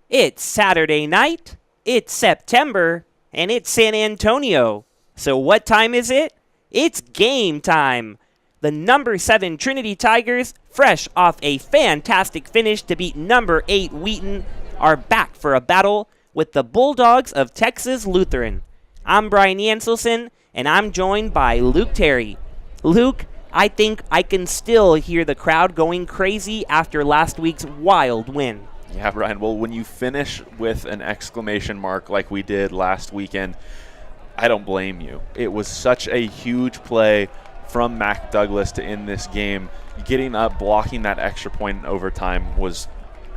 It's Saturday night, it's September, and it's San Antonio. So what time is it? It's game time. The number 7 Trinity Tigers, fresh off a fantastic finish to beat number 8 Wheaton, are back for a battle with the Bulldogs of Texas Lutheran. I'm Brian Yanselson, and I'm joined by Luke Terry. Luke, I think I can still hear the crowd going crazy after last week's wild win. Yeah, Brian, well, when you finish with an exclamation mark like we did last weekend, I don't blame you. It was such a huge play from Mac Douglas to end this game. Getting up, blocking that extra point in overtime was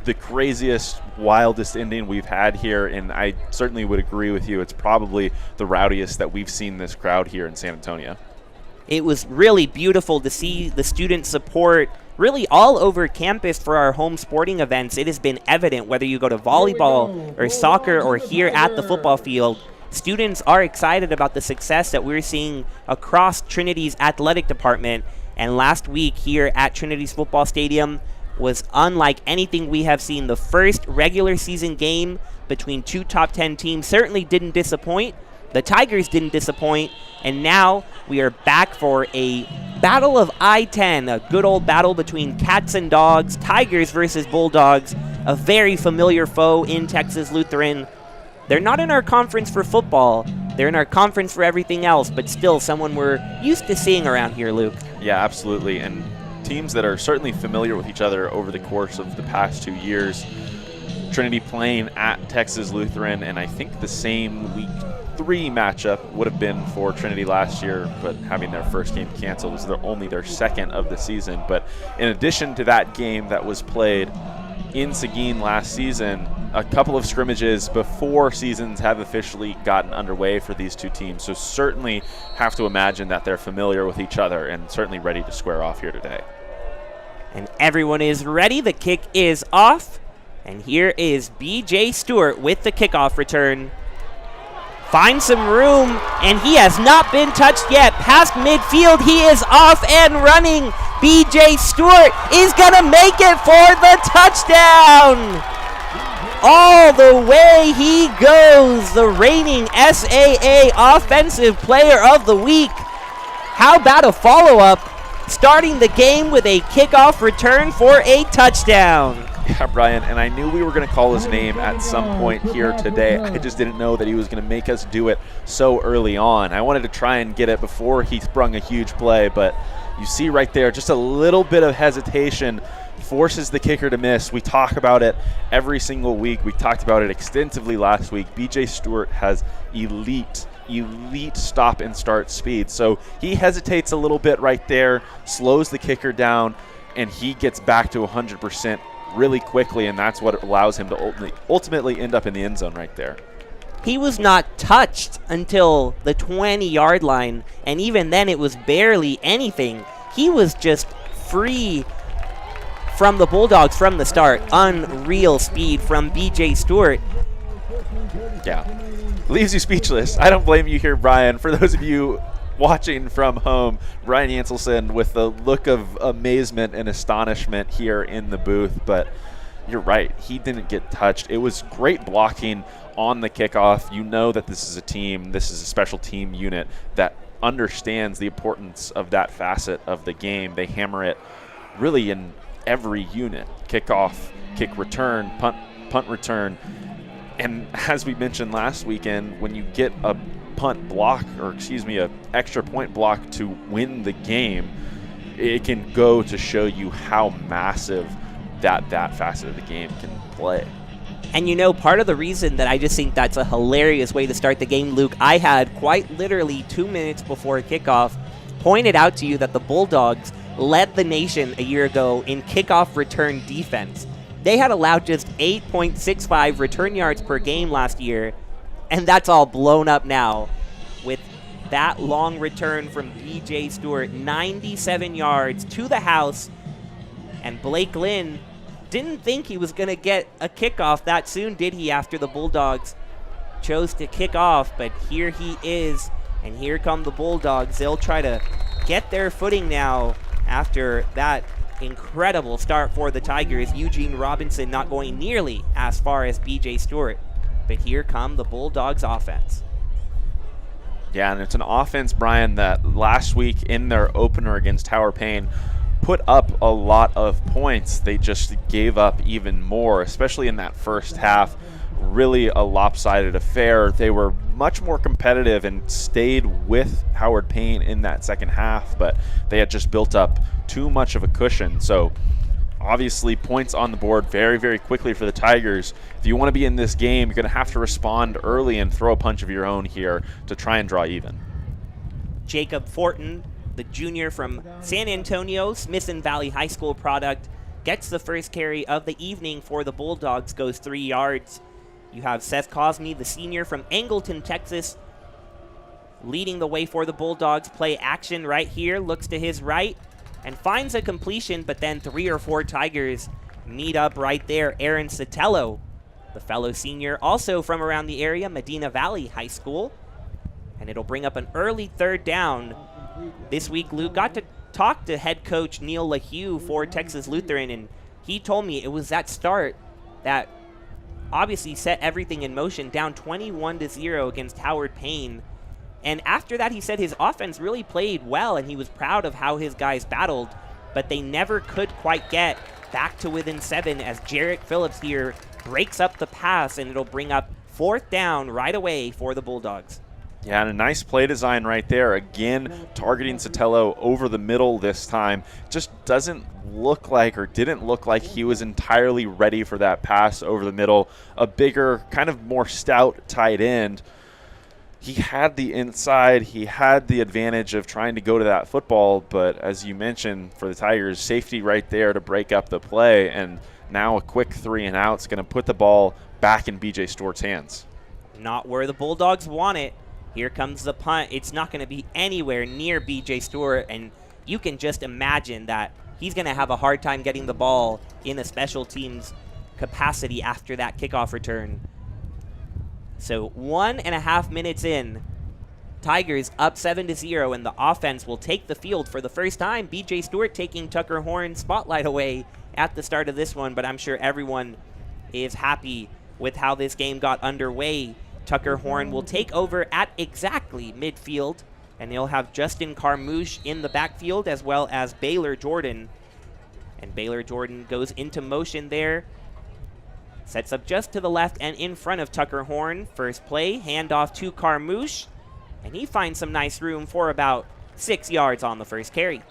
the craziest, wildest ending we've had here, and I certainly would agree with you. It's probably the rowdiest that we've seen this crowd here in San Antonio. It was really beautiful to see the student support really all over campus for our home sporting events. It has been evident whether you go to volleyball or soccer or here at the football field. Students are excited about the success that we're seeing across Trinity's athletic department. And last week here at Trinity's football stadium was unlike anything we have seen. The first regular season game between two top 10 teams certainly didn't disappoint. The Tigers didn't disappoint, and now we are back for a battle of I-10, a good old battle between cats and dogs, Tigers versus Bulldogs, a very familiar foe in Texas Lutheran. They're not in our conference for football. They're in our conference for everything else, but still someone we're used to seeing around here, Luke. Yeah, absolutely, and teams that are certainly familiar with each other over the course of the past 2 years. Trinity playing at Texas Lutheran, and I think the same week 3 matchup would have been for Trinity last year, but having their first game canceled was only their second of the season. But in addition to that game that was played in Seguin last season, a couple of scrimmages before seasons have officially gotten underway for these two teams. So certainly have to imagine that they're familiar with each other and certainly ready to square off here today. And everyone is ready. The kick is off. And here is B.J. Stewart with the kickoff return. Finds some room, and he has not been touched yet. Past midfield, he is off and running. B.J. Stewart is going to make it for the touchdown. All the way he goes, the reigning SAA Offensive Player of the Week. How about a follow-up, starting the game with a kickoff return for a touchdown? Yeah, Brian, and I knew we were going to call his name at some point here today. I just didn't know that he was going to make us do it so early on. I wanted to try and get it before he sprung a huge play, but you see right there, just a little bit of hesitation forces the kicker to miss. We talk about it every single week. We talked about it extensively last week. B.J. Stewart has elite stop and start speed. So he hesitates a little bit right there, slows the kicker down, and he gets back to 100% really quickly, and that's what allows him to ultimately end up in the end zone right there. He was not touched until the 20-yard line, and even then it was barely anything. He was just free from the Bulldogs from the start. Unreal speed from B.J. Stewart. Yeah, leaves you speechless. I don't blame you here, Brian. For those of you watching from home, Brian Yanselson with the look of amazement and astonishment here in the booth. But you're right, he didn't get touched. It was great blocking on the kickoff. You know that this is a team, this is a special team unit that understands the importance of that facet of the game. They hammer it really in every unit: kickoff, kick return, punt return. And as we mentioned last weekend, when you get a punt block, or a extra point block to win the game, it can go to show you how massive that facet of the game can play. And you know, part of the reason that I just think that's a hilarious way to start the game, Luke, I had quite literally 2 minutes before kickoff pointed out to you that the Bulldogs led the nation a year ago in kickoff return defense. They had allowed just 8.65 return yards per game last year, and that's all blown up now with that long return from B.J. Stewart, 97 yards to the house. And Blake Lynn didn't think he was going to get a kickoff that soon, did he, after the Bulldogs chose to kick off? But here he is, and here come the Bulldogs. They'll try to get their footing now after that incredible start for the Tigers. Eugene Robinson not going nearly as far as BJ Stewart. But here come the Bulldogs offense. Yeah, and it's an offense, Brian, that last week in their opener against Howard Payne put up a lot of points. They just gave up even more, especially in that first half. Really a lopsided affair. They were much more competitive and stayed with Howard Payne in that second half, but they had just built up too much of a cushion. So obviously points on the board very, very quickly for the Tigers. If you want to be in this game, you're going to have to respond early and throw a punch of your own here to try and draw even. Jacob Fortin, the junior from San Antonio, Smithson Valley High School product, gets the first carry of the evening for the Bulldogs, goes 3 yards. You have Seth Cosme, the senior from Angleton, Texas, leading the way for the Bulldogs. Play action right here, looks to his right and finds a completion, but then 3 or 4 Tigers meet up right there. Aaron Sotelo, the fellow senior, also from around the area, Medina Valley High School. And it'll bring up an early 3rd down. This week, Luke got to talk to head coach Neil LaHue for Texas Lutheran, and he told me it was that start that obviously set everything in motion, down 21-0 against Howard Payne. And after that, he said his offense really played well, and he was proud of how his guys battled, but they never could quite get back to within 7 as Jarrett Phillips here breaks up the pass, and it'll bring up 4th down right away for the Bulldogs. Yeah, and a nice play design right there. Again, targeting Sotelo over the middle this time. Just didn't look like he was entirely ready for that pass over the middle. A bigger, kind of more stout tight end. He had the inside. He had the advantage of trying to go to that football, but as you mentioned, for the Tigers, safety right there to break up the play, and now a quick 3 and out is going to put the ball back in BJ Stewart's hands. Not where the Bulldogs want it. Here comes the punt. It's not going to be anywhere near BJ Stewart, and you can just imagine that he's going to have a hard time getting the ball in a special teams capacity after that kickoff return. So 1.5 minutes in, Tigers up 7-0, and the offense will take the field for the first time. BJ Stewart taking Tucker Horn's spotlight away at the start of this one, but I'm sure everyone is happy with how this game got underway. Tucker Horn will take over at exactly midfield, and they'll have Justin Carmouche in the backfield as well as Baylor Jordan. And Baylor Jordan goes into motion there. Sets up just to the left and in front of Tucker Horn. First play, handoff to Carmouche, and he finds some nice room for about 6 yards on the first carry.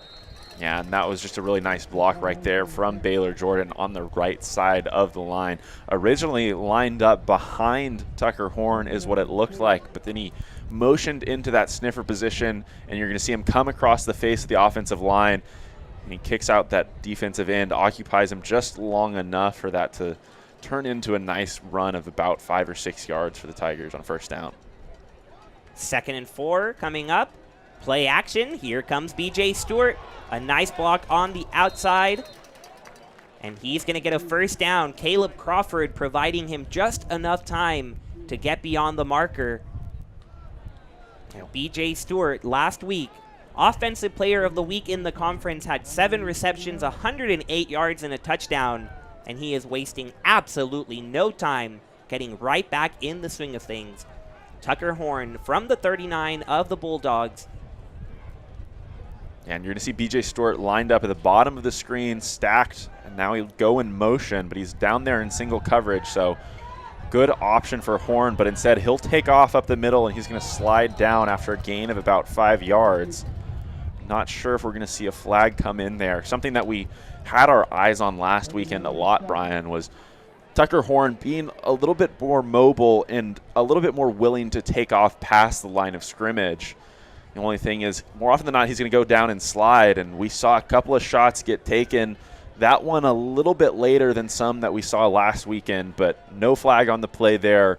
Yeah, and that was just a really nice block right there from Baylor Jordan on the right side of the line. Originally lined up behind Tucker Horn is what it looked like, but then he motioned into that sniffer position, and you're going to see him come across the face of the offensive line, and he kicks out that defensive end, occupies him just long enough for that to turn into a nice run of about 5 or 6 yards for the Tigers on first down. 2nd and 4 coming up. Play action. Here comes BJ Stewart. A nice block on the outside. And he's going to get a first down. Caleb Crawford providing him just enough time to get beyond the marker. Now, BJ Stewart last week, Offensive Player of the Week in the conference, had 7 receptions, 108 yards, and a touchdown. And he is wasting absolutely no time getting right back in the swing of things. Tucker Horn from the 39 of the Bulldogs. And you're going to see BJ Stewart lined up at the bottom of the screen, stacked, and now he'll go in motion, but he's down there in single coverage, so good option for Horn, but instead he'll take off up the middle, and he's going to slide down after a gain of about 5 yards. Not sure if we're going to see a flag come in there. Something that we had our eyes on last weekend a lot, Brian, was Tucker Horn being a little bit more mobile and a little bit more willing to take off past the line of scrimmage. The only thing is, more often than not, he's going to go down and slide, and we saw a couple of shots get taken. That one a little bit later than some that we saw last weekend, but no flag on the play there,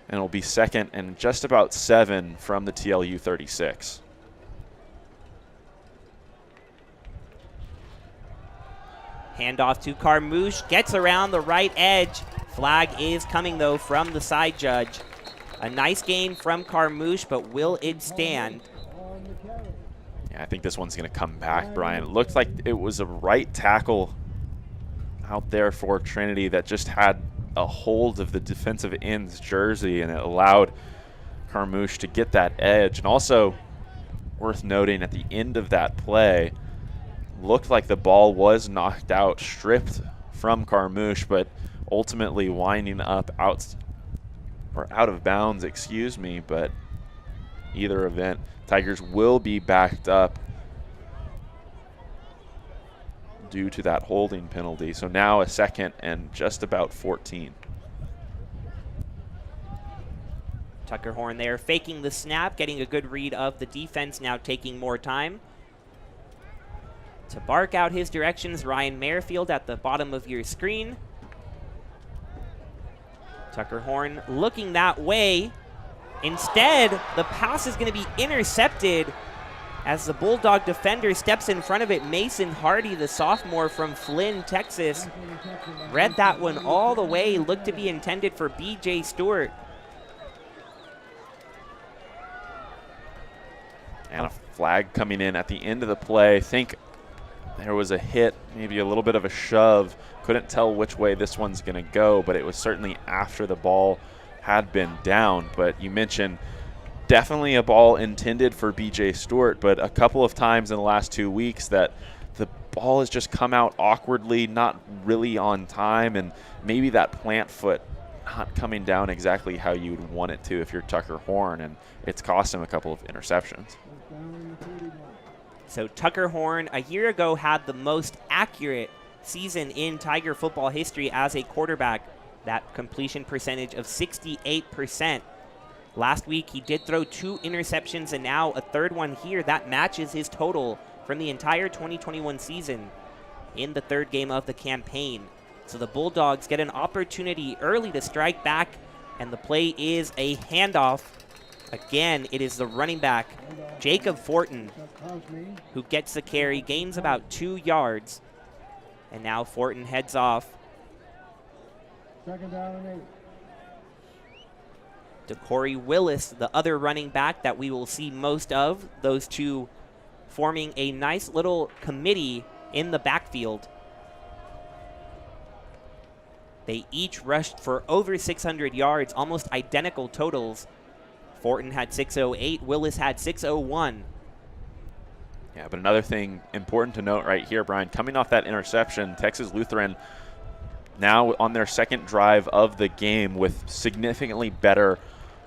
and it'll be 2nd and just about 7 from the TLU 36. Handoff to Carmouche, gets around the right edge. Flag is coming, though, from the side judge. A nice gain from Carmouche, but will it stand? Yeah, I think this one's going to come back, Brian. It looked like it was a right tackle out there for Trinity that just had a hold of the defensive end's jersey, and it allowed Carmouche to get that edge. And also worth noting, at the end of that play, looked like the ball was knocked out, stripped from Carmouche, but ultimately winding up out of bounds, excuse me. But either event, Tigers will be backed up due to that holding penalty. So now a second and just about 14. Tucker Horn there faking the snap, getting a good read of the defense, now taking more time. To bark out his directions, Ryan Merrifield at the bottom of your screen. Tucker Horn looking that way. Instead, the pass is going to be intercepted as the Bulldog defender steps in front of it. Mason Hardy, the sophomore from Flynn, Texas, read that one all the way, looked to be intended for B.J. Stewart. And a flag coming in at the end of the play. I think there was a hit, maybe a little bit of a shove. Couldn't tell which way this one's going to go, but it was certainly after the ball had been down. But you mentioned definitely a ball intended for B.J. Stewart, but a couple of times in the last 2 weeks that the ball has just come out awkwardly, not really on time, and maybe that plant foot not coming down exactly how you would want it to if you're Tucker Horn, and it's cost him a couple of interceptions. So Tucker Horn a year ago had the most accurate season in Tiger football history as a quarterback, that completion percentage of 68%. Last week he did throw 2 interceptions and now a third one here. That matches his total from the entire 2021 season in the third game of the campaign. So the Bulldogs get an opportunity early to strike back, and the play is a handoff. Again, it is the running back, Jacob Fortin, who gets the carry, gains about 2 yards. And now Fortin heads off. Second down and 8. DeCorey Willis, the other running back that we will see most of, those two forming a nice little committee in the backfield. They each rushed for over 600 yards, almost identical totals. Fortin had 608, Willis had 601. Yeah, but another thing important to note right here, Brian, coming off that interception, Texas Lutheran now on their second drive of the game with significantly better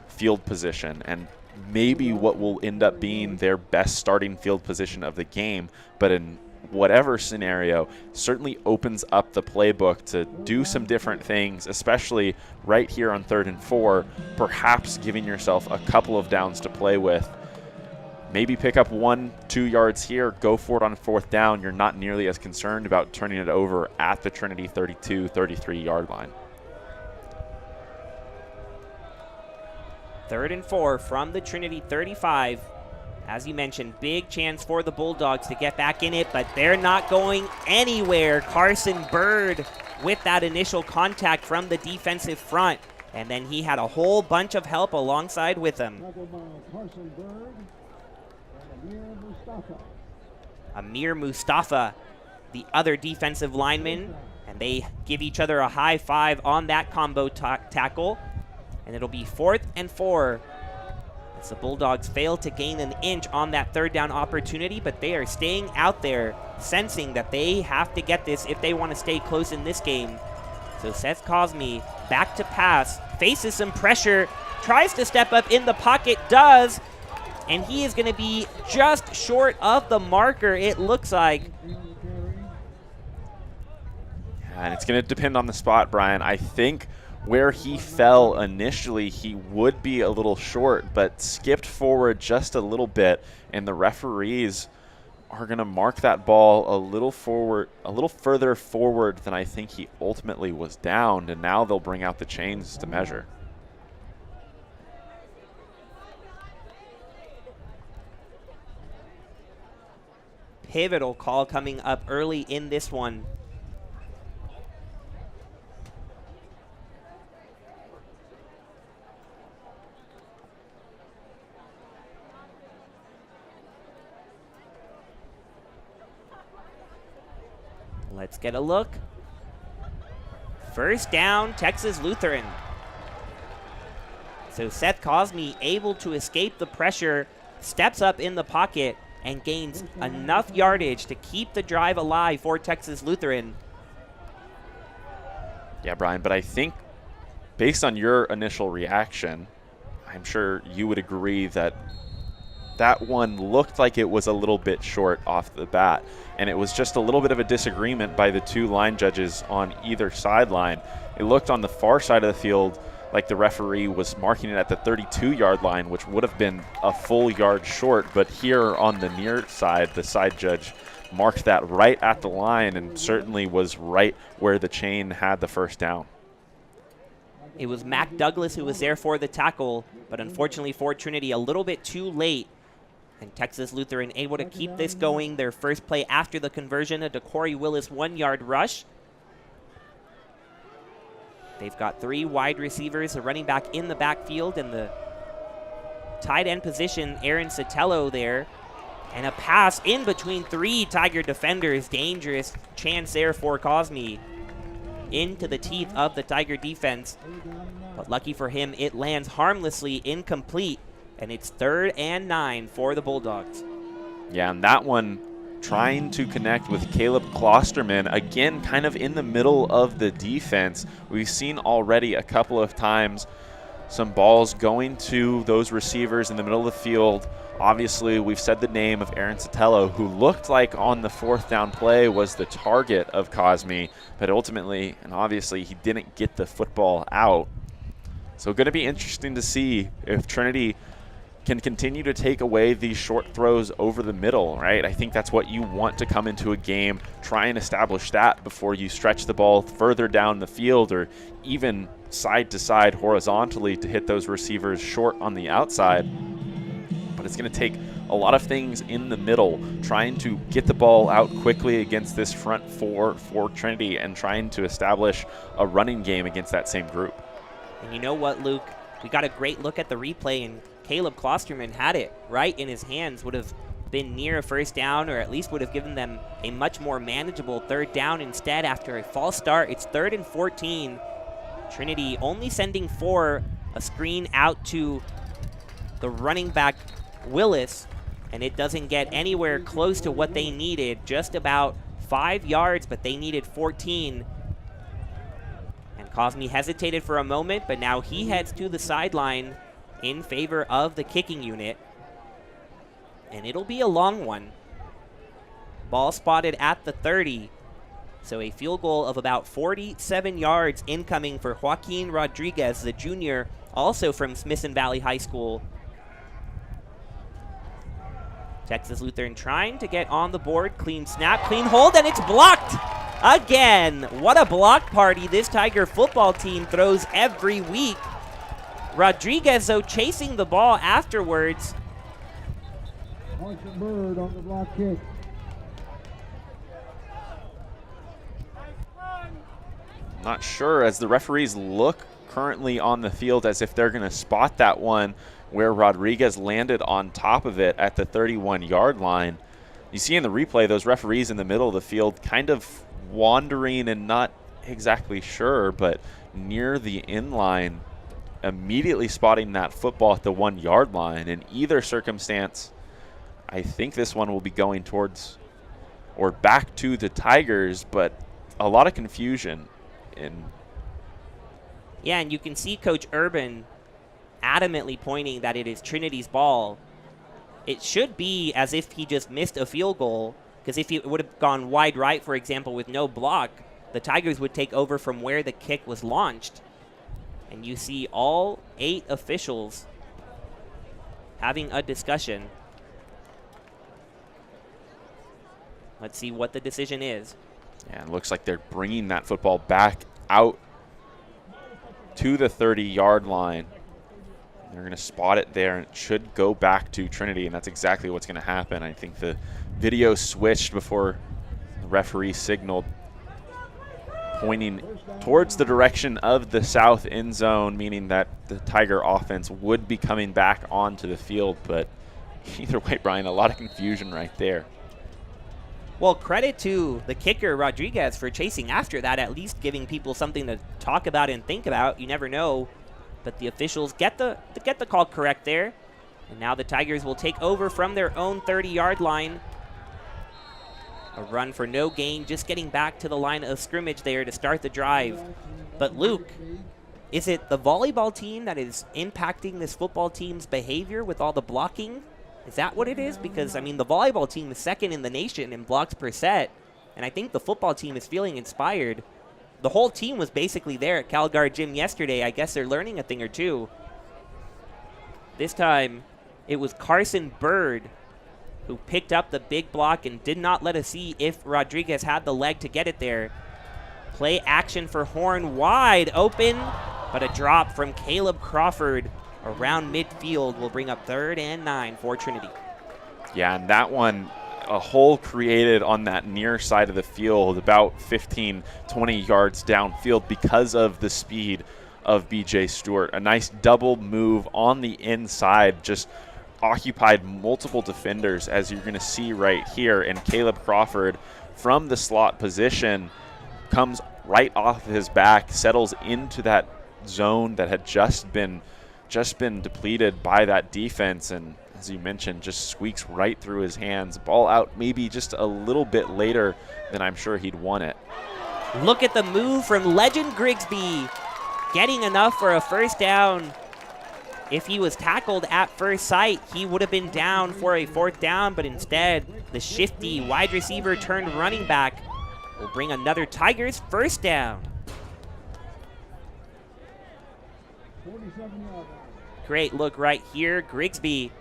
field position, and maybe what will end up being their best starting field position of the game. But in whatever scenario, certainly opens up the playbook to do some different things, especially right here on 3rd and 4, perhaps giving yourself a couple of downs to play with. Maybe pick up 1-2 yards here, go for it on 4th down. You're not nearly as concerned about turning it over at the Trinity 32, 33-yard line. 3rd and 4 from the Trinity 35. As you mentioned, big chance for the Bulldogs to get back in it, but they're not going anywhere. Carson Bird with that initial contact from the defensive front, and then he had a whole bunch of help alongside with him. Carson Bird and Amir Mustafa. Amir Mustafa, the other defensive lineman, and they give each other a high five on that combo tackle, and it'll be 4th and 4. The Bulldogs fail to gain an inch on that 3rd down opportunity, but they are staying out there, sensing that they have to get this if they want to stay close in this game. So Seth Cosme back to pass, faces some pressure, tries to step up in the pocket, does, and he is going to be just short of the marker, it looks like. And it's going to depend on the spot, Brian. I think where he fell initially, he would be a little short, but skipped forward just a little bit, and the referees are going to mark that ball a little further forward than I think he ultimately was downed, and now they'll bring out the chains to measure. Pivotal call coming up early in this one. Let's get a look. First down, Texas Lutheran. So Seth Cosme able to escape the pressure, steps up in the pocket, and gains enough yardage to keep the drive alive for Texas Lutheran. Yeah, Brian, but I think based on your initial reaction, I'm sure you would agree that that one looked like it was a little bit short off the bat, and it was just a little bit of a disagreement by the two line judges on either sideline. It looked on the far side of the field like the referee was marking it at the 32-yard line, which would have been a full yard short, but here on the near side, the side judge marked that right at the line and certainly was right where the chain had the first down. It was Mac Douglas who was there for the tackle, but unfortunately for Trinity, a little bit too late. And Texas Lutheran able to keep this going. Their first play after the conversion, a DeCorey Willis 1-yard rush. They've got 3 wide receivers, a running back in the backfield, and the tight end position, Aaron Sotelo there. And a pass in between 3 Tiger defenders. Dangerous chance there for Cosme. Into the teeth of the Tiger defense. But lucky for him, it lands harmlessly incomplete. And it's 3rd and 9 for the Bulldogs. Yeah, and that one trying to connect with Caleb Klosterman, again, kind of in the middle of the defense. We've seen already a couple of times some balls going to those receivers in the middle of the field. Obviously, we've said the name of Aaron Sotelo, who looked like on the 4th down play was the target of Cosme, but ultimately and obviously he didn't get the football out. So going to be interesting to see if Trinity can continue to take away these short throws over the middle, right? I think that's what you want to come into a game, try and establish that before you stretch the ball further down the field or even side to side horizontally to hit those receivers short on the outside. But it's going to take a lot of things in the middle, trying to get the ball out quickly against this front 4 for Trinity and trying to establish a running game against that same group. And you know what, Luke? We got a great look at the replay, and Caleb Klosterman had it right in his hands. Would have been near a first down, or at least would have given them a much more manageable 3rd down. Instead, after a false start, it's 3rd and 14. Trinity only sending 4, a screen out to the running back Willis, and it doesn't get anywhere close to what they needed. Just about 5 yards, but they needed 14. And Cosme hesitated for a moment, but now he heads to the sideline in favor of the kicking unit. And it'll be a long one. Ball spotted at the 30. So a field goal of about 47 yards incoming for Joaquin Rodriguez, the junior, also from Smithson Valley High School. Texas Lutheran trying to get on the board. Clean snap, clean hold, and it's blocked again. What a block party this Tiger football team throws every week. Rodriguez, though, chasing the ball afterwards. Marshall Bird on the block kick. Not sure, as the referees look currently on the field as if they're going to spot that one where Rodriguez landed on top of it at the 31-yard line. You see in the replay those referees in the middle of the field kind of wandering and not exactly sure, but near the inline, immediately spotting that football at the 1-yard line. In either circumstance, I think this one will be going towards or back to the Tigers, but a lot of confusion. Yeah, and you can see Coach Urban adamantly pointing that it is Trinity's ball. It should be as if he just missed a field goal, because if it would have gone wide right, for example, with no block, the Tigers would take over from where the kick was launched. And you see all 8 officials having a discussion. Let's see what the decision is. Yeah, it looks like they're bringing that football back out to the 30-yard line. They're going to spot it there, and it should go back to Trinity, and that's exactly what's going to happen. I think the video switched before the referee signaled, pointing towards the direction of the south end zone, meaning that the Tiger offense would be coming back onto the field. But either way, Brian, a lot of confusion right there. Well, credit to the kicker, Rodriguez, for chasing after that, at least giving people something to talk about and think about. You never know. But the officials get the call correct there. And now the Tigers will take over from their own 30-yard line. A run for no gain, just getting back to the line of scrimmage there to start the drive. But Luke, is it the volleyball team that is impacting this football team's behavior with all the blocking? Is that what it is? Because, I mean, the volleyball team is second in the nation in blocks per set, and I think the football team is feeling inspired. The whole team was basically there at Calgary Gym yesterday. I guess they're learning a thing or two. This time, it was Carson Bird who picked up the big block and did not let us see if Rodriguez had the leg to get it there. Play action for Horn, wide open, but a drop from Caleb Crawford around midfield will bring up 3rd and 9 for Trinity. Yeah, and that one, a hole created on that near side of the field, about 15, 20 yards downfield because of the speed of BJ Stewart. A nice double move on the inside, just occupied multiple defenders, as you're going to see right here. And Caleb Crawford, from the slot position, comes right off his back, settles into that zone that had just been depleted by that defense, and as you mentioned, just squeaks right through his hands. Ball out maybe just a little bit later than I'm sure he'd want it. Look at the move from Legend Grigsby, getting enough for a first down. If he was tackled at first sight, he would have been down for a 4th down, but instead, the shifty wide receiver turned running back will bring another Tigers first down. 47-yard line. Great look right here. Grigsby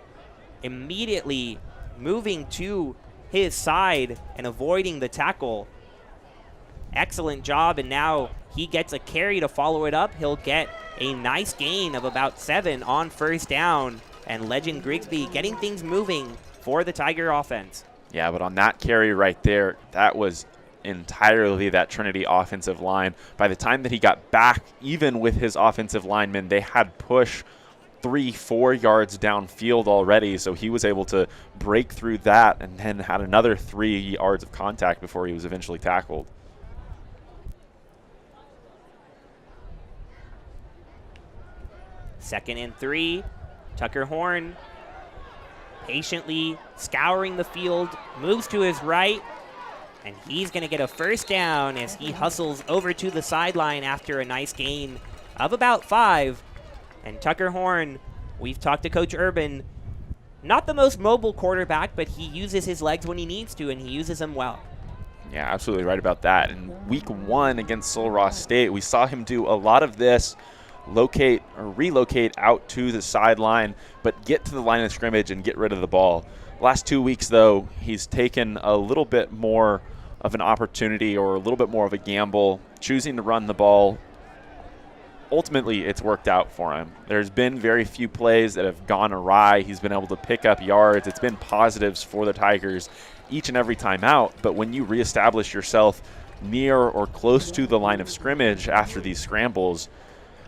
immediately moving to his side and avoiding the tackle. Excellent job, and now he gets a carry to follow it up. He'll get a nice gain of about 7 on first down, and Legend Grigsby getting things moving for the Tiger offense. Yeah, but on that carry right there, that was entirely that Trinity offensive line. By the time that he got back, even with his offensive linemen, they had push 3-4 yards downfield already, so he was able to break through that and then had another 3 yards of contact before he was eventually tackled. Second and 3, Tucker Horn patiently scouring the field, moves to his right, and he's going to get a first down as he hustles over to the sideline after a nice gain of about 5. And Tucker Horn, we've talked to Coach Urban, not the most mobile quarterback, but he uses his legs when he needs to, and he uses them well. Yeah, absolutely right about that. In week 1 against Sul Ross State, we saw him do a lot of this, locate or relocate out to the sideline, but get to the line of scrimmage and get rid of the ball. Last 2 weeks, though, he's taken a little bit more of an opportunity or a little bit more of a gamble, choosing to run the ball. Ultimately, it's worked out for him. There's been very few plays that have gone awry. He's been able to pick up yards. It's been positives for the Tigers each and every time out. But when you reestablish yourself near or close to the line of scrimmage after these scrambles,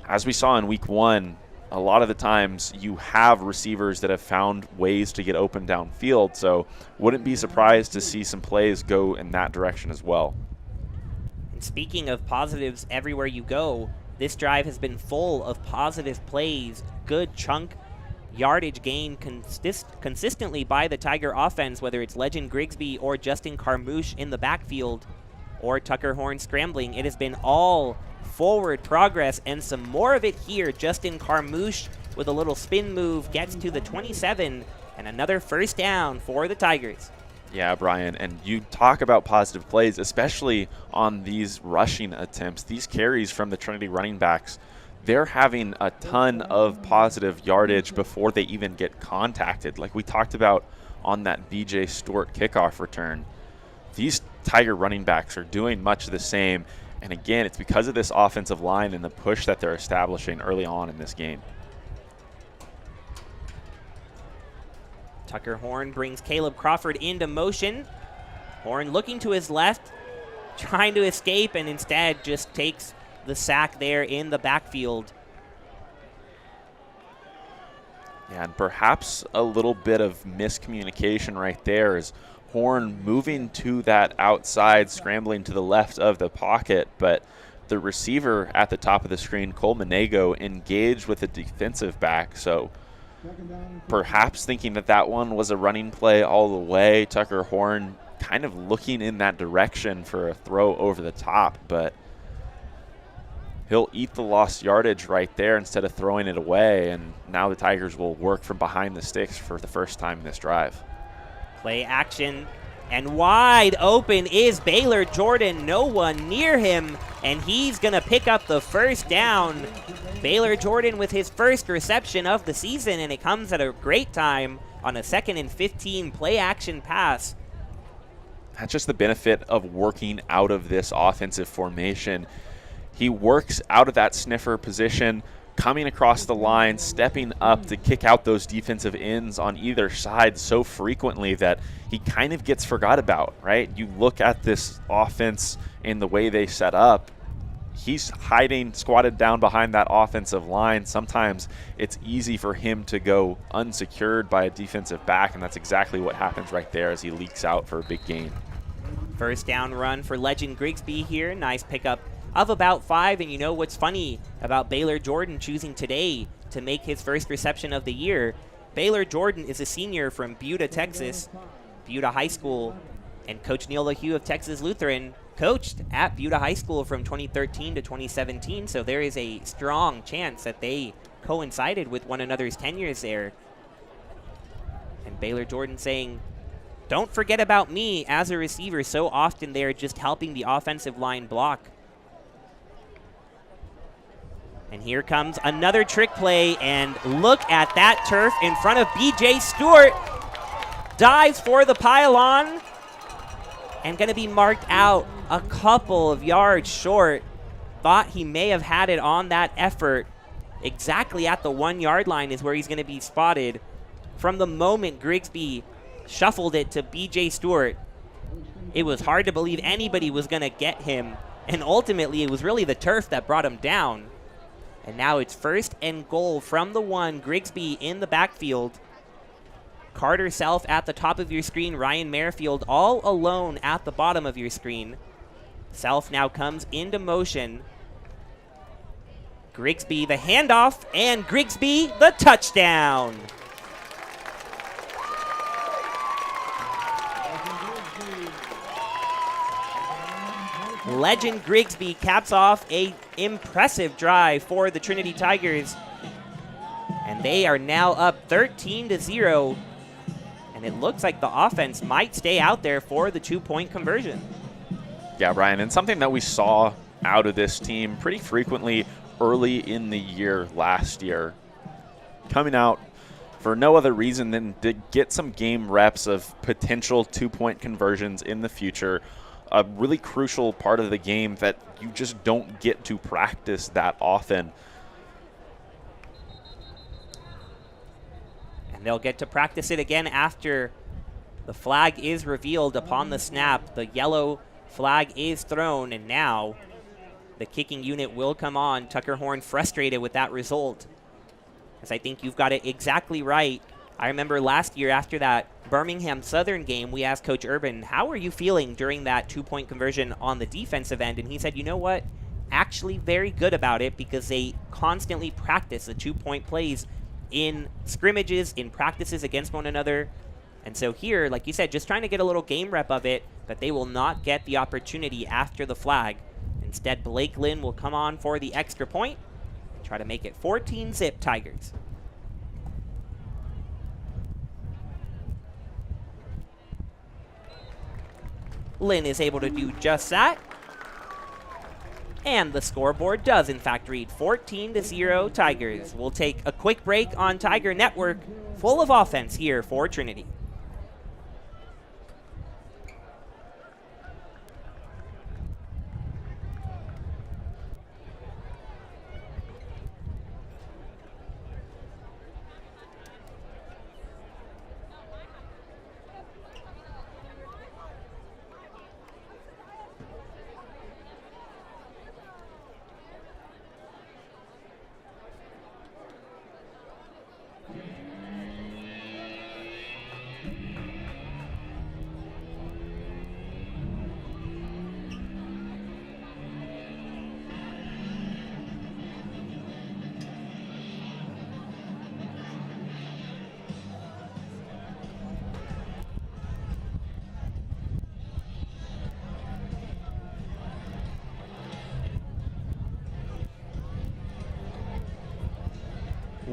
as we saw in week 1, a lot of the times you have receivers that have found ways to get open downfield. So wouldn't be surprised to see some plays go in that direction as well. And speaking of positives everywhere you go, this drive has been full of positive plays, good chunk yardage gain consistently by the Tiger offense, whether it's Legend Grigsby or Justin Carmouche in the backfield or Tucker Horn scrambling. It has been all forward progress, and some more of it here. Justin Carmouche with a little spin move gets to the 27, and another first down for the Tigers. Yeah, Brian, and you talk about positive plays, especially on these rushing attempts. These carries from the Trinity running backs, they're having a ton of positive yardage before they even get contacted. Like we talked about on that BJ Stewart kickoff return, these Tiger running backs are doing much the same. And again, it's because of this offensive line and the push that they're establishing early on in this game. Tucker Horn brings Caleb Crawford into motion. Horn looking to his left, trying to escape, and instead just takes the sack there in the backfield. Yeah, and perhaps a little bit of miscommunication right there as Horn moving to that outside, scrambling to the left of the pocket, but the receiver at the top of the screen, Cole Monego, engaged with the defensive back. So perhaps thinking that that one was a running play all the way. Tucker Horn kind of looking in that direction for a throw over the top, but he'll eat the lost yardage right there instead of throwing it away, and now the Tigers will work from behind the sticks for the first time in this drive. Play action, and wide open is Baylor Jordan. No one near him, and he's going to pick up the first down. Baylor Jordan with his first reception of the season, and it comes at a great time on a 2nd and 15 play action pass. That's just the benefit of working out of this offensive formation. He works out of that sniffer position, coming across the line, stepping up to kick out those defensive ends on either side so frequently that he kind of gets forgot about, right? You look at this offense and the way they set up, he's hiding, squatted down behind that offensive line. Sometimes it's easy for him to go unsecured by a defensive back, and that's exactly what happens right there as he leaks out for a big gain. First down run for Legend Grigsby here. Nice pickup of about 5, and you know what's funny about Baylor Jordan choosing today to make his first reception of the year? Baylor Jordan is a senior from Buda, Texas, Buda High School, and Coach Neil LaHue of Texas Lutheran coached at Buda High School from 2013 to 2017, so there is a strong chance that they coincided with one another's tenures there. And Baylor Jordan saying, don't forget about me as a receiver. So often they're just helping the offensive line block. And here comes another trick play, and look at that turf in front of B.J. Stewart. Dives for the pylon, and going to be marked out a couple of yards short. Thought he may have had it on that effort. Exactly at the 1 yard line is where he's going to be spotted. From the moment Grigsby shuffled it to B.J. Stewart, it was hard to believe anybody was going to get him, and ultimately it was really the turf that brought him down. And now it's 1st and goal from the 1. Grigsby in the backfield. Carter Self at the top of your screen. Ryan Merrifield all alone at the bottom of your screen. Self now comes into motion. Grigsby the handoff, and Grigsby the touchdown. Legend Grigsby caps off a impressive drive for the Trinity Tigers. And they are now up 13-0. And it looks like the offense might stay out there for the 2-point conversion. Yeah, Ryan, and something that we saw out of this team pretty frequently early in the year last year, coming out for no other reason than to get some game reps of potential 2-point conversions in the future. A really crucial part of the game that you just don't get to practice that often. And they'll get to practice it again after the flag is revealed upon the snap. The yellow flag is thrown, and now the kicking unit will come on. Tucker Horn frustrated with that result, as I think you've got it exactly right. I remember last year after that Birmingham Southern game, we asked Coach Urban, how were you feeling during that 2-point conversion on the defensive end? And he said, you know what? Actually very good about it, because they constantly practice the 2-point plays in scrimmages, in practices against one another. And so here, like you said, just trying to get a little game rep of it, but they will not get the opportunity after the flag. Instead, Blake Lynn will come on for the extra point and try to make it 14-zip Tigers. Lynn is able to do just that. And the scoreboard does, in fact, read 14-0 Tigers. We'll take a quick break on Tiger Network, full of offense here for Trinity.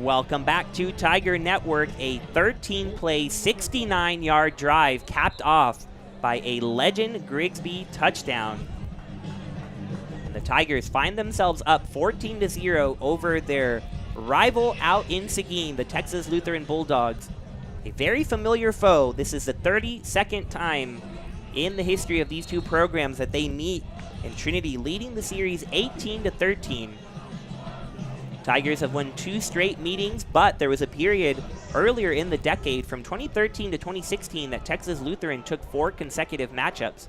Welcome back to Tiger Network. A 13-play, 69-yard drive capped off by a Legend Grigsby touchdown. And the Tigers find themselves up 14-0 over their rival out in Seguin, the Texas Lutheran Bulldogs. A very familiar foe. This is the 32nd time in the history of these two programs that they meet, and Trinity leading the series 18-13. Tigers have won 2 straight meetings, but there was a period earlier in the decade from 2013 to 2016 that Texas Lutheran took 4 consecutive matchups.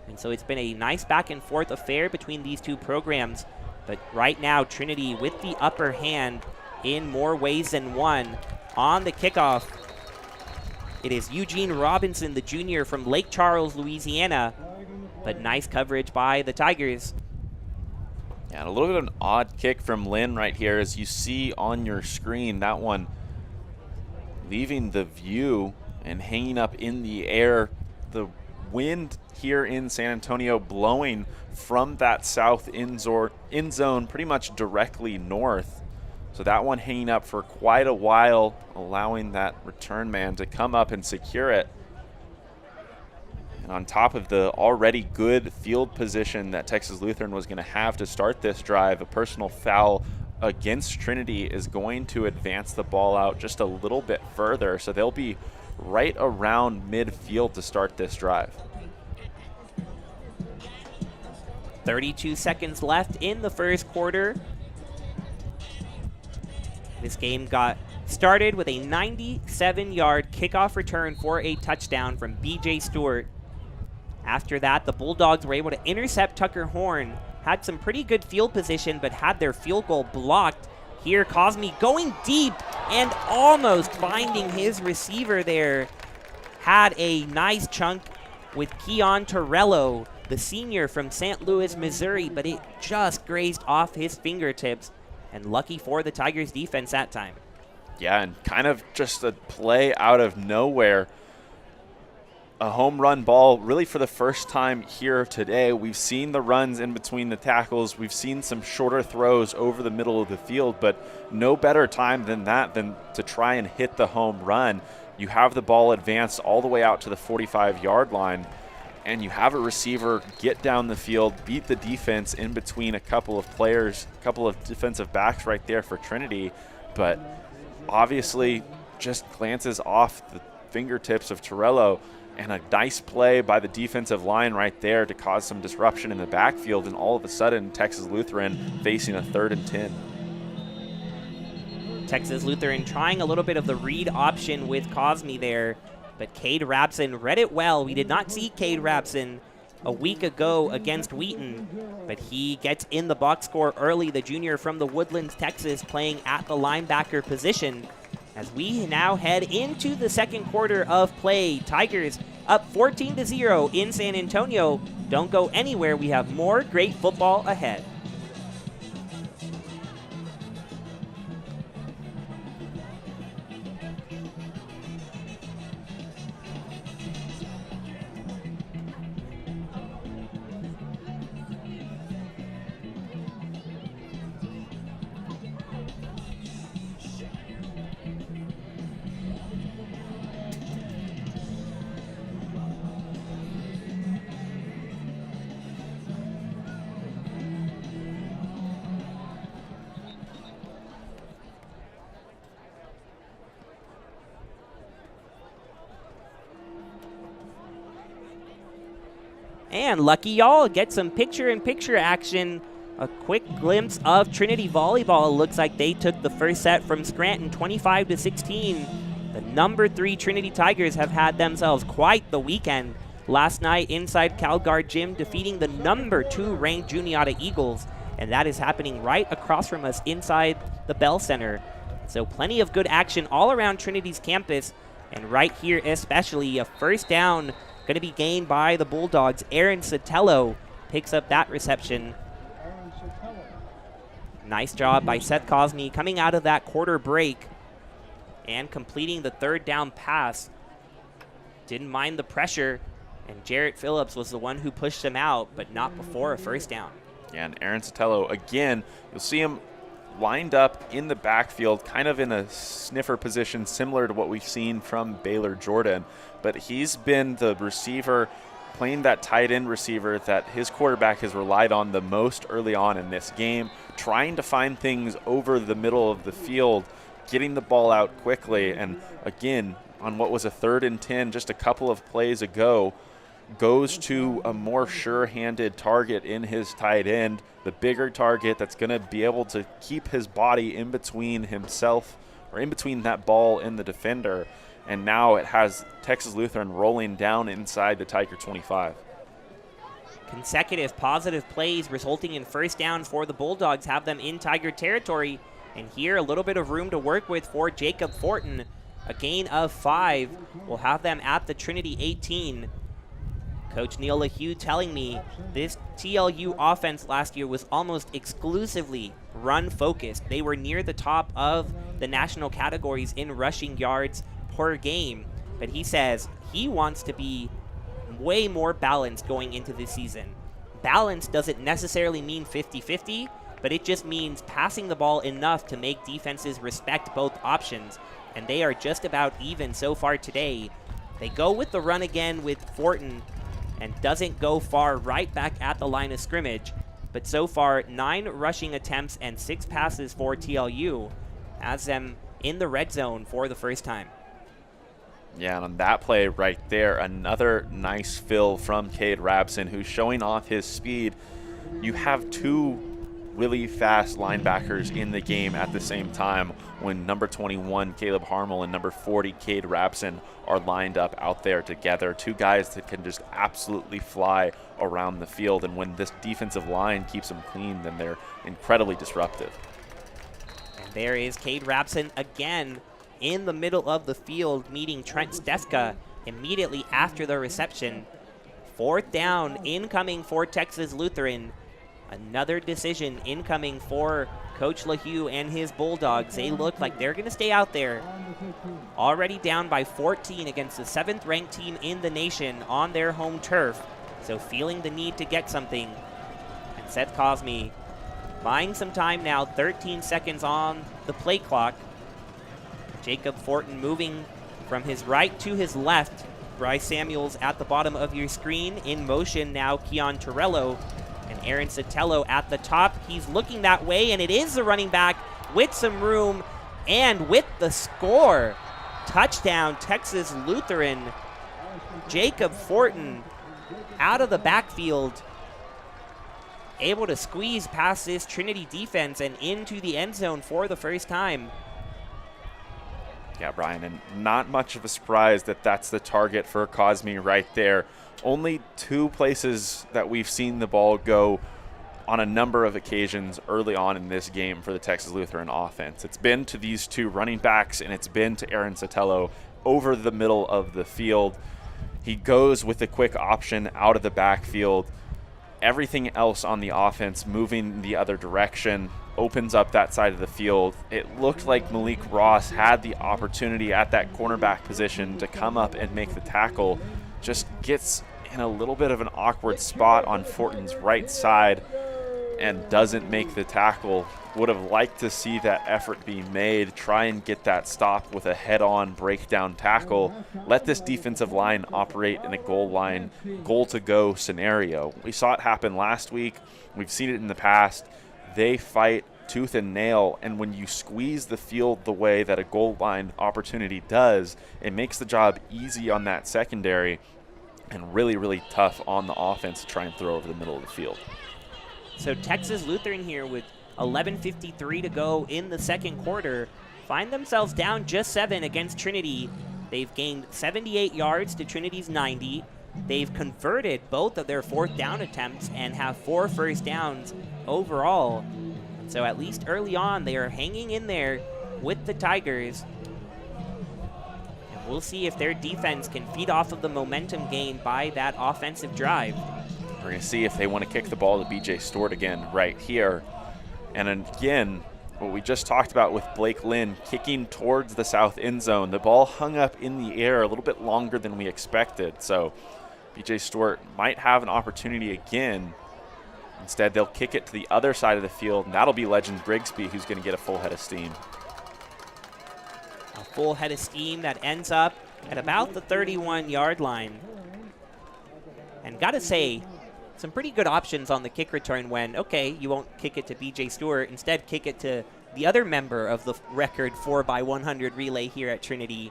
And so it's been a nice back and forth affair between these two programs. But right now, Trinity with the upper hand in more ways than one. On the kickoff, it is Eugene Robinson, the junior from Lake Charles, Louisiana. But nice coverage by the Tigers. Yeah, and a little bit of an odd kick from Lynn right here, as you see on your screen. That one leaving the view and hanging up in the air. The wind here in San Antonio blowing from that south end zone pretty much directly north. So that one hanging up for quite a while, allowing that return man to come up and secure it. And on top of the already good field position that Texas Lutheran was going to have to start this drive, a personal foul against Trinity is going to advance the ball out just a little bit further. So they'll be right around midfield to start this drive. 32 seconds left in the first quarter. This game got started with a 97-yard kickoff return for a touchdown from B.J. Stewart. After that, the Bulldogs were able to intercept Tucker Horn, had some pretty good field position, but had their field goal blocked. Here, Cosme going deep and almost finding his receiver there. Had a nice chunk with Keon Torello, the senior from St. Louis, Missouri, but it just grazed off his fingertips. And lucky for the Tigers defense that time. Yeah, and kind of just a play out of nowhere. A home run ball really for the first time here today. We've seen the runs in between the tackles. We've seen some shorter throws over the middle of the field, but no better time than that than to try and hit the home run. You have the ball advanced all the way out to the 45-yard line, and you have a receiver get down the field, beat the defense in between a couple of players, a couple of defensive backs right there for Trinity, but obviously just glances off the fingertips of Torello, and a nice play by the defensive line right there to cause some disruption in the backfield, and all of a sudden Texas Lutheran facing a 3rd and 10. Texas Lutheran trying a little bit of the read option with Cosme there, but Cade Rabson read it well. We did not see Cade Rabson a week ago against Wheaton, but he gets in the box score early, the junior from the Woodlands, Texas, playing at the linebacker position. As we now head into the second quarter of play, Tigers up 14-0 in San Antonio. Don't go anywhere. We have more great football ahead. And lucky y'all get some picture-in-picture action. A quick glimpse of Trinity volleyball. Looks like they took the first set from Scranton 25-16. The number 3 Trinity Tigers have had themselves quite the weekend. Last night inside CalGuard Gym, defeating the number 2 ranked Juniata Eagles. And that is happening right across from us inside the Bell Center. So plenty of good action all around Trinity's campus. And right here especially, a first down going to be gained by the Bulldogs. Aaron Sotelo picks up that reception. Nice job by Seth Cosme coming out of that quarter break and completing the 3rd down pass. Didn't mind the pressure, and Jarrett Phillips was the one who pushed him out, but not before a first down. Yeah, and Aaron Sotelo, again, you'll see him lined up in the backfield, kind of in a sniffer position similar to what we've seen from Baylor Jordan. But he's been the receiver, playing that tight end receiver that his quarterback has relied on the most early on in this game, trying to find things over the middle of the field, getting the ball out quickly. And again, on what was a 3rd and 10 just a couple of plays ago, goes to a more sure-handed target in his tight end, the bigger target that's going to be able to keep his body in between himself or in between that ball and the defender. And now it has Texas Lutheran rolling down inside the Tiger 25. Consecutive positive plays resulting in first down for the Bulldogs have them in Tiger territory. And here a little bit of room to work with for Jacob Fortin. A gain of 5 will have them at the Trinity 18. Coach Neil LaHue telling me this TLU offense last year was almost exclusively run-focused. They were near the top of the national categories in rushing yards per game. But he says he wants to be way more balanced going into this season. Balance doesn't necessarily mean 50-50, but it just means passing the ball enough to make defenses respect both options. And they are just about even so far today. They go with the run again with Fortin, and doesn't go far, right back at the line of scrimmage. But so far, 9 rushing attempts and 6 passes for TLU, has them in the red zone for the first time. Yeah, and on that play right there, another nice fill from Cade Rabson, who's showing off his speed. You have 2 really fast linebackers in the game at the same time when number 21, Caleb Harmel, and number 40, Cade Rabson, are lined up out there together. 2 guys that can just absolutely fly around the field. And when this defensive line keeps them clean, then they're incredibly disruptive. And there is Cade Rabson again in the middle of the field, meeting Trent Steska immediately after the reception. 4th down incoming for Texas Lutheran. Another decision incoming for Coach LaHue and his Bulldogs. They look like they're going to stay out there. Already down by 14 against the 7th-ranked team in the nation on their home turf. So feeling the need to get something. And Seth Cosme buying some time now, 13 seconds on the play clock. Jacob Fortin moving from his right to his left. Bryce Samuels at the bottom of your screen. In motion now, Keon Torello. And Aaron Sotelo at the top. He's looking that way, and it is the running back with some room and with the score. Touchdown, Texas Lutheran. Jacob Fortin out of the backfield, able to squeeze past this Trinity defense and into the end zone for the first time. Yeah, Brian, and not much of a surprise that that's the target for Cosme right there. Only 2 places that we've seen the ball go on a number of occasions early on in this game for the Texas Lutheran offense. It's been to these 2 running backs, and it's been to Aaron Sotelo over the middle of the field. He goes with a quick option out of the backfield. Everything else on the offense moving the other direction opens up that side of the field. It looked like Malik Ross had the opportunity at that cornerback position to come up and make the tackle. Just gets in a little bit of an awkward spot on Fortin's right side and doesn't make the tackle. Would have liked to see that effort be made, try and get that stop with a head-on breakdown tackle. Let this defensive line operate in a goal-to-go scenario. We saw it happen last week. We've seen it in the past. They fight tooth and nail, and when you squeeze the field the way that a goal line opportunity does, it makes the job easy on that secondary and really, really tough on the offense to try and throw over the middle of the field. So Texas Lutheran here with 11:53 to go in the second quarter find themselves down just 7 against Trinity. They've gained 78 yards to Trinity's 90. They've converted both of their 4th down attempts and have 4 first downs overall. So at least early on, they are hanging in there with the Tigers. And we'll see if their defense can feed off of the momentum gained by that offensive drive. We're going to see if they want to kick the ball to B.J. Stewart again right here. And again, what we just talked about with Blake Lynn kicking towards the south end zone. The ball hung up in the air a little bit longer than we expected. So B.J. Stewart might have an opportunity again Instead, they'll kick it to the other side of the field, and that'll be legend Grigsby who's going to get a full head of steam. A full head of steam that ends up at about the 31-yard line. And got to say, some pretty good options on the kick return when, okay, you won't kick it to B.J. Stewart. Instead, kick it to the other member of the record 4x100 relay here at Trinity.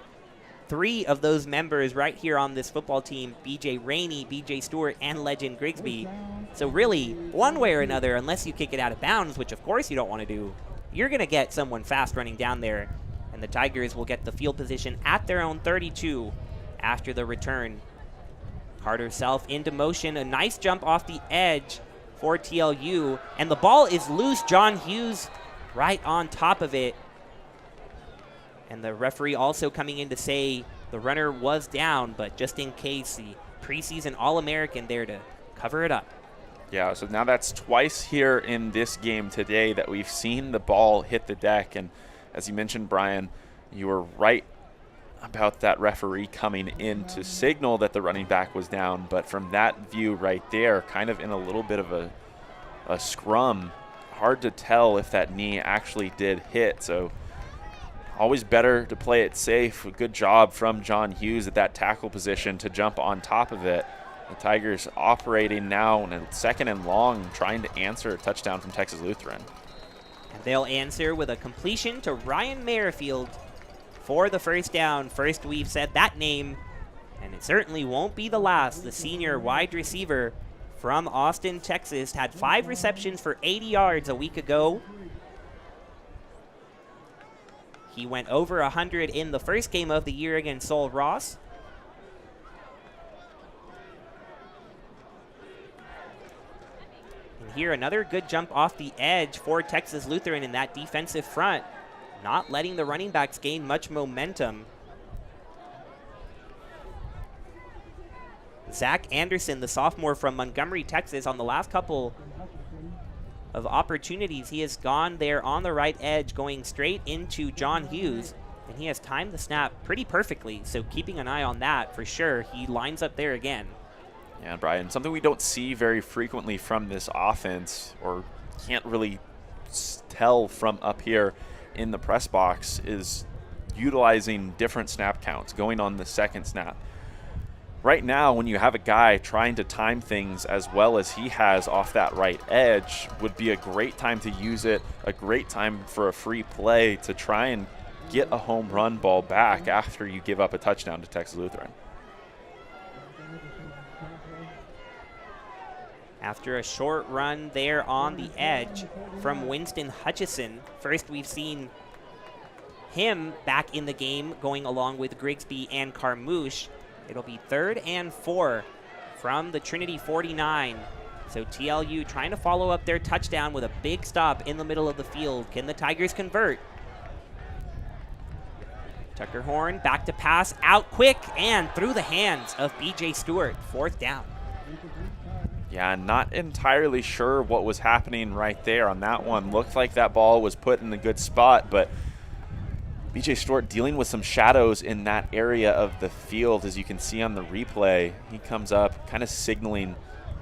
3 of those members right here on this football team, B.J. Rainey, B.J. Stewart, and legend Grigsby. So really, one way or another, unless you kick it out of bounds, which of course you don't want to do, you're going to get someone fast running down there. And the Tigers will get the field position at their own 32 after the return. Carter Self into motion, a nice jump off the edge for TLU, and the ball is loose. John Hughes right on top of it. And the referee also coming in to say the runner was down, but just in case, the preseason All-American there to cover it up. Yeah, so now that's twice here in this game today that we've seen the ball hit the deck. And as you mentioned, Brian, you were right about that referee coming in to signal that the running back was down. But from that view right there, kind of in a little bit of a scrum, hard to tell if that knee actually did hit. So always better to play it safe. A good job from John Hughes at that tackle position to jump on top of it. The Tigers operating now in a 2nd and long, trying to answer a touchdown from Texas Lutheran. And they'll answer with a completion to Ryan Merrifield for the first down. First we've said that name, and it certainly won't be the last. The senior wide receiver from Austin, Texas, had 5 receptions for 80 yards a week ago. He went over 100 in the first game of the year against Sol Ross. And here another good jump off the edge for Texas Lutheran in that defensive front, not letting the running backs gain much momentum. Zach Anderson, the sophomore from Montgomery, Texas, on the last couple of opportunities, he has gone there on the right edge, going straight into John Hughes, and he has timed the snap pretty perfectly, so keeping an eye on that for sure. He lines up there again. Yeah, Brian, something we don't see very frequently from this offense, or can't really tell from up here in the press box, is utilizing different snap counts, going on the second snap. Right now, when you have a guy trying to time things as well as he has off that right edge, would be a great time to use it, a great time for a free play to try and get a home run ball back after you give up a touchdown to Texas Lutheran. After a short run there on the edge from Winston Hutchison, first we've seen him back in the game going along with Grigsby and Carmouche. It'll be 3rd and 4 from the Trinity 49. So TLU trying to follow up their touchdown with a big stop in the middle of the field. Can the Tigers convert? Tucker Horn back to pass, out quick and through the hands of B.J. Stewart. 4th down. Yeah, not entirely sure what was happening right there on that one. Looked like that ball was put in a good spot, but B.J. Stewart dealing with some shadows in that area of the field. As you can see on the replay, he comes up kind of signaling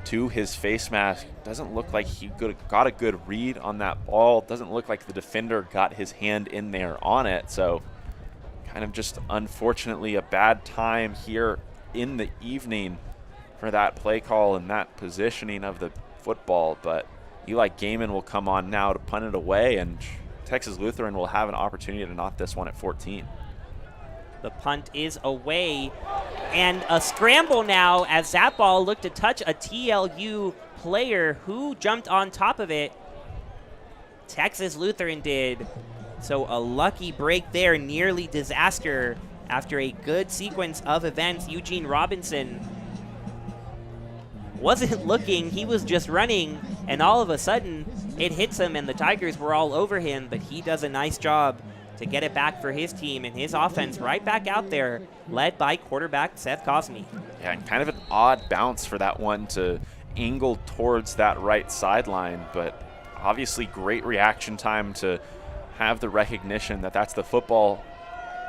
to his face mask. Doesn't look like he got a good read on that ball. Doesn't look like the defender got his hand in there on it. So kind of just unfortunately a bad time here in the evening for that play call and that positioning of the football. But Eli Gaiman will come on now to punt it away, and Texas Lutheran will have an opportunity to knock this one at 14. The punt is away, and a scramble now as that ball looked to touch a TLU player who jumped on top of it. Texas Lutheran did. So a lucky break there, nearly disaster after a good sequence of events. Eugene Robinson wasn't looking, he was just running, and all of a sudden it hits him and the Tigers were all over him, but he does a nice job to get it back for his team and his offense right back out there, led by quarterback Seth Cosme. Yeah, and kind of an odd bounce for that one to angle towards that right sideline, but obviously great reaction time to have the recognition that that's the football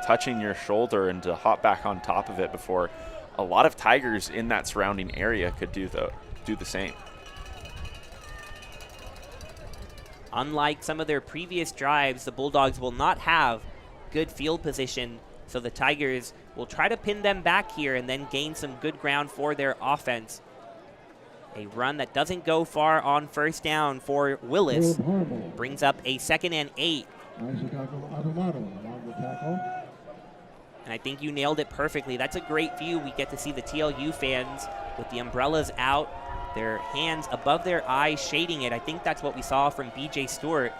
touching your shoulder and to hop back on top of it before a lot of Tigers in that surrounding area could do the same. Unlike some of their previous drives, the Bulldogs will not have good field position, so the Tigers will try to pin them back here and then gain some good ground for their offense. A run that doesn't go far on first down for Willis brings up a 2nd and 8. And I think you nailed it perfectly. That's a great view. We get to see the TLU fans with the umbrellas out, their hands above their eyes, shading it. I think that's what we saw from BJ Stewart,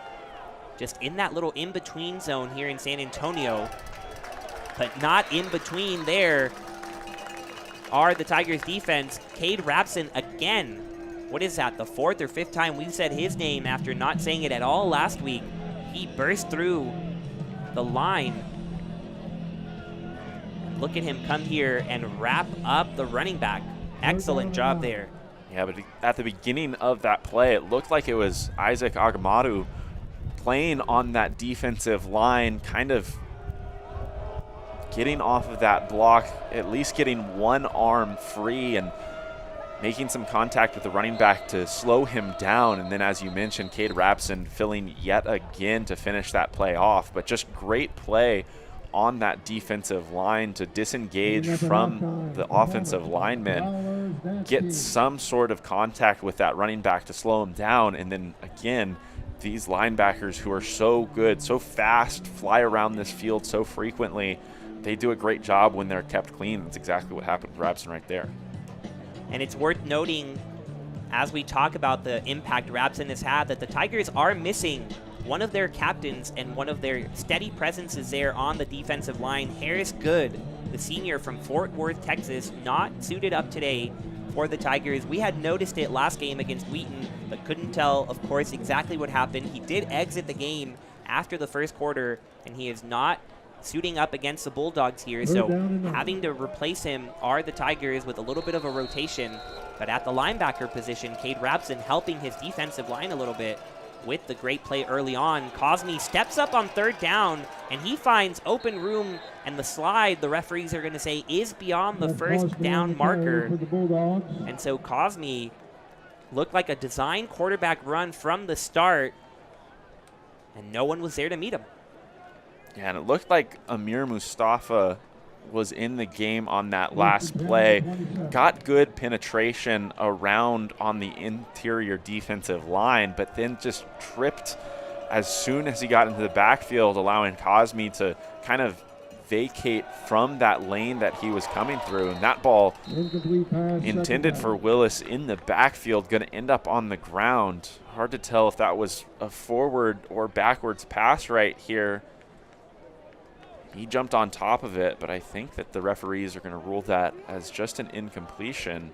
just in that little in-between zone here in San Antonio. But not in between there are the Tigers defense. Cade Rapson again. What is that, the 4th or 5th time we've said his name after not saying it at all last week? He burst through the line. Look at him come here and wrap up the running back. Excellent job there. Yeah, but at the beginning of that play, it looked like it was Isaac Agamadu playing on that defensive line, kind of getting off of that block, at least getting one arm free and making some contact with the running back to slow him down. And then, as you mentioned, Cade Rapson filling yet again to finish that play off. But just great play on that defensive line to disengage from the offensive linemen, get some sort of contact with that running back to slow him down. And then, again, these linebackers who are so good, so fast, fly around this field so frequently, they do a great job when they're kept clean. That's exactly what happened with Rapson right there. And it's worth noting, as we talk about the impact Rapson has had, that the Tigers are missing one of their captains and one of their steady presences there on the defensive line. Harris Good, the senior from Fort Worth, Texas, not suited up today for the Tigers. We had noticed it last game against Wheaton, but couldn't tell, of course, exactly what happened. He did exit the game after the first quarter, and he is not suiting up against the Bulldogs here, so having to replace him are the Tigers with a little bit of a rotation. But at the linebacker position, Cade Rapson helping his defensive line a little bit with the great play early on. Cosme steps up on 3rd down, and he finds open room, and the slide, the referees are going to say, is beyond the first down marker. And so Cosme looked like a design quarterback run from the start, and no one was there to meet him. Yeah, and it looked like Amir Mustafa was in the game on that last play. Got good penetration around on the interior defensive line, but then just tripped as soon as he got into the backfield, allowing Cosme to kind of vacate from that lane that he was coming through. And that ball intended for Willis in the backfield, going to end up on the ground. Hard to tell if that was a forward or backwards pass right here. He jumped on top of it, but I think that the referees are going to rule that as just an incompletion,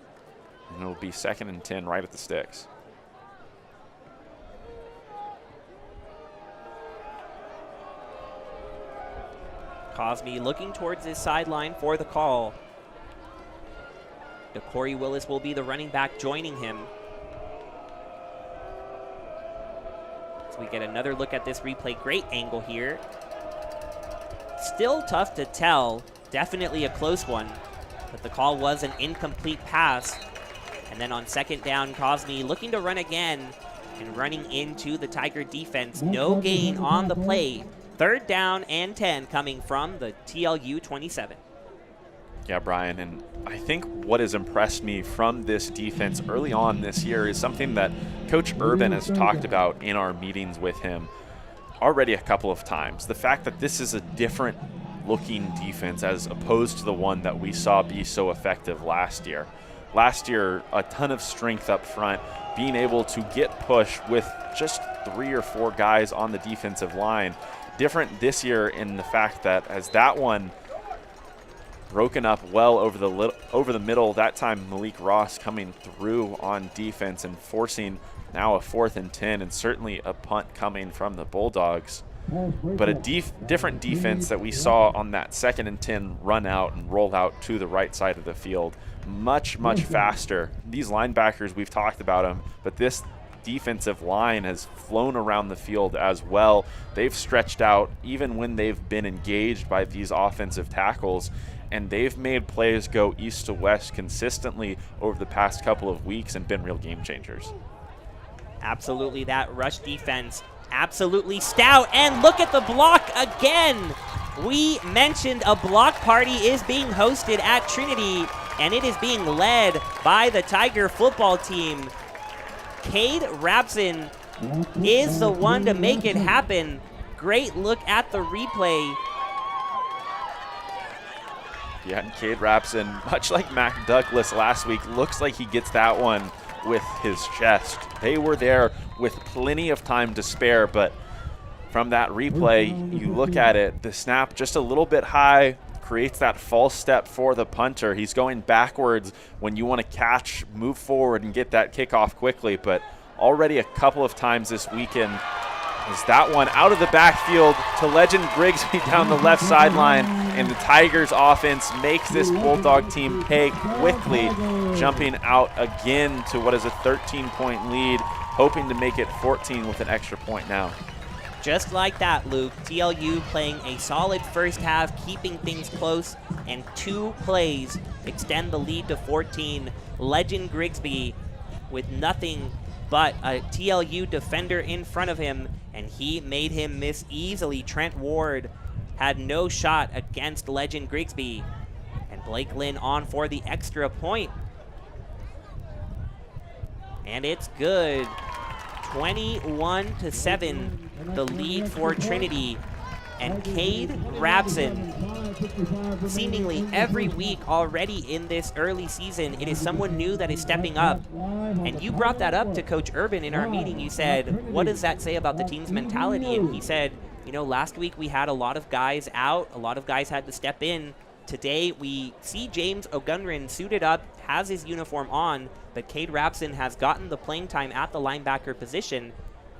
and it'll be 2nd and 10 right at the sticks. Cosme looking towards his sideline for the call. Corey Willis will be the running back joining him. So we get another look at this replay. Great angle here. Still tough to tell. Definitely a close one. But the call was an incomplete pass. And then on 2nd down, Cosme looking to run again and running into the Tiger defense. No gain on the play. 3rd down and 10 coming from the TLU 27. Yeah, Brian, and I think what has impressed me from this defense early on this year is something that Coach Urban has talked about in our meetings with him already a couple of times. The fact that this is a different looking defense as opposed to the one that we saw be so effective last year. Last year, a ton of strength up front, being able to get push with just 3 or 4 guys on the defensive line. Different this year in the fact that as that one broken up well over the middle, that time Malik Ross coming through on defense and forcing now a 4th and 10 and certainly a punt coming from the Bulldogs. But a different defense that we saw on that 2nd and 10 run out and roll out to the right side of the field. Much, much faster. These linebackers, we've talked about them, but this defensive line has flown around the field as well. They've stretched out even when they've been engaged by these offensive tackles, and they've made plays go east to west consistently over the past couple of weeks and been real game changers. Absolutely, that rush defense, absolutely stout. And look at the block again. We mentioned a block party is being hosted at Trinity, and it is being led by the Tiger football team. Cade Rapson is the one to make it happen. Great look at the replay. Yeah, and Cade Rapson, much like Mac Douglas last week, looks like he gets that one with his chest. They were there with plenty of time to spare, but from that replay, you look at it, the snap just a little bit high, creates that false step for the punter. He's going backwards when you want to catch, move forward, and get that kickoff quickly, but already a couple of times this weekend is that one out of the backfield to Legend Grigsby down the left sideline, and the Tigers offense makes this Bulldog team pay quickly, jumping out again to what is a 13-point lead, hoping to make it 14 with an extra point now. Just like that, Luke, TLU playing a solid first half, keeping things close, and 2 plays extend the lead to 14. Legend Grigsby with nothing but a TLU defender in front of him, and he made him miss easily. Trent Ward had no shot against Legend Grigsby, and Blake Lynn on for the extra point. And it's good. 21-7, the lead for Trinity. And Cade Rapson, seemingly every week already in this early season, it is someone new that is stepping up. And you brought that up to Coach Urban in our meeting. You said, what does that say about the team's mentality? And he said, you know, last week we had a lot of guys out. A lot of guys had to step in. Today we see James Ogunrin suited up, has his uniform on, but Cade Rapson has gotten the playing time at the linebacker position.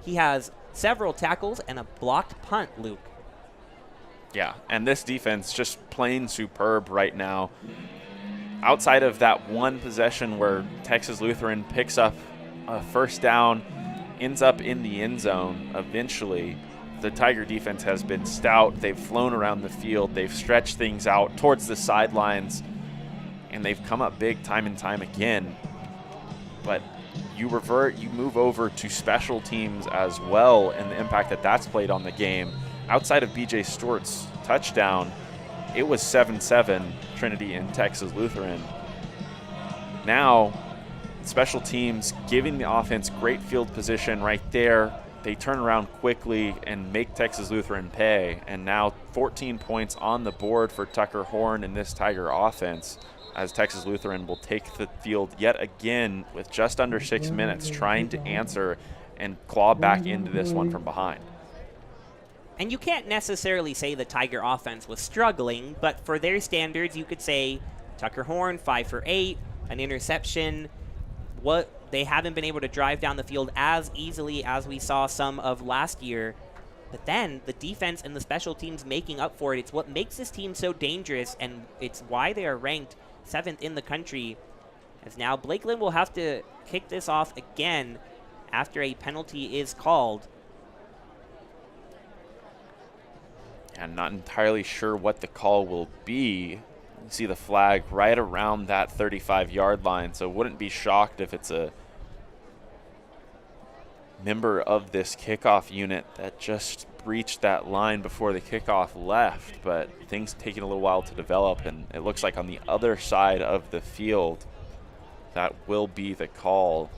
He has several tackles and a blocked punt, Luke. Yeah, and this defense just plain superb right now. Outside of that one possession where Texas Lutheran picks up a first down, ends up in the end zone eventually, the Tiger defense has been stout. They've flown around the field. They've stretched things out towards the sidelines, and they've come up big time and time again. But you move over to special teams as well, and the impact that that's played on the game. Outside of BJ Stewart's touchdown, it was 7-7 Trinity and Texas Lutheran. Now, special teams giving the offense great field position right there. They turn around quickly and make Texas Lutheran pay. And now 14 points on the board for Tucker Horn and this Tiger offense, as Texas Lutheran will take the field yet again with just under 6 minutes, trying to answer and claw back into this one from behind. And you can't necessarily say the Tiger offense was struggling, but for their standards, you could say Tucker Horn, 5 for 8, an interception. They haven't been able to drive down the field as easily as we saw some of last year. But then the defense and the special teams making up for it. It's what makes this team so dangerous, and it's why they are ranked 7th in the country. As now Blake Lynn will have to kick this off again after a penalty is called. I'm not entirely sure what the call will be. You see the flag right around that 35-yard line, so wouldn't be shocked if it's a member of this kickoff unit that just breached that line before the kickoff left, but things taking a little while to develop, and it looks like on the other side of the field that will be the call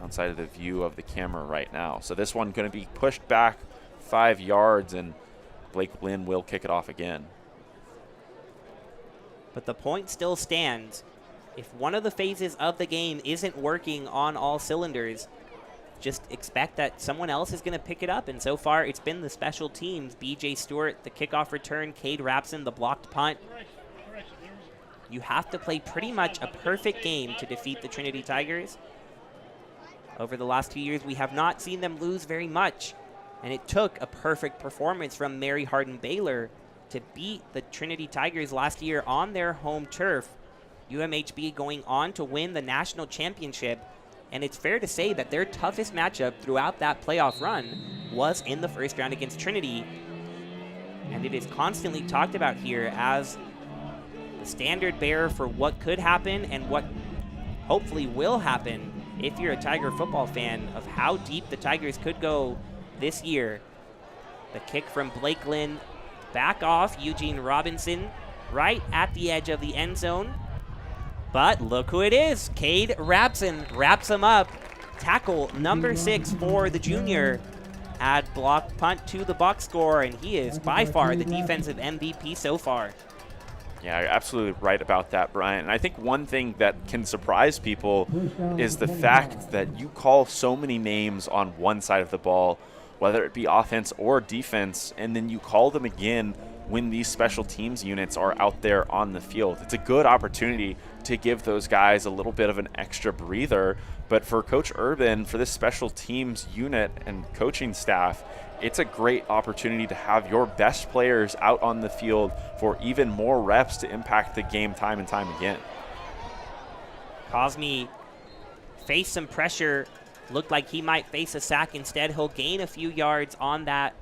outside of the view of the camera right now. So this one going to be pushed back 5 yards, and Blake Lynn will kick it off again. But the point still stands. If one of the phases of the game isn't working on all cylinders, just expect that someone else is going to pick it up. And so far, it's been the special teams. BJ Stewart, the kickoff return, Cade Rapson, the blocked punt. You have to play pretty much a perfect game to defeat the Trinity Tigers. Over the last 2 years, we have not seen them lose very much. And it took a perfect performance from Mary Hardin Baylor to beat the Trinity Tigers last year on their home turf. UMHB going on to win the national championship. And it's fair to say that their toughest matchup throughout that playoff run was in the first round against Trinity. And it is constantly talked about here as the standard bearer for what could happen and what hopefully will happen if you're a Tiger football fan, of how deep the Tigers could go this year. The kick from Blake Lynn, back off Eugene Robinson, right at the edge of the end zone. But look who it is. Cade Rabson wraps him up. Tackle number 6 for the junior. Add block punt to the box score, and he is by far the defensive MVP so far. Yeah, you're absolutely right about that, Brian. And I think one thing that can surprise people is the fact that you call so many names on one side of the ball, whether it be offense or defense, and then you call them again when these special teams units are out there on the field. It's a good opportunity to give those guys a little bit of an extra breather. But for Coach Urban, for this special teams unit and coaching staff, it's a great opportunity to have your best players out on the field for even more reps to impact the game time and time again. Cosme faced some pressure. Looked like he might face a sack. Instead, he'll gain a few yards on that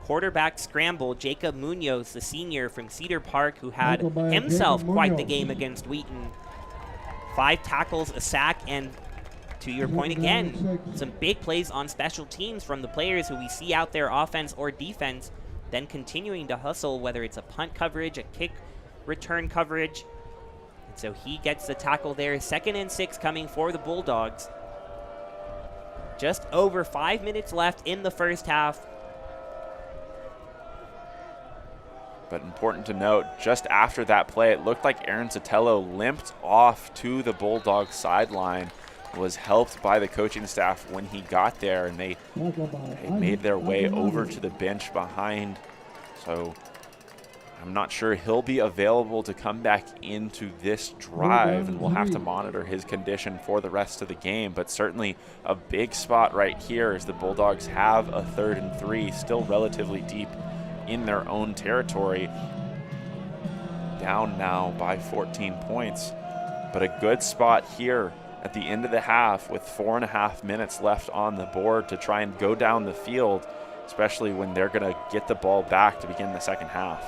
quarterback scramble. Jacob Munoz, the senior from Cedar Park, who had himself quite the game against Wheaton. 5 tackles, a sack, and to your point again, some big plays on special teams from the players who we see out there, offense or defense, then continuing to hustle, whether it's a punt coverage, a kick return coverage. And so he gets the tackle there. 2nd and 6 coming for the Bulldogs. Just over 5 minutes left in the first half. But important to note, just after that play, it looked like Aaron Sotelo limped off to the Bulldogs sideline, was helped by the coaching staff when he got there, and they made their way over to the bench behind. So I'm not sure he'll be available to come back into this drive, and we'll have to monitor his condition for the rest of the game. But certainly a big spot right here as the Bulldogs have a 3rd and 3, still relatively deep in their own territory. Down now by 14 points, but a good spot here at the end of the half with 4.5 minutes left on the board to try and go down the field, especially when they're going to get the ball back to begin the second half.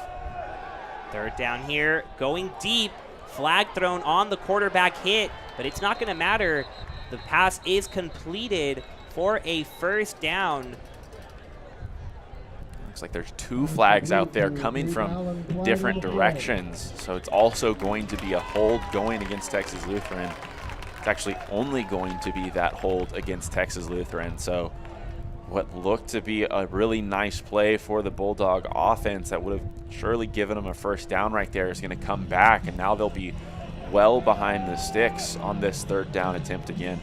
3rd down here, going deep. Flag thrown on the quarterback hit, but it's not going to matter. The pass is completed for a 1st down. Looks like there's 2 flags out there coming from different directions, so it's also going to be a hold going against Texas Lutheran. It's actually only going to be that hold against Texas Lutheran. So what looked to be a really nice play for the Bulldog offense that would have surely given them a 1st down right there is going to come back, and now they'll be well behind the sticks on this 3rd down attempt again.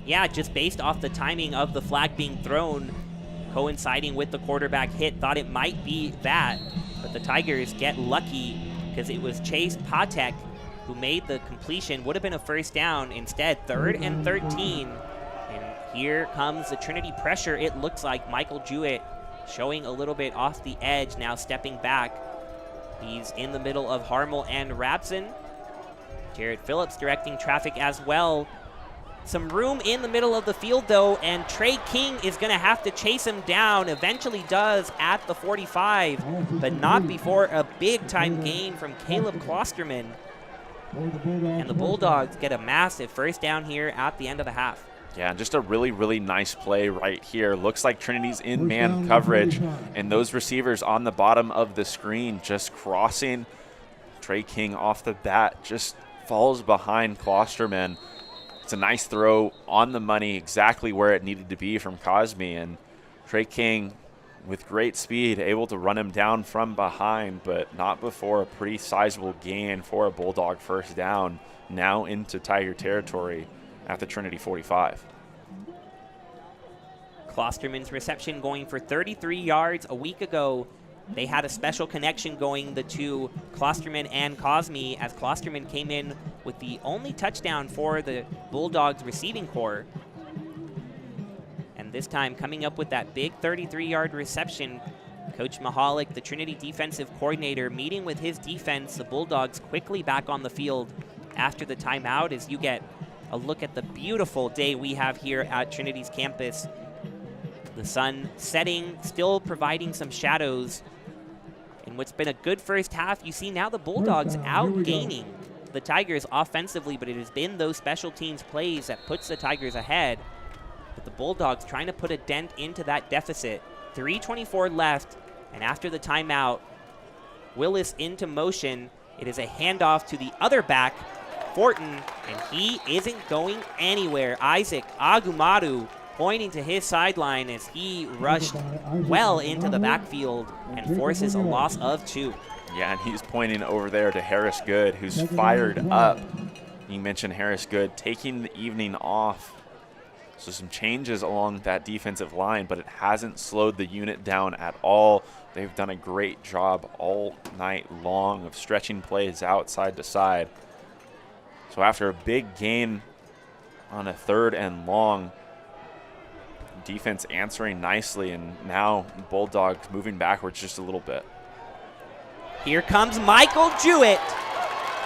Yeah, just based off the timing of the flag being thrown, coinciding with the quarterback hit, thought it might be that, but the Tigers get lucky because it was Chase Patek who made the completion. Would have been a 1st down. Instead, 3rd and 13. And here comes the Trinity pressure. It looks like Michael Jewett showing a little bit off the edge, now stepping back. He's in the middle of Harmel and Rabson. Jared Phillips directing traffic as well. Some room in the middle of the field, though, and Trey King is going to have to chase him down. Eventually does at the 45, but not before a big-time gain from Caleb Klosterman. And the Bulldogs get a massive 1st down here at the end of the half. Yeah, and just a really, really nice play right here. Looks like Trinity's in man coverage, and those receivers on the bottom of the screen just crossing. Trey King off the bat just falls behind Klosterman. It's a nice throw on the money, exactly where it needed to be from Cosme, and Trey King with great speed able to run him down from behind, but not before a pretty sizable gain for a Bulldog 1st down, now into Tiger territory at the Trinity 45. Klosterman's reception going for 33 yards. A week ago, they had a special connection going, the two, Klosterman and Cosme, as Klosterman came in with the only touchdown for the Bulldogs receiving corps. And this time coming up with that big 33-yard reception, Coach Mahalik, the Trinity defensive coordinator, meeting with his defense. The Bulldogs quickly back on the field after the timeout as you get a look at the beautiful day we have here at Trinity's campus. The sun setting, still providing some shadows. In what's been a good first half, you see now the Bulldogs outgaining helped the Tigers offensively, but it has been those special teams plays that puts the Tigers ahead. But the Bulldogs trying to put a dent into that deficit. 3:24 left, and after the timeout, Willis into motion. It is a handoff to the other back, Fortin, and he isn't going anywhere. Isaac Agumadu pointing to his sideline as he rushed well into the backfield and forces a loss of 2. Yeah, and he's pointing over there to Harris Good, who's fired up. You mentioned Harris Good taking the evening off. So some changes along that defensive line, but it hasn't slowed the unit down at all. They've done a great job all night long of stretching plays out side to side. So after a big gain on a 3rd and long, defense answering nicely, and now Bulldogs moving backwards just a little bit. Here comes Michael Jewett,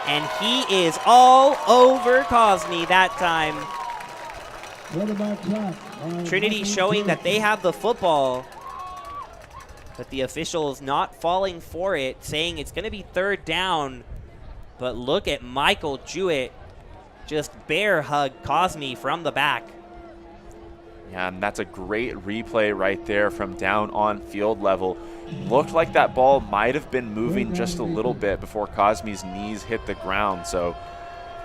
and he is all over Cosme that time. Trinity showing that they have the football, but the officials not falling for it, saying it's going to be 3rd down. But look at Michael Jewett just bear hug Cosme from the back. Yeah, and that's a great replay right there from down on field level. Looked like that ball might have been moving just a little bit before Cosme's knees hit the ground, so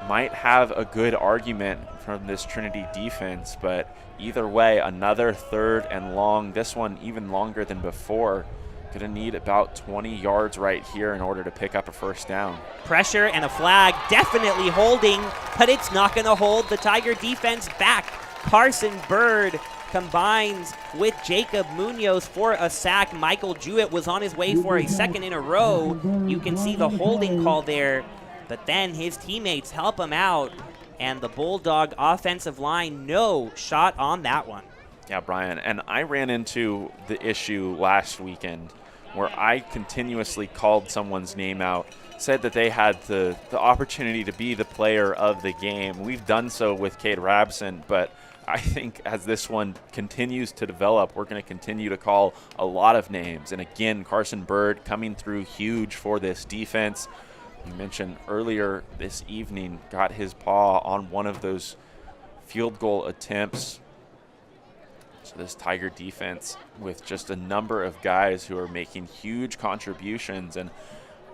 might have a good argument from this Trinity defense, but either way, another 3rd and long, this one even longer than before. Gonna need about 20 yards right here in order to pick up a 1st down. Pressure and a flag, definitely holding, but it's not gonna hold the Tiger defense back. Carson Bird combines with Jacob Munoz for a sack. Michael Jewett was on his way for a 2nd in a row. You can see the holding call there, but then his teammates help him out, and the Bulldog offensive line, no shot on that one. Yeah, Brian, and I ran into the issue last weekend where I continuously called someone's name out, said that they had the opportunity to be the player of the game. We've done so with Cade Rabson, but I think as this one continues to develop, we're going to continue to call a lot of names. And again, Carson Bird coming through huge for this defense. You mentioned earlier this evening, got his paw on one of those field goal attempts. So this Tiger defense with just a number of guys who are making huge contributions, and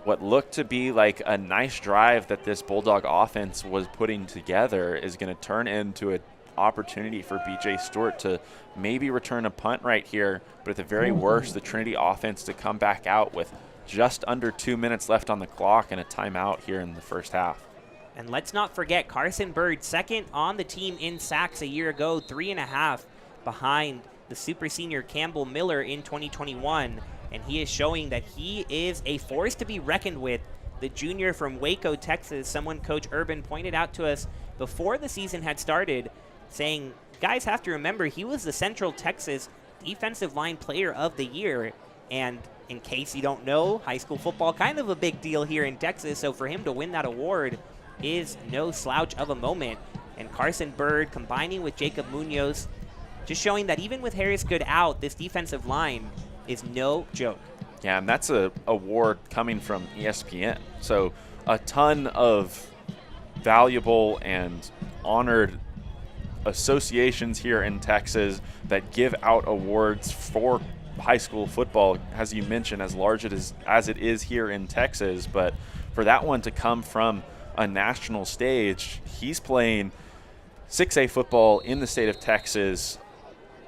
what looked to be like a nice drive that this Bulldog offense was putting together is going to turn into an opportunity for BJ Stewart to maybe return a punt right here, but at the very worst, the Trinity offense to come back out with just under 2 minutes left on the clock and a timeout here in the 1st half. And let's not forget Carson Bird, 2nd on the team in sacks a year ago, 3.5 behind the super senior Campbell Miller in 2021. And he is showing that he is a force to be reckoned with. The junior from Waco, Texas, someone Coach Urban pointed out to us before the season had started, saying, guys have to remember he was the Central Texas Defensive Line Player of the Year. And in case you don't know, high school football kind of a big deal here in Texas, so for him to win that award is no slouch of a moment. And Carson Bird combining with Jacob Munoz, just showing that even with Harris Good out, this defensive line is no joke. Yeah, and that's an award coming from ESPN. So a ton of valuable and honored associations here in Texas that give out awards for high school football, as you mentioned, as large as it is here in Texas. But for that one to come from a national stage, he's playing 6A football in the state of Texas.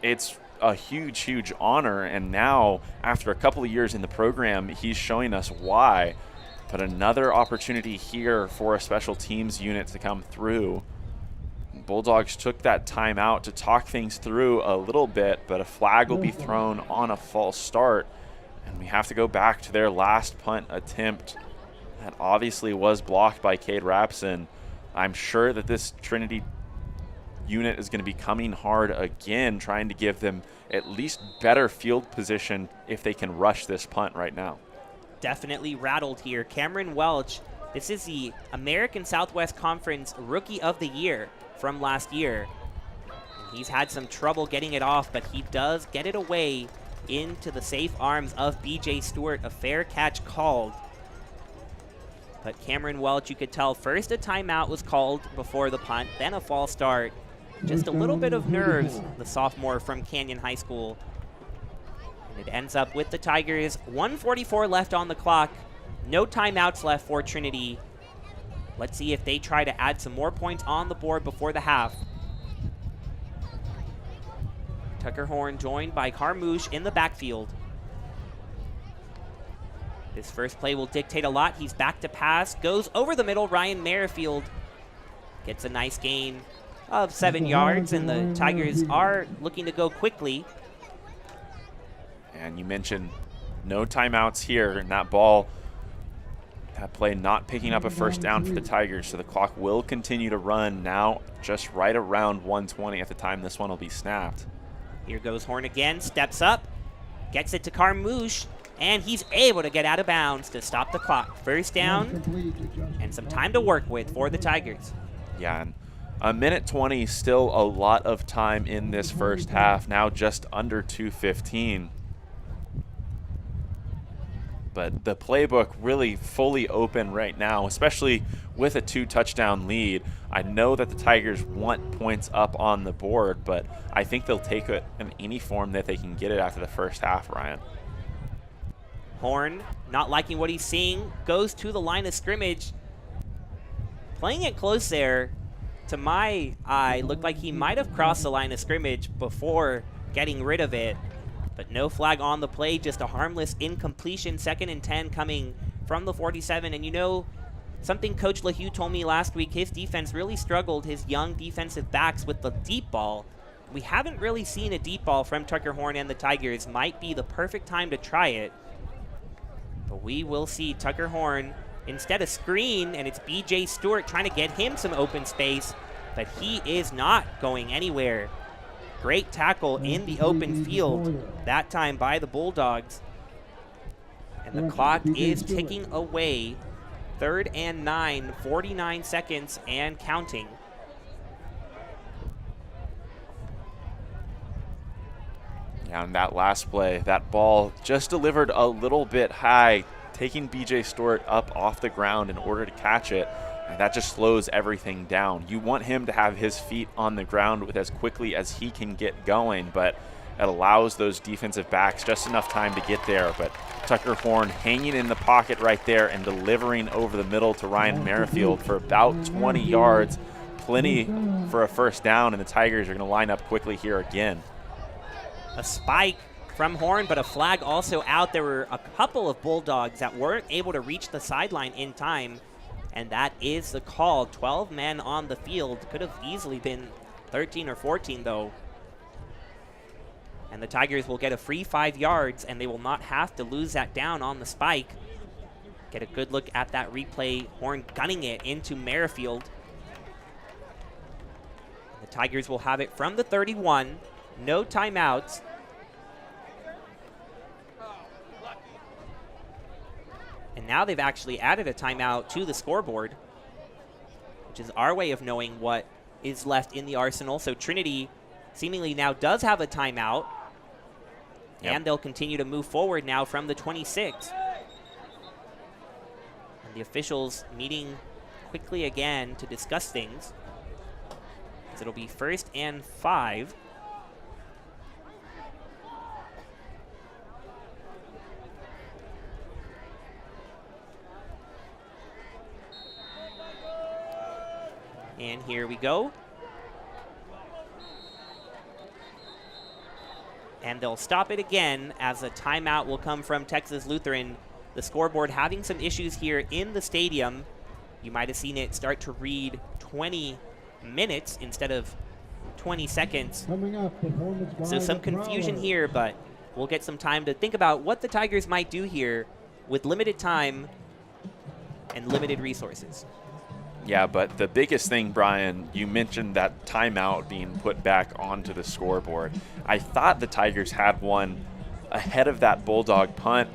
It's a huge, huge honor, and now after a couple of years in the program, he's showing us why. But another opportunity here for a special teams unit to come through. Bulldogs took that time out to talk things through a little bit, but a flag will be thrown on a false start, and we have to go back to their last punt attempt. That obviously was blocked by Cade Rapson. I'm sure that this Trinity unit is going to be coming hard again, trying to give them at least better field position if they can rush this punt right now. Definitely rattled here. Cameron Welch, this is the American Southwest Conference Rookie of the Year from last year. He's had some trouble getting it off, but he does get it away into the safe arms of BJ Stewart. A fair catch called. But Cameron Welch, you could tell first a timeout was called before the punt, then a false start. Just a little bit of nerves, the sophomore from Canyon High School. And it ends up with the Tigers, 1:44 left on the clock. No timeouts left for Trinity. Let's see if they try to add some more points on the board before the half. Tucker Horn joined by Carmouche in the backfield. This first play will dictate a lot. He's back to pass, goes over the middle. Ryan Merrifield gets a nice gain of 7 yards, and the Tigers are looking to go quickly. And you mentioned no timeouts here, and that ball, that play not picking up a first down for the Tigers, so the clock will continue to run now just right around 1:20 at the time this one will be snapped. Here goes Horn again, steps up, gets it to Carmouche, and he's able to get out of bounds to stop the clock. First down and some time to work with for the Tigers. Yeah, and a minute 20, still a lot of time in this first half, now just under 2:15. But the playbook really fully open right now, especially with a 2-touchdown lead. I know that the Tigers want points up on the board, but I think they'll take it in any form that they can get it after the first half, Ryan. Horn, not liking what he's seeing, goes to the line of scrimmage. Playing it close there, to my eye, looked like he might have crossed the line of scrimmage before getting rid of it. But no flag on the play, just a harmless incompletion. 2nd and 10 coming from the 47. And you know, something Coach LaHue told me last week, his defense really struggled, his young defensive backs, with the deep ball. We haven't really seen a deep ball from Tucker Horn and the Tigers. Might be the perfect time to try it. But we will see Tucker Horn instead of screen, and it's BJ Stewart trying to get him some open space, but he is not going anywhere. Great tackle in the open field, that time by the Bulldogs. And the clock is ticking away. 3rd and 9, 49 seconds and counting. Yeah, on that last play, that ball just delivered a little bit high, taking BJ Stewart up off the ground in order to catch it. And that just slows everything down. You want him to have his feet on the ground with as quickly as he can get going, but it allows those defensive backs just enough time to get there. But Tucker Horn hanging in the pocket right there and delivering over the middle to Ryan Merrifield for about 20 yards. Plenty for a first down, and the Tigers are going to line up quickly here again. A spike from Horn, but a flag also out. There were a couple of Bulldogs that weren't able to reach the sideline in time. And that is the call. 12 men on the field. Could have easily been 13 or 14, though. And the Tigers will get a free 5 yards, and they will not have to lose that down on the spike. Get a good look at that replay. Horn gunning it into Merrifield. The Tigers will have it from the 31. No timeouts. And now they've actually added a timeout to the scoreboard, which is our way of knowing what is left in the arsenal. So Trinity seemingly now does have a timeout, and they'll continue to move forward now from the 26. And the officials meeting quickly again to discuss things, as it'll be 1st and 5. And here we go. And they'll stop it again as a timeout will come from Texas Lutheran. The scoreboard having some issues here in the stadium. You might have seen it start to read 20 minutes instead of 20 seconds. So some confusion here, but we'll get some time to think about what the Tigers might do here with limited time and limited resources. Yeah, but the biggest thing, Brian, you mentioned that timeout being put back onto the scoreboard. I thought the Tigers had one ahead of that Bulldog punt.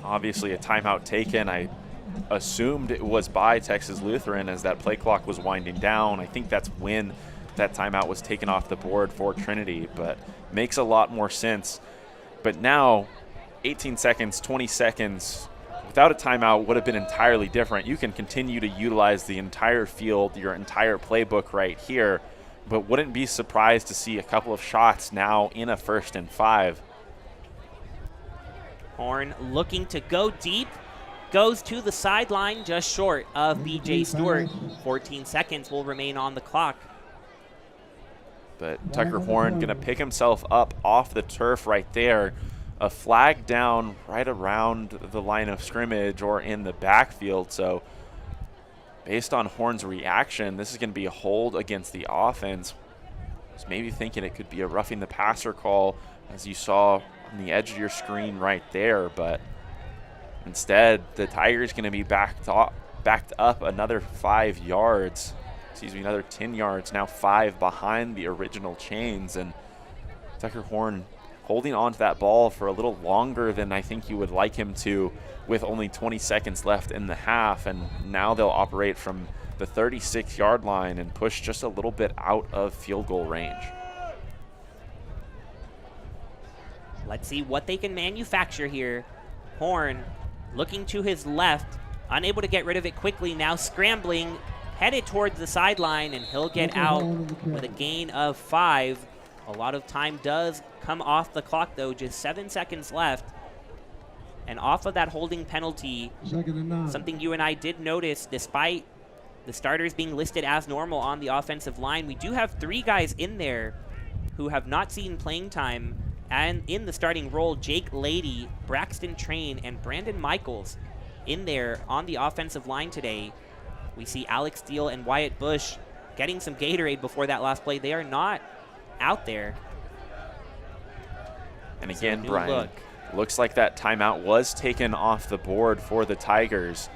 Obviously a timeout taken. I assumed it was by Texas Lutheran as that play clock was winding down. I think that's when that timeout was taken off the board for Trinity, but makes a lot more sense. But now, 18 seconds, 20 seconds, with without a timeout would have been entirely different. You can continue to utilize the entire field, your entire playbook right here, but wouldn't be surprised to see a couple of shots now in a 1st and 5. Horn looking to go deep, goes to the sideline just short of B.J. Stewart. 14 seconds will remain on the clock. But Tucker Horn going to pick himself up off the turf right there. A flag down right around the line of scrimmage or in the backfield. So based on Horn's reaction, this is going to be a hold against the offense. I was maybe thinking it could be a roughing the passer call, as you saw on the edge of your screen right there. But instead, the Tigers going to be backed up another 5 yards. Excuse me, another 10 yards, now 5 behind the original chains. And Tucker Horn holding on to that ball for a little longer than I think you would like him to, with only 20 seconds left in the half. And now they'll operate from the 36-yard line and push just a little bit out of field goal range. Let's see what they can manufacture here. Horn looking to his left, unable to get rid of it quickly, now scrambling, headed towards the sideline, and he'll get out with a gain of 5. A lot of time does come off the clock, though. Just 7 seconds left. And off of that holding penalty, something you and I did notice, despite the starters being listed as normal on the offensive line, we do have 3 guys in there who have not seen playing time and in the starting role. Jake Lady, Braxton Train, and Brandon Michaels in there on the offensive line today. We see Alex Steele and Wyatt Bush getting some Gatorade before that last play. They are not out there. And again, Brian, looks like that timeout was taken off the board for the Tigers.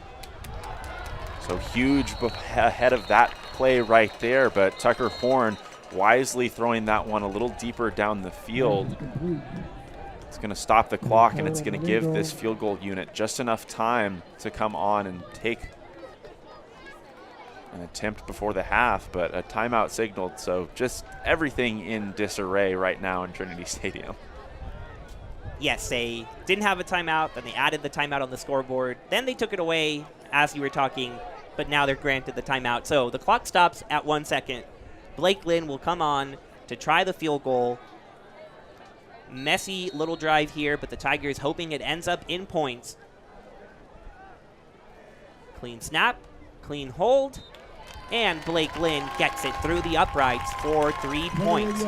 So huge ahead of that play right there, but Tucker Horn wisely throwing that one a little deeper down the field. It's going to stop the clock, and it's going to give this field goal unit just enough time to come on and take an attempt before the half, but a timeout signaled. So just everything in disarray right now in Trinity Stadium. Yes, they didn't have a timeout, then they added the timeout on the scoreboard, then they took it away as you were talking, but now they're granted the timeout. So the clock stops at 1 second. Blake Lynn will come on to try the field goal. Messy little drive here, but the Tigers hoping it ends up in points. Clean snap, clean hold, and Blake Lynn gets it through the uprights for 3 points.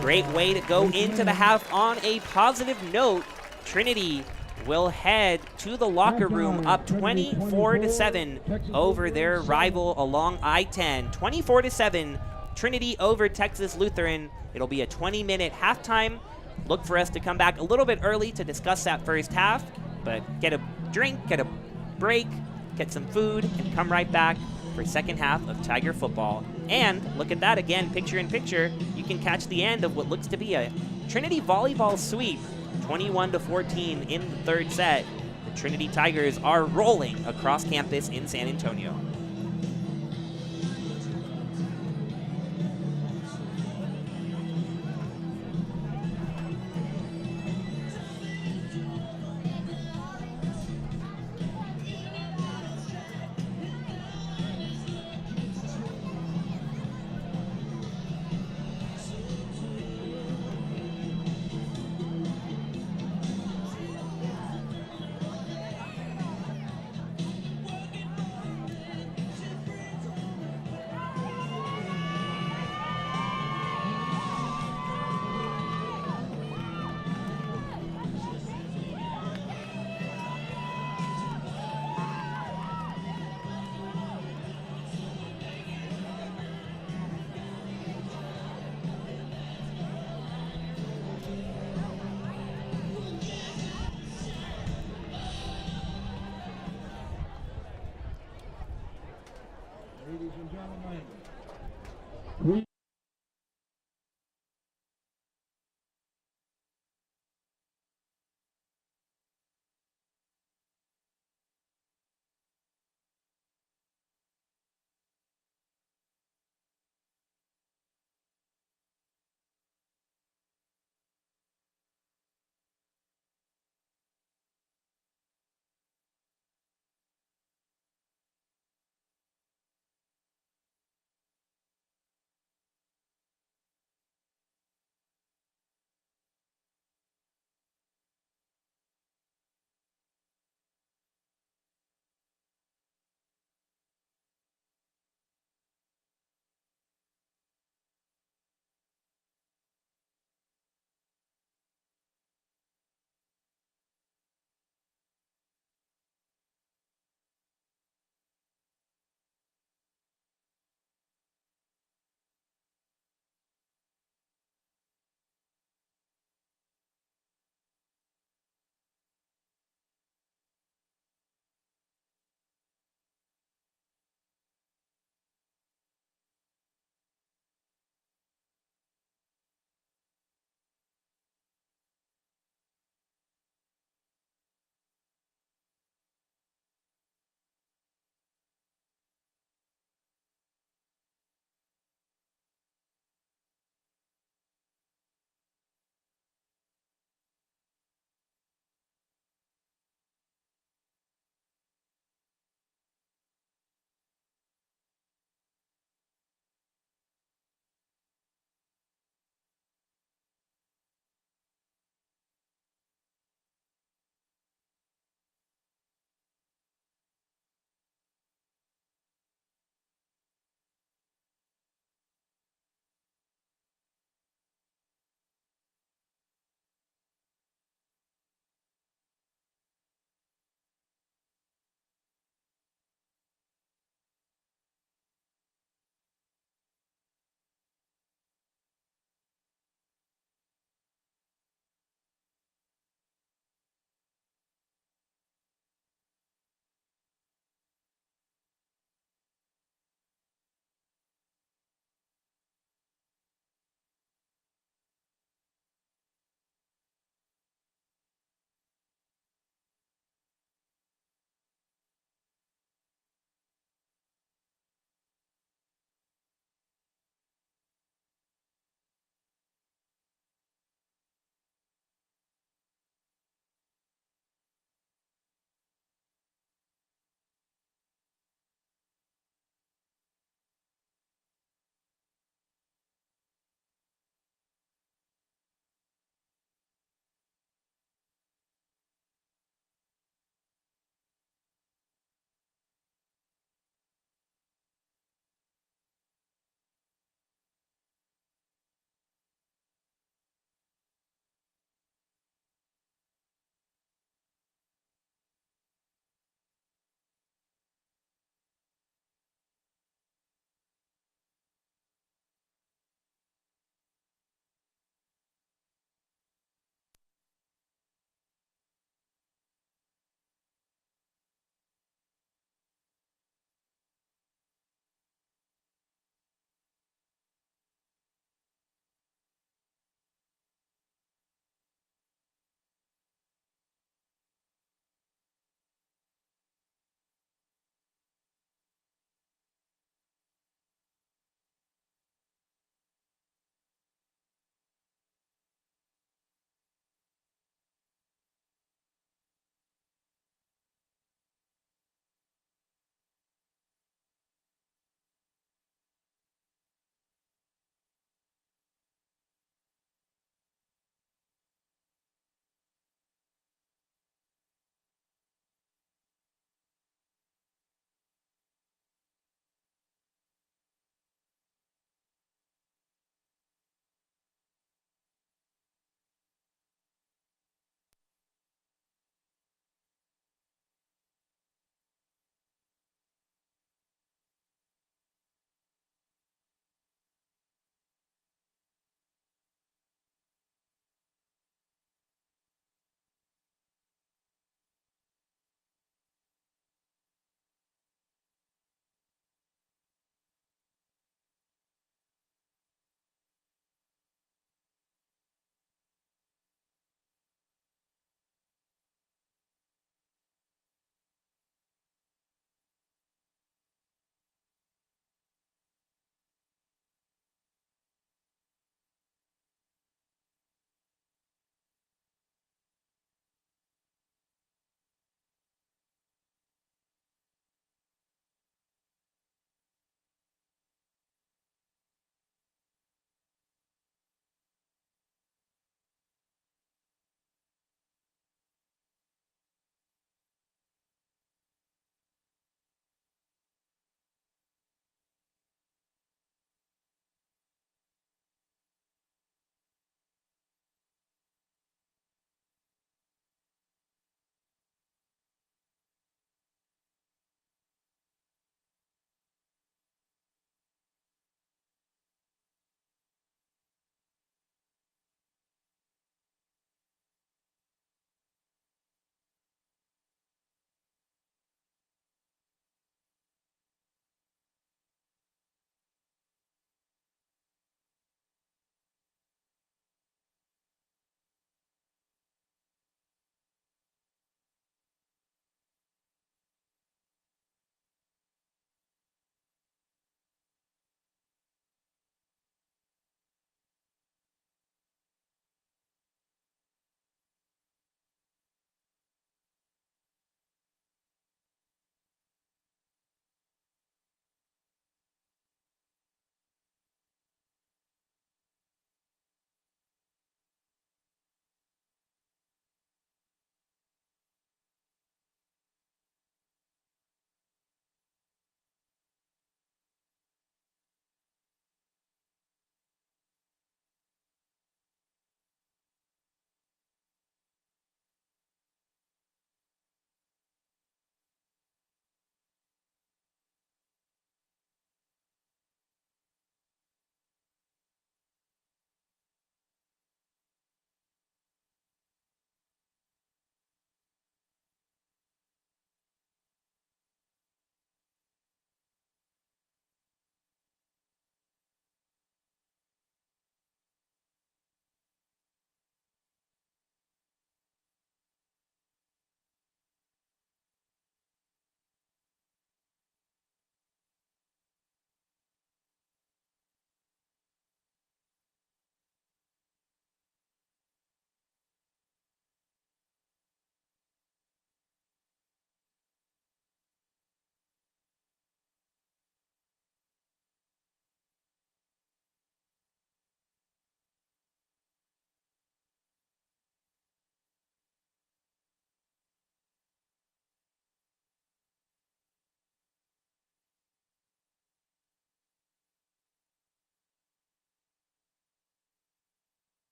Great way to go into the half on a positive note. Trinity will head to the locker room up 24-7 over their rival along I-10. 24-7, Trinity over Texas Lutheran. It'll be a 20-minute halftime. Look for us to come back a little bit early to discuss that first half, but get a drink, get a break, get some food, and come right back for second half of Tiger football. And look at that again, picture in picture. You can catch the end of what looks to be a Trinity volleyball sweep, 21-14 in the third set. The Trinity Tigers are rolling across campus in San Antonio. Ladies and gentlemen,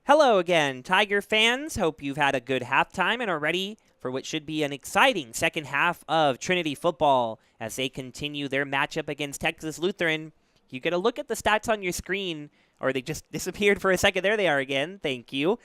Hello again, Tiger fans. Hope you've had a good halftime and are ready for what should be an exciting second half of Trinity football as they continue their matchup against Texas Lutheran. You get a look at the stats on your screen, or they just disappeared for a second. There they are again. Thank you.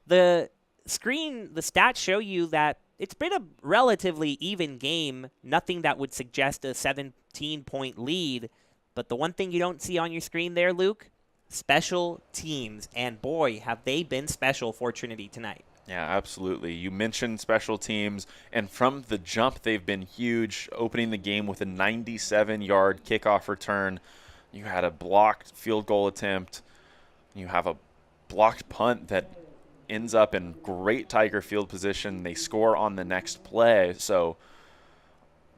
The stats show you that it's been a relatively even game, nothing that would suggest a 17-point lead. But the one thing you don't see on your screen there, Luke, special teams. And boy, have they been special for Trinity tonight. Yeah, absolutely. You mentioned special teams, and from the jump, they've been huge, opening the game with a 97-yard kickoff return. You had a blocked field goal attempt. You have a blocked punt that ends up in great Tiger field position. They score on the next play. So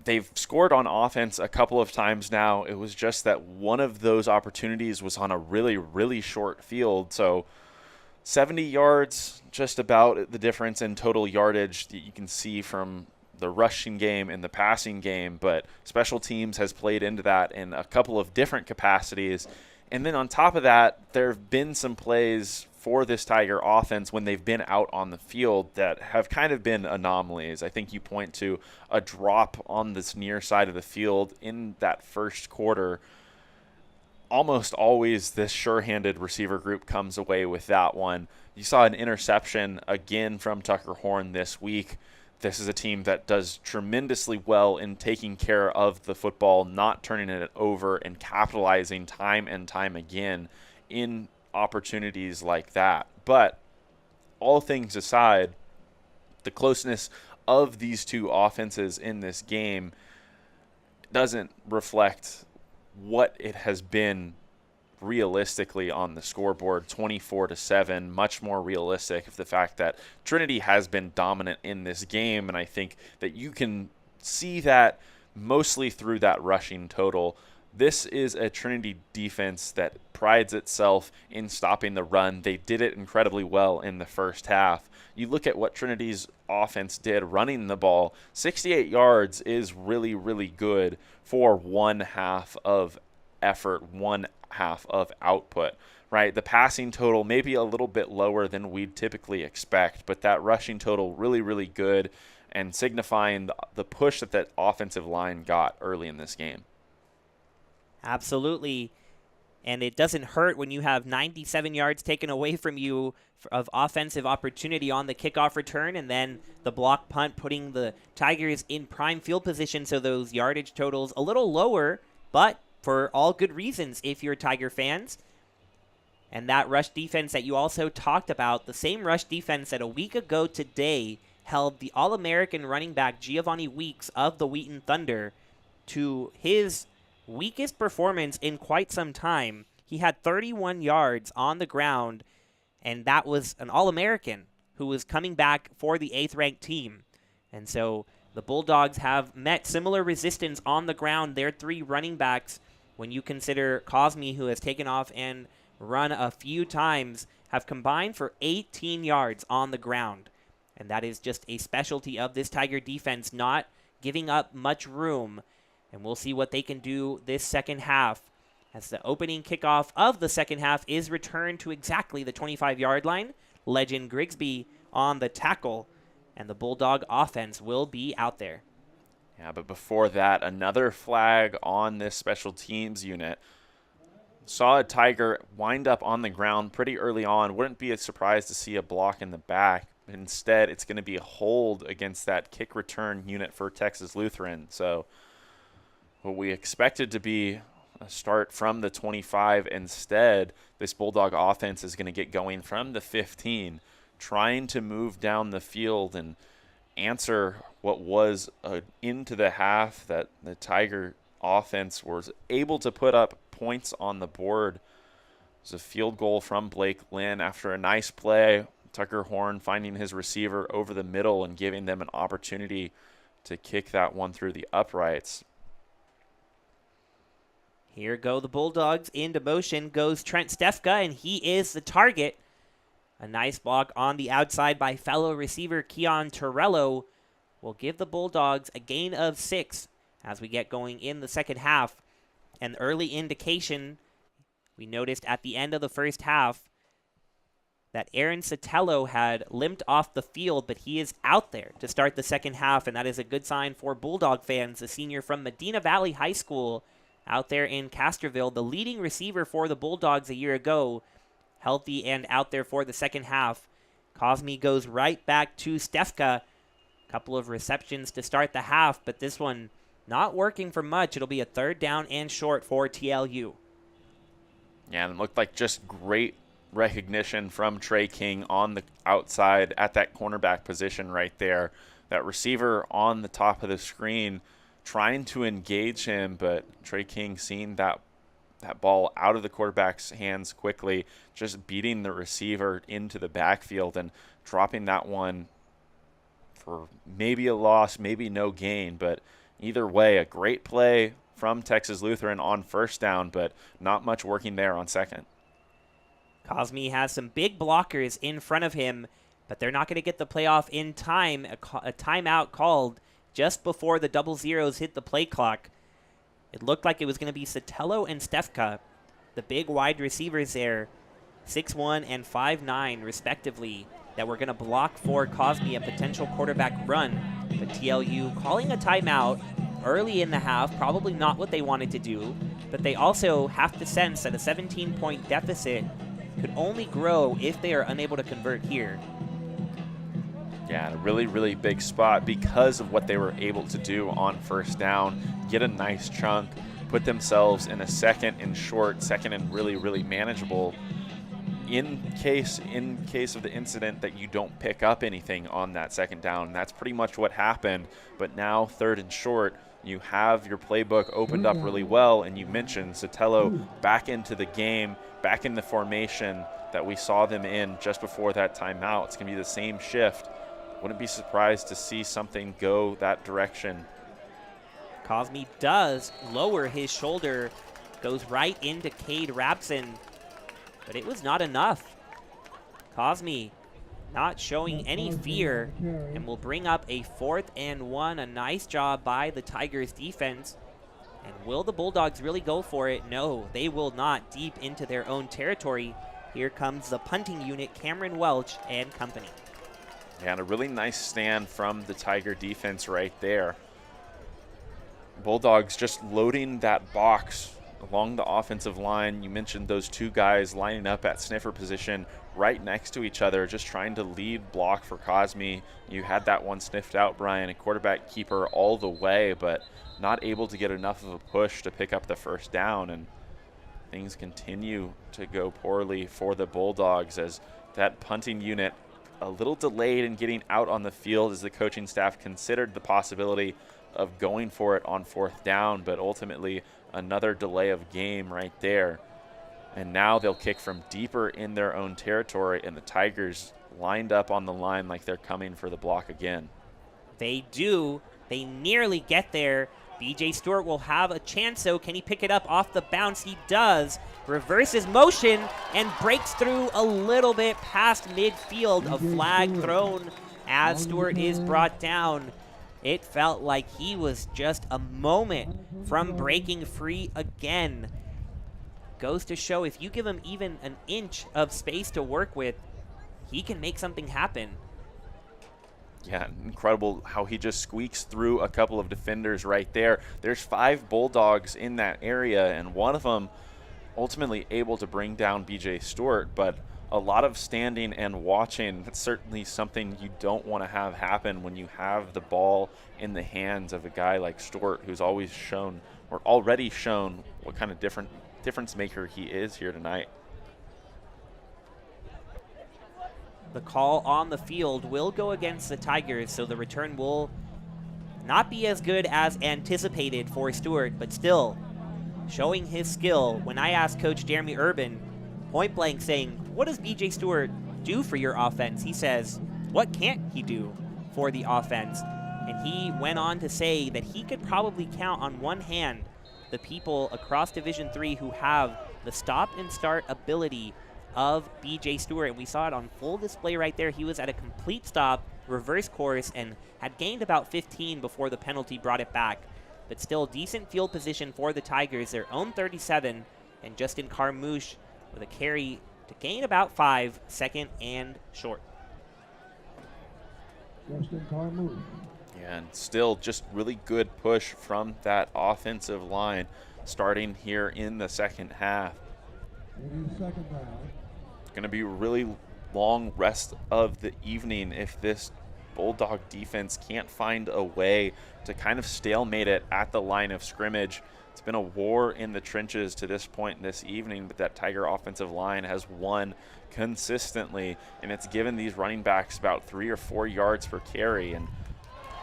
they've scored on offense a couple of times now. It was just that one of those opportunities was on a really, really short field. So 70 yards, just about the difference in total yardage that you can see from the rushing game and the passing game. But special teams has played into that in a couple of different capacities. And then on top of that, there have been some plays for this Tiger offense when they've been out on the field that have kind of been anomalies. I think you point to a drop on this near side of the field in that first quarter. Almost always this sure-handed receiver group comes away with that one. You saw an interception again from Tucker Horn this week. This is a team that does tremendously well in taking care of the football, not turning it over, and capitalizing time and time again in opportunities like that. But all things aside, the closeness of these two offenses in this game doesn't reflect what it has been realistically on the scoreboard. 24-7, much more realistic of the fact that Trinity has been dominant in this game, and I think that you can see that mostly through that rushing total. This is a Trinity defense that prides itself in stopping the run. They did it incredibly well in the first half. You look at what Trinity's offense did running the ball, 68 yards is really, really good for one half of effort, one half of output, right? The passing total maybe a little bit lower than we'd typically expect, but that rushing total really, really good and signifying the push that that offensive line got early in this game. Absolutely. And it doesn't hurt when you have 97 yards taken away from you of offensive opportunity on the kickoff return, and then the block punt putting the Tigers in prime field position, so those yardage totals a little lower, but for all good reasons if you're Tiger fans. And that rush defense that you also talked about, the same rush defense that a week ago today held the All-American running back Giovanni Weeks of the Wheaton Thunder to his weakest performance in quite some time. He had 31 yards on the ground, and that was an All-American who was coming back for the 8th-ranked team. And so the Bulldogs have met similar resistance on the ground. Their three running backs, when you consider Cosme, who has taken off and run a few times, have combined for 18 yards on the ground. And that is just a specialty of this Tiger defense, not giving up much room. And we'll see what they can do this second half, as the opening kickoff of the second half is returned to exactly the 25-yard line. Legend Grigsby on the tackle, and the Bulldog offense will be out there. Yeah, but before that, another flag on this special teams unit. Saw a Tiger wind up on the ground pretty early on. Wouldn't be a surprise to see a block in the back. Instead, it's going to be a hold against that kick return unit for Texas Lutheran. So what we expected to be a start from the 25, instead, this Bulldog offense is going to get going from the 15, trying to move down the field and answer what was into the half that the Tiger offense was able to put up points on the board. It was a field goal from Blake Lynn after a nice play. Tucker Horn finding his receiver over the middle and giving them an opportunity to kick that one through the uprights. Here go the Bulldogs. Into motion goes Trent Stefka, and he is the target. A nice block on the outside by fellow receiver Keon Torello will give the Bulldogs a gain of 6 as we get going in the second half. An early indication we noticed at the end of the first half, that Aaron Sotelo had limped off the field, but he is out there to start the second half, and that is a good sign for Bulldog fans. The senior from Medina Valley High School out there in Castroville, the leading receiver for the Bulldogs a year ago, healthy and out there for the second half. Cosme goes right back to Stefka. Couple of receptions to start the half, but this one not working for much. It'll be a 3rd down and short for TLU. Yeah, and it looked like just great recognition from Trey King on the outside at that cornerback position right there. That receiver on the top of the screen trying to engage him, but Trey King seeing that ball out of the quarterback's hands quickly, just beating the receiver into the backfield and dropping that one for maybe a loss, maybe no gain. But either way, a great play from Texas Lutheran on 1st down, but not much working there on 2nd. Cosme has some big blockers in front of him, but they're not going to get the play off in time. A timeout called just before the 00s hit the play clock. It looked like it was going to be Sotelo and Stefka, the big wide receivers there, 6'1" and 5'9", respectively, that were going to block for Cosme a potential quarterback run. But TLU calling a timeout early in the half, probably not what they wanted to do, but they also have to sense that a 17-point deficit could only grow if they are unable to convert here. Yeah, a really, really big spot because of what they were able to do on 1st down. Get a nice chunk, put themselves in a 2nd and short, 2nd and really, really manageable in case of the incident that you don't pick up anything on that 2nd down. And that's pretty much what happened. But now 3rd and short, you have your playbook opened up really well. And you mentioned Sotelo back into the game, back in the formation that we saw them in just before that timeout. It's going to be the same shift. Wouldn't be surprised to see something go that direction. Cosme does lower his shoulder, goes right into Cade Rabson, but it was not enough. Cosme not showing any fear and will bring up a 4th and 1. A nice job by the Tigers defense. And will the Bulldogs really go for it? No, they will not, deep into their own territory. Here comes the punting unit, Cameron Welch and company. Yeah, and a really nice stand from the Tiger defense right there. Bulldogs just loading that box along the offensive line. You mentioned those 2 guys lining up at sniffer position right next to each other, just trying to lead block for Cosme. You had that one sniffed out, Brian, a quarterback keeper all the way, but not able to get enough of a push to pick up the 1st down. And things continue to go poorly for the Bulldogs as that punting unit a little delayed in getting out on the field as the coaching staff considered the possibility of going for it on 4th down, but ultimately another delay of game right there. And now they'll kick from deeper in their own territory, and the Tigers lined up on the line like they're coming for the block again. They do. They nearly get there. BJ Stewart will have a chance, though. Can he pick it up off the bounce? He does. Reverses motion and breaks through a little bit past midfield. A flag thrown as Stewart is brought down. It felt like he was just a moment from breaking free again. Goes to show if you give him even an inch of space to work with, he can make something happen. Yeah, incredible how he just squeaks through a couple of defenders right there. There's 5 Bulldogs in that area, and one of them ultimately able to bring down BJ Stewart, but a lot of standing and watching. That's certainly something you don't want to have happen when you have the ball in the hands of a guy like Stewart, who's always shown, or already shown, what kind of difference maker he is here tonight. The call on the field will go against the Tigers, so the return will not be as good as anticipated for Stewart, but still showing his skill. When I asked Coach Jeremy Urban, point blank saying, what does BJ Stewart do for your offense? He says, what can't he do for the offense? And he went on to say that he could probably count on one hand the people across Division III who have the stop and start ability of BJ Stewart, and we saw it on full display right there. He was at a complete stop, reverse course, and had gained about 15 before the penalty brought it back. But still decent field position for the Tigers, their own 37, and Justin Carmouche with a carry to gain about 5, second and short. Justin Carmouche. And still just really good push from that offensive line starting here in the second half. 82nd down. It's going to be a really long rest of the evening if this Bulldog defense can't find a way to kind of stalemate it at the line of scrimmage. It's been a war in the trenches to this point this evening, but that Tiger offensive line has won consistently, and it's given these running backs about 3 or 4 yards per carry. And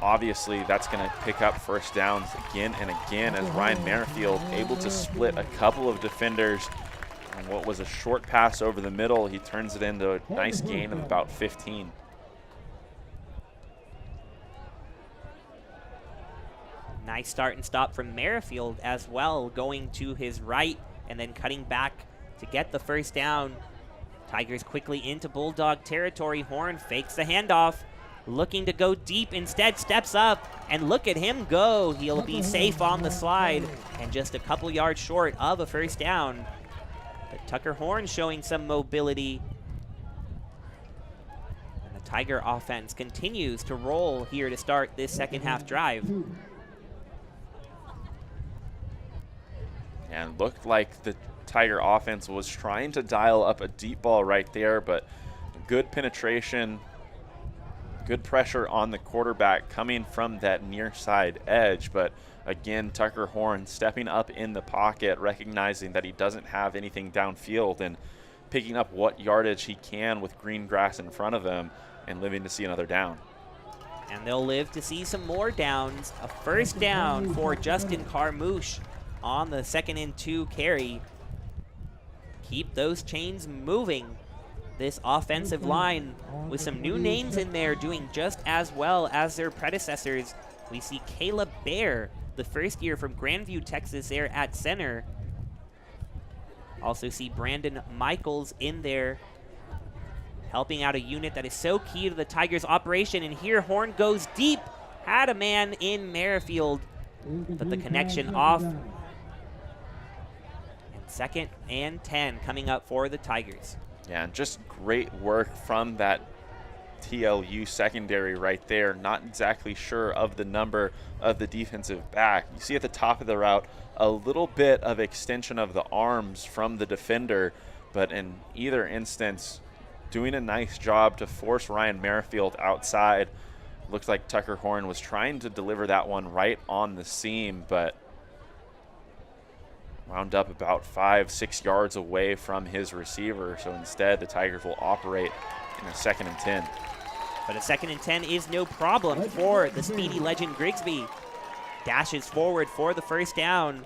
obviously that's going to pick up first downs again and again as Ryan Merrifield able to split a couple of defenders. And what was a short pass over the middle, he turns it into a nice gain of about 15. Nice start and stop from Merrifield as well, going to his right and then cutting back to get the first down. Tigers quickly into Bulldog territory. Horn fakes the handoff, looking to go deep, instead steps up, and look at him go. He'll be safe on the slide and just a couple yards short of a first down. But Tucker Horn showing some mobility. And the Tiger offense continues to roll here to start this second half drive. And looked like the Tiger offense was trying to dial up a deep ball right there, but good penetration, good pressure on the quarterback coming from that near side edge. But again, Tucker Horn stepping up in the pocket, recognizing that he doesn't have anything downfield and picking up what yardage he can with green grass in front of him and living to see another down. And they'll live to see some more downs. A first down for Justin Carmouche on the 2nd and 2 carry. Keep those chains moving. This offensive line with some new names in there doing just as well as their predecessors. We see Caleb Bear, the first year from Grandview, Texas, there at center. Also see Brandon Michaels in there, helping out a unit that is so key to the Tigers' operation. And here Horn goes deep, had a man in Merrifield, but the connection off. And 2nd and 10 coming up for the Tigers. Yeah, and just great work from that TLU secondary right there. Not exactly sure of the number of the defensive back. You see at the top of the route a little bit of extension of the arms from the defender, but in either instance, doing a nice job to force Ryan Merrifield outside. Looks like Tucker Horn was trying to deliver that one right on the seam, but wound up about 5-6 yards away from his receiver. So instead, the Tigers will operate in a 2nd and 10. But a 2nd and 10 is no problem for the speedy Legend Grigsby. Dashes forward for the first down.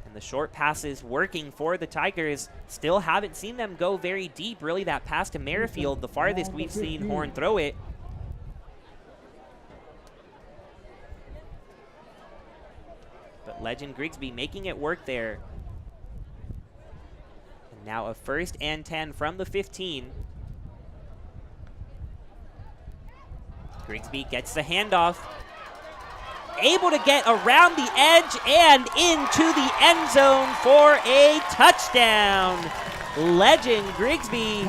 And the short passes working for the Tigers. Still haven't seen them go very deep. Really, that pass to Merrifield, the farthest we've seen Horn throw it. But Legend Grigsby making it work there. And now a 1st and 10 from the 15. Grigsby gets the handoff. Able to get around the edge and into the end zone for a touchdown. Legend Grigsby.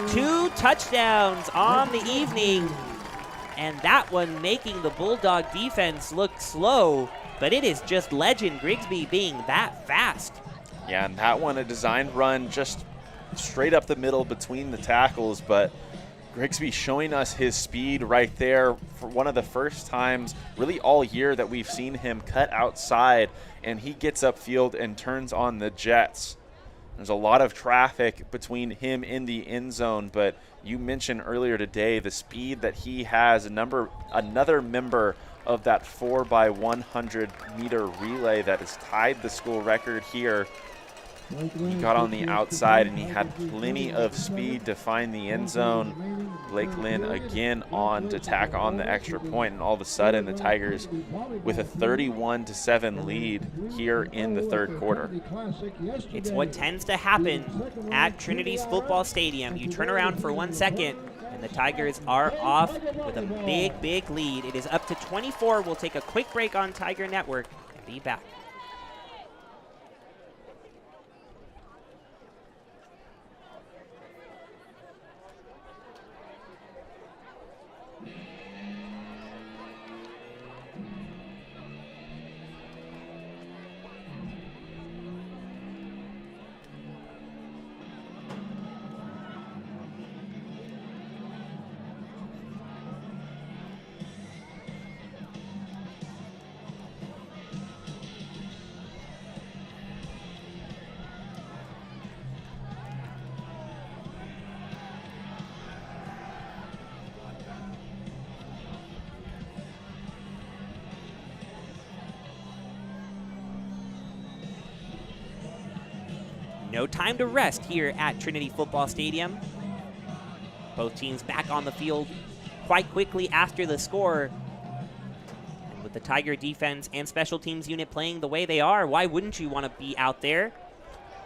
2 touchdowns on the evening. And that one making the Bulldog defense look slow, but it is just Legend Grigsby being that fast. Yeah, and that one a designed run just straight up the middle between the tackles, but Grigsby showing us his speed right there for one of the first times really all year that we've seen him cut outside, and he gets upfield and turns on the jets. There's a lot of traffic between him in the end zone, but you mentioned earlier today the speed that he has. Another member of that 4x100 meter relay that has tied the school record here. He got on the outside and he had plenty of speed to find the end zone. Blake Lynn again on to tack on the extra point, and all of a sudden the Tigers with a 31-7 lead here in the 3rd quarter. It's what tends to happen at Trinity's football stadium. You turn around for 1 second and the Tigers are off with a big lead. It is up to 24. We'll take a quick break on Tiger Network and be back. No time to rest here at Trinity Football Stadium. Both teams back on the field quite quickly after the score. And with the Tiger defense and special teams unit playing the way they are, why wouldn't you want to be out there?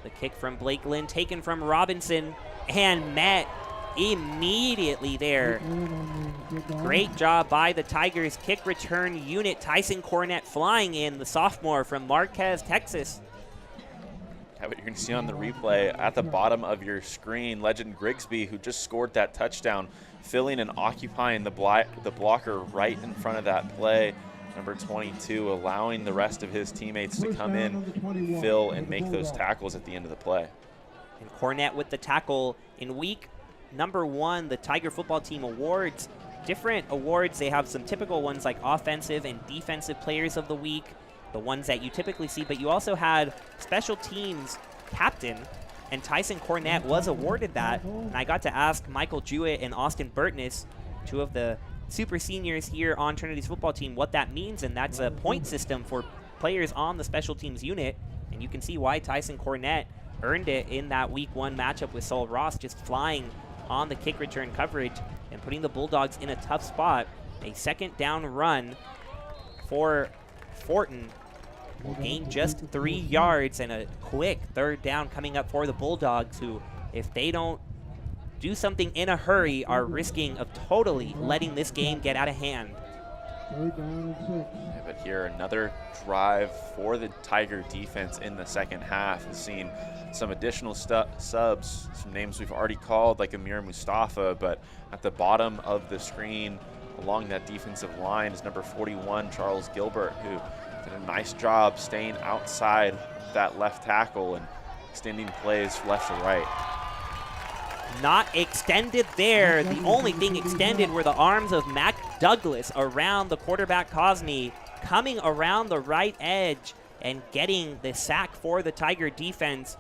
The kick from Blake Lynn taken from Robinson and met immediately there. Great job by the Tigers kick return unit. Tyson Cornett flying in, the sophomore from Marquez, Texas. Yeah, what you're going to see on the replay at the bottom of your screen, Legend Grigsby, who just scored that touchdown, filling and occupying the blocker right in front of that play. Number 22, allowing the rest of his teammates to come in, fill, and make those tackles at the end of the play. And Cornett with the tackle. In week number 1, the Tiger football team awards different awards. They have some typical ones like offensive and defensive players of the week, the ones that you typically see, but you also had special teams captain, and Tyson Cornett was awarded that. And I got to ask Michael Jewett and Austin Burtness, two of the super seniors here on Trinity's football team, what that means, and that's a point system for players on the special teams unit, and you can see why Tyson Cornett earned it in that week 1 matchup with Saul Ross, just flying on the kick return coverage and putting the Bulldogs in a tough spot. A second down run for Fortin will gain just 3 yards, and a quick third down coming up for the Bulldogs, who, if they don't do something in a hurry, are risking of totally letting this game get out of hand. Yeah, but here, another drive for the Tiger defense in the second half. We've seen some additional subs, some names we've already called, like Amir Mustafa, but at the bottom of the screen along that defensive line is number 41, Charles Gilbert, who did a nice job staying outside that left tackle and extending plays left to right. Not extended there. The only thing extended were the arms of Mac Douglas around the quarterback Cosney, coming around the right edge and getting the sack for the Tiger defense.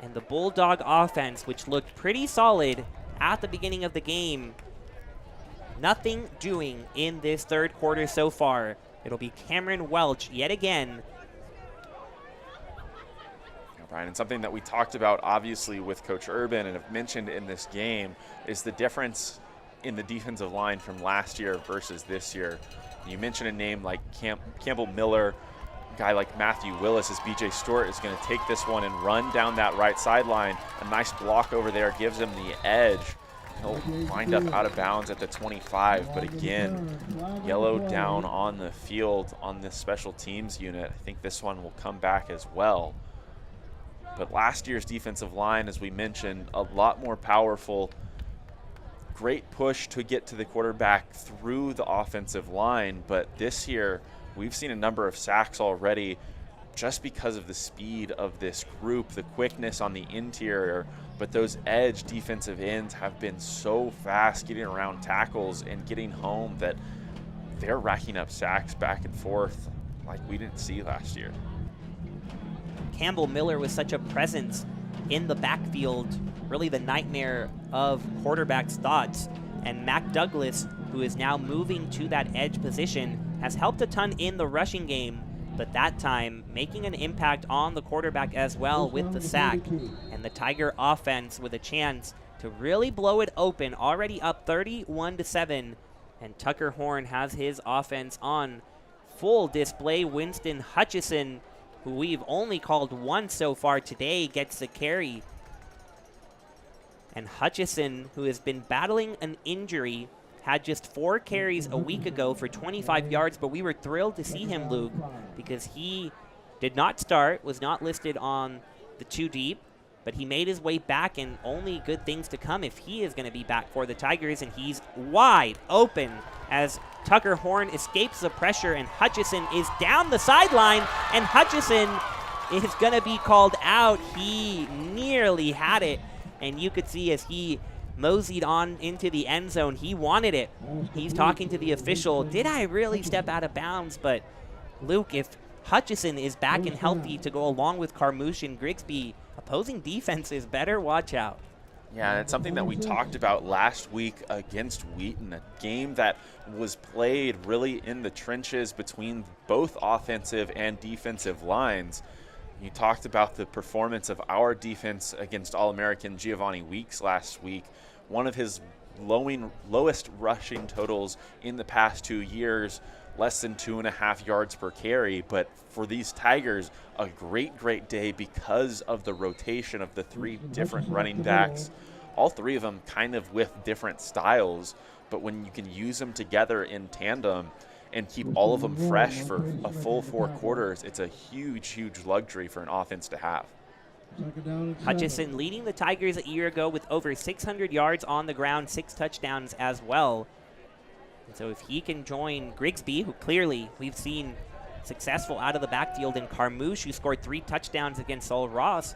And the Bulldog offense, which looked pretty solid at the beginning of the game, nothing doing in this third quarter so far. It'll be Cameron Welch yet again. Brian, and something that we talked about obviously with Coach Urban and have mentioned in this game is the difference in the defensive line from last year versus this year. You mentioned a name like Campbell Miller, a guy like Matthew Willis, as BJ Stewart is going to take this one and run down that right sideline. A nice block over there gives him the edge. He'll wind up out of bounds at the 25, but again, yellow down on the field on this special teams unit. I think this one will come back as well. But last year's defensive line, as we mentioned, a lot more powerful. Great push to get to the quarterback through the offensive line. But this year, we've seen a number of sacks already just because of the speed of this group, the quickness on the interior. But those edge defensive ends have been so fast getting around tackles and getting home that they're racking up sacks back and forth like we didn't see last year. Campbell Miller was such a presence in the backfield, really the nightmare of quarterbacks' thoughts. And Mac Douglas, who is now moving to that edge position, has helped a ton in the rushing game, but that time making an impact on the quarterback as well with the sack. And the Tiger offense with a chance to really blow it open, already up 31-7. And Tucker Horn has his offense on full display. Winston Hutchison, who we've only called once so far today, gets the carry. And Hutchison, who has been battling an injury, had just 4 carries a week ago for 25 yards, but we were thrilled to see him, Luke, because he did not start, was not listed on the 2 deep, but he made his way back, and only good things to come if he is going to be back for the Tigers, and he's wide open as Tucker Horn escapes the pressure, and Hutchison is down the sideline, and Hutchison is going to be called out. He nearly had it, and you could see as he moseyed on into the end zone, he wanted it. He's talking to the official, did I really step out of bounds? But Luke, if Hutchison is back and healthy to go along with Carmouche and Grigsby, opposing defenses better watch out. Yeah, and it's something that we talked about last week against Wheaton, a game that was played really in the trenches between both offensive and defensive lines. You talked about the performance of our defense against All-American Giovanni Weeks last week. One of his lowest rushing totals in the past 2 years, less than 2.5 yards per carry. But for these Tigers, a great day because of the rotation of the 3 different running backs. All 3 of them kind of with different styles, but when you can use them together in tandem and keep all of them fresh for a full 4 quarters, it's a huge luxury for an offense to have. Hutchison leading the Tigers a year ago with over 600 yards on the ground, 6 touchdowns as well. And so if he can join Grigsby, who clearly we've seen successful out of the backfield, and Carmouche, who scored 3 touchdowns against Sol Ross,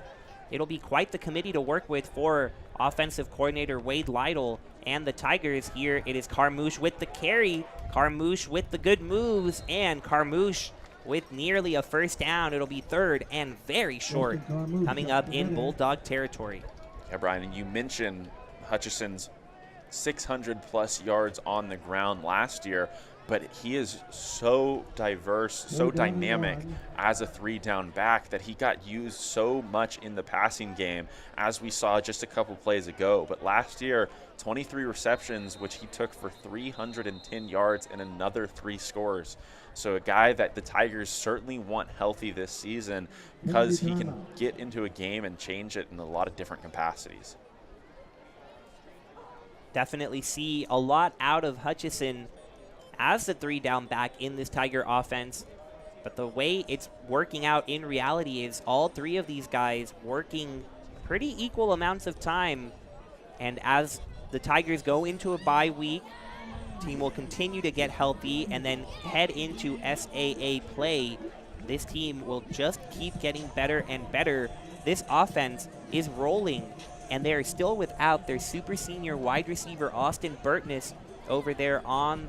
it'll be quite the committee to work with for offensive coordinator Wade Lytle and the Tigers. Here it is Carmouche with the carry, Carmouche with the good moves, and Carmouche with nearly a first down. It'll be 3rd and very short coming up in Bulldog territory. Yeah, Brian, and you mentioned Hutchison's 600-plus yards on the ground last year, but he is so diverse, so dynamic as a 3-down back that he got used so much in the passing game, as we saw just a couple plays ago. But last year, 23 receptions, which he took for 310 yards and another 3 scores. So a guy that the Tigers certainly want healthy this season because he can get into a game and change it in a lot of different capacities. Definitely see a lot out of Hutchison as the 3-down back in this Tiger offense. But the way it's working out in reality is all 3 of these guys working pretty equal amounts of time. And as the Tigers go into a bye week, team will continue to get healthy and then head into SAA play. This team will just keep getting better and better. This offense is rolling, and they're still without their super senior wide receiver Austin Burtness over there on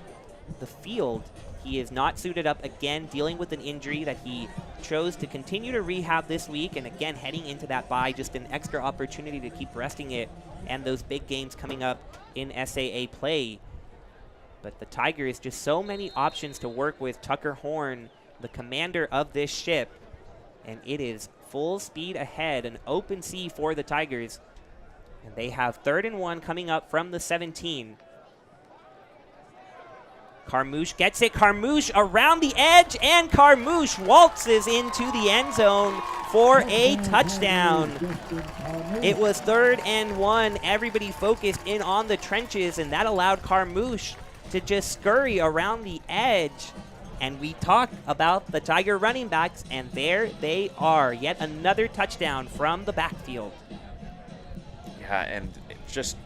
the field. He is not suited up again, dealing with an injury that he chose to continue to rehab this week, and again heading into that bye, just an extra opportunity to keep resting it and those big games coming up in SAA play. But the Tigers, just so many options to work with. Tucker Horn, the commander of this ship, and it is full speed ahead, an open sea for the Tigers. And they have 3rd and 1 coming up from the 17. Carmouche gets it. Carmouche around the edge, and Carmouche waltzes into the end zone for a touchdown. It was 3rd and 1. Everybody focused in on the trenches, and that allowed Carmouche to just scurry around the edge. And we talk about the Tiger running backs, and there they are. Yet another touchdown from the backfield. Yeah, and just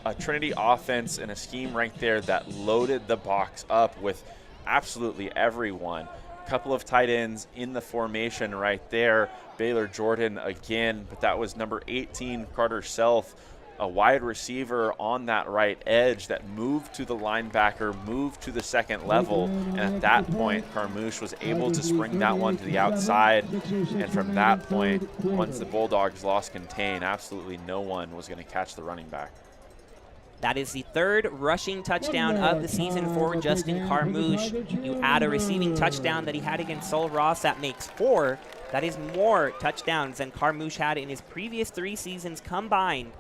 a Trinity offense and a scheme right there that loaded the box up with absolutely everyone. A couple of tight ends in the formation right there. Baylor Jordan again, but that was number 18, Carter Self, a wide receiver on that right edge that moved to the linebacker, moved to the second level, and at that point, Carmouche was able to spring that one to the outside, and from that point, once the Bulldogs lost contain, absolutely no one was going to catch the running back. That is the 3rd rushing touchdown of the season for Justin Carmouche. You add a receiving touchdown that he had against Sol Ross, that makes 4. That is more touchdowns than Carmouche had in his previous 3 seasons combined.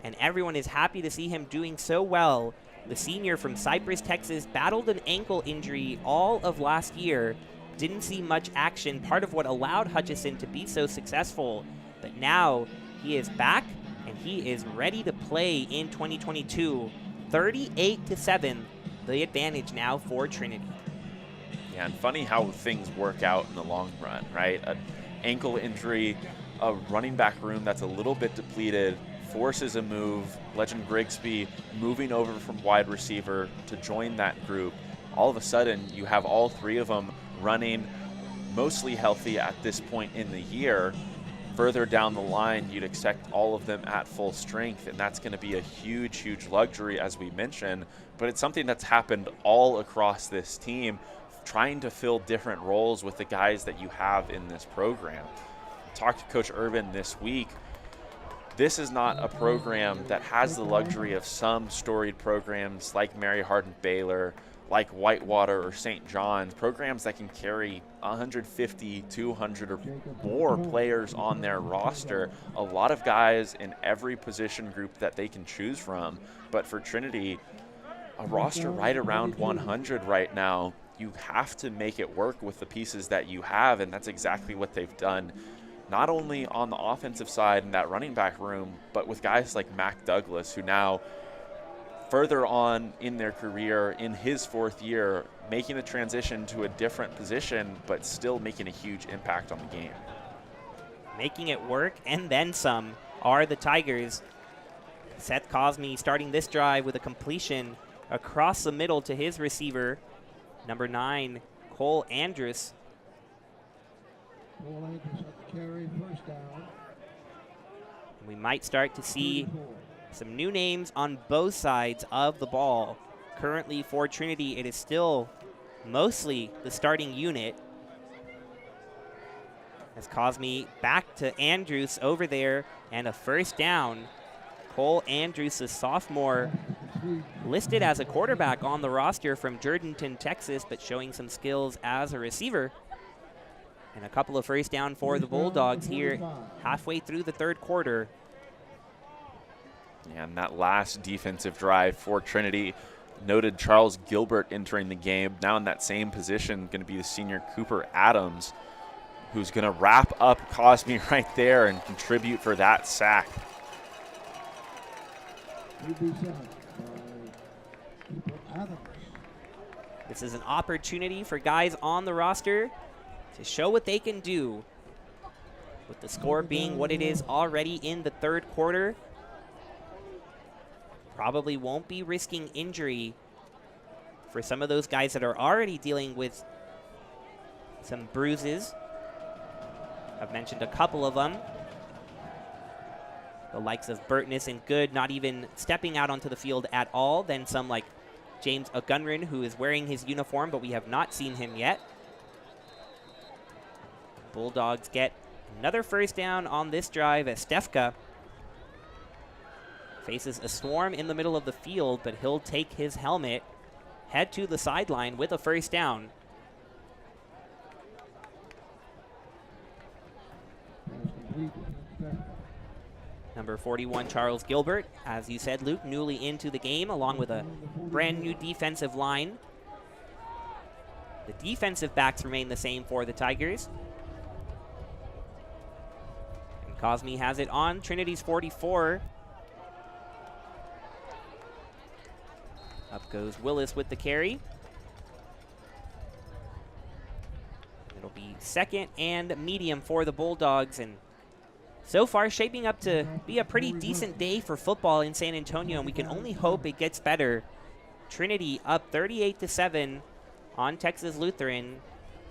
And everyone is happy to see him doing so well. The senior from Cypress, Texas, battled an ankle injury all of last year. Didn't see much action, part of what allowed Hutchison to be so successful. But now he is back, and he is ready to play in 2022. 38-7, the advantage now for Trinity. Yeah, and funny how things work out in the long run, right? An ankle injury, a running back room that's a little bit depleted, forces a move. Legend Grigsby moving over from wide receiver to join that group. All of a sudden, you have all 3 of them running, mostly healthy at this point in the year. Further down the line, you'd expect all of them at full strength, and that's going to be a huge luxury, as we mentioned. But it's something that's happened all across this team, trying to fill different roles with the guys that you have in this program. Talked to Coach Urban this week. This is not a program that has the luxury of some storied programs like Mary Hardin Baylor, like Whitewater or St. John's, programs that can carry 150, 200 or more players on their roster, a lot of guys in every position group that they can choose from. But for Trinity, a roster right around 100 right now, you have to make it work with the pieces that you have, and that's exactly what they've done, not only on the offensive side in that running back room, but with guys like Mac Douglas, who now further on in their career, in his 4th year, making the transition to a different position, but still making a huge impact on the game. Making it work and then some are the Tigers. Seth Cosme starting this drive with a completion across the middle to his receiver, number 9, Cole Andrus. Cole Andrus at the carry, first down. We might start to see some new names on both sides of the ball. Currently for Trinity, it is still mostly the starting unit. As Cosme back to Andrews over there, and a first down. Cole Andrews, a sophomore, listed as a quarterback on the roster from Jourdanton, Texas, but showing some skills as a receiver. And a couple of first down for the Bulldogs here halfway through the 3rd quarter. And that last defensive drive for Trinity, noted Charles Gilbert entering the game. Now in that same position, going to be the senior Cooper Adams, who's going to wrap up Cosme right there and contribute for that sack. This is an opportunity for guys on the roster to show what they can do, with the score being what it is already in the 3rd quarter. Probably won't be risking injury for some of those guys that are already dealing with some bruises. I've mentioned a couple of them. The likes of Burtness and Good not even stepping out onto the field at all. Then some like James Ogunrin, who is wearing his uniform, but we have not seen him yet. Bulldogs get another first down on this drive as Stefka faces a swarm in the middle of the field, but he'll take his helmet, head to the sideline with a first down. Number 41, Charles Gilbert, as you said, Luke, newly into the game, along with a brand new defensive line. The defensive backs remain the same for the Tigers. And Cosme has it on Trinity's 44. Up goes Willis with the carry. It'll be 2nd and medium for the Bulldogs, and so far shaping up to be a pretty decent day for football in San Antonio, and we can only hope it gets better. Trinity up 38-7 on Texas Lutheran,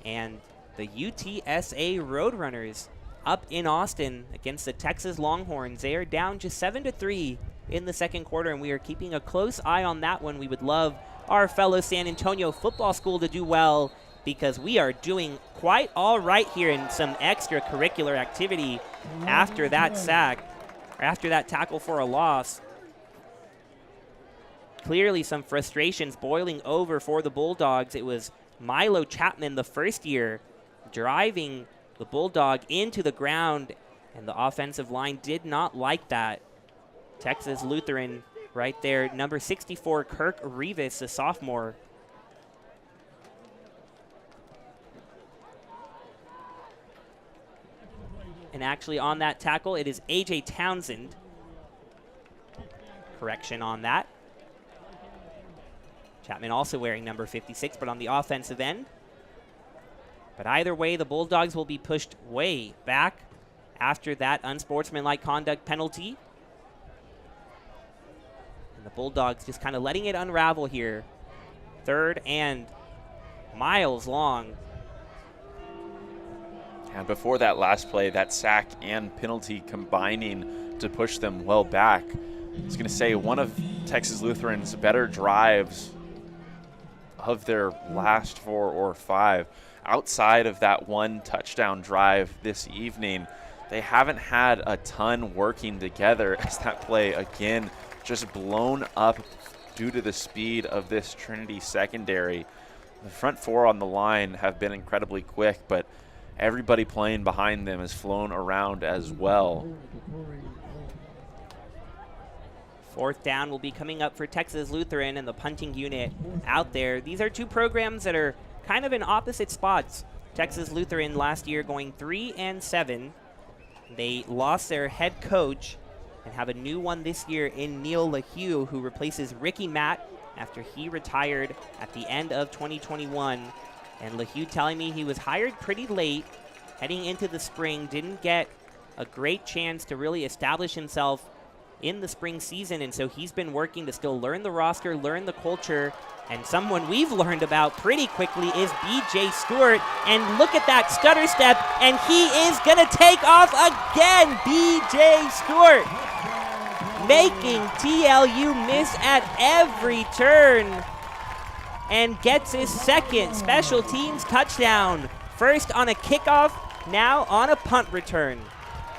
and the UTSA Roadrunners up in Austin against the Texas Longhorns. They are down just 7-3 in the 2nd quarter, and we are keeping a close eye on that one. We would love our fellow San Antonio football school to do well, because we are doing quite all right here in some extracurricular activity after that sack, or after that tackle for a loss. Clearly some frustrations boiling over for the Bulldogs. It was Milo Chapman, the first year, driving the Bulldog into the ground, and the offensive line did not like that. Texas Lutheran right there, number 64, Kirk Rivas, a sophomore. And actually on that tackle, it is A.J. Townsend. Correction on that. Chapman also wearing number 56, but on the offensive end. But either way, the Bulldogs will be pushed way back after that unsportsmanlike conduct penalty. And the Bulldogs just kind of letting it unravel here. 3rd and miles long. And before that last play, that sack and penalty combining to push them well back. I was going to say one of Texas Lutheran's better drives of their last 4 or 5. Outside of that one touchdown drive this evening, they haven't had a ton working together, as that play again just blown up due to the speed of this Trinity secondary. The front four on the line have been incredibly quick, but everybody playing behind them has flown around as well. Fourth down will be coming up for Texas Lutheran and the punting unit out there. These are two programs that are kind of in opposite spots. Texas Lutheran last year going 3-7. They lost their head coach and have a new one this year in Neil LaHue, who replaces Ricky Matt after he retired at the end of 2021. And LaHue telling me he was hired pretty late, heading into the spring, didn't get a great chance to really establish himself in the spring season, and so he's been working to still learn the roster, learn the culture, and someone we've learned about pretty quickly is B.J. Stewart. And look at that stutter step, and he is going to take off again. B.J. Stewart making TLU miss at every turn and gets his second special teams touchdown. First on a kickoff, now on a punt return.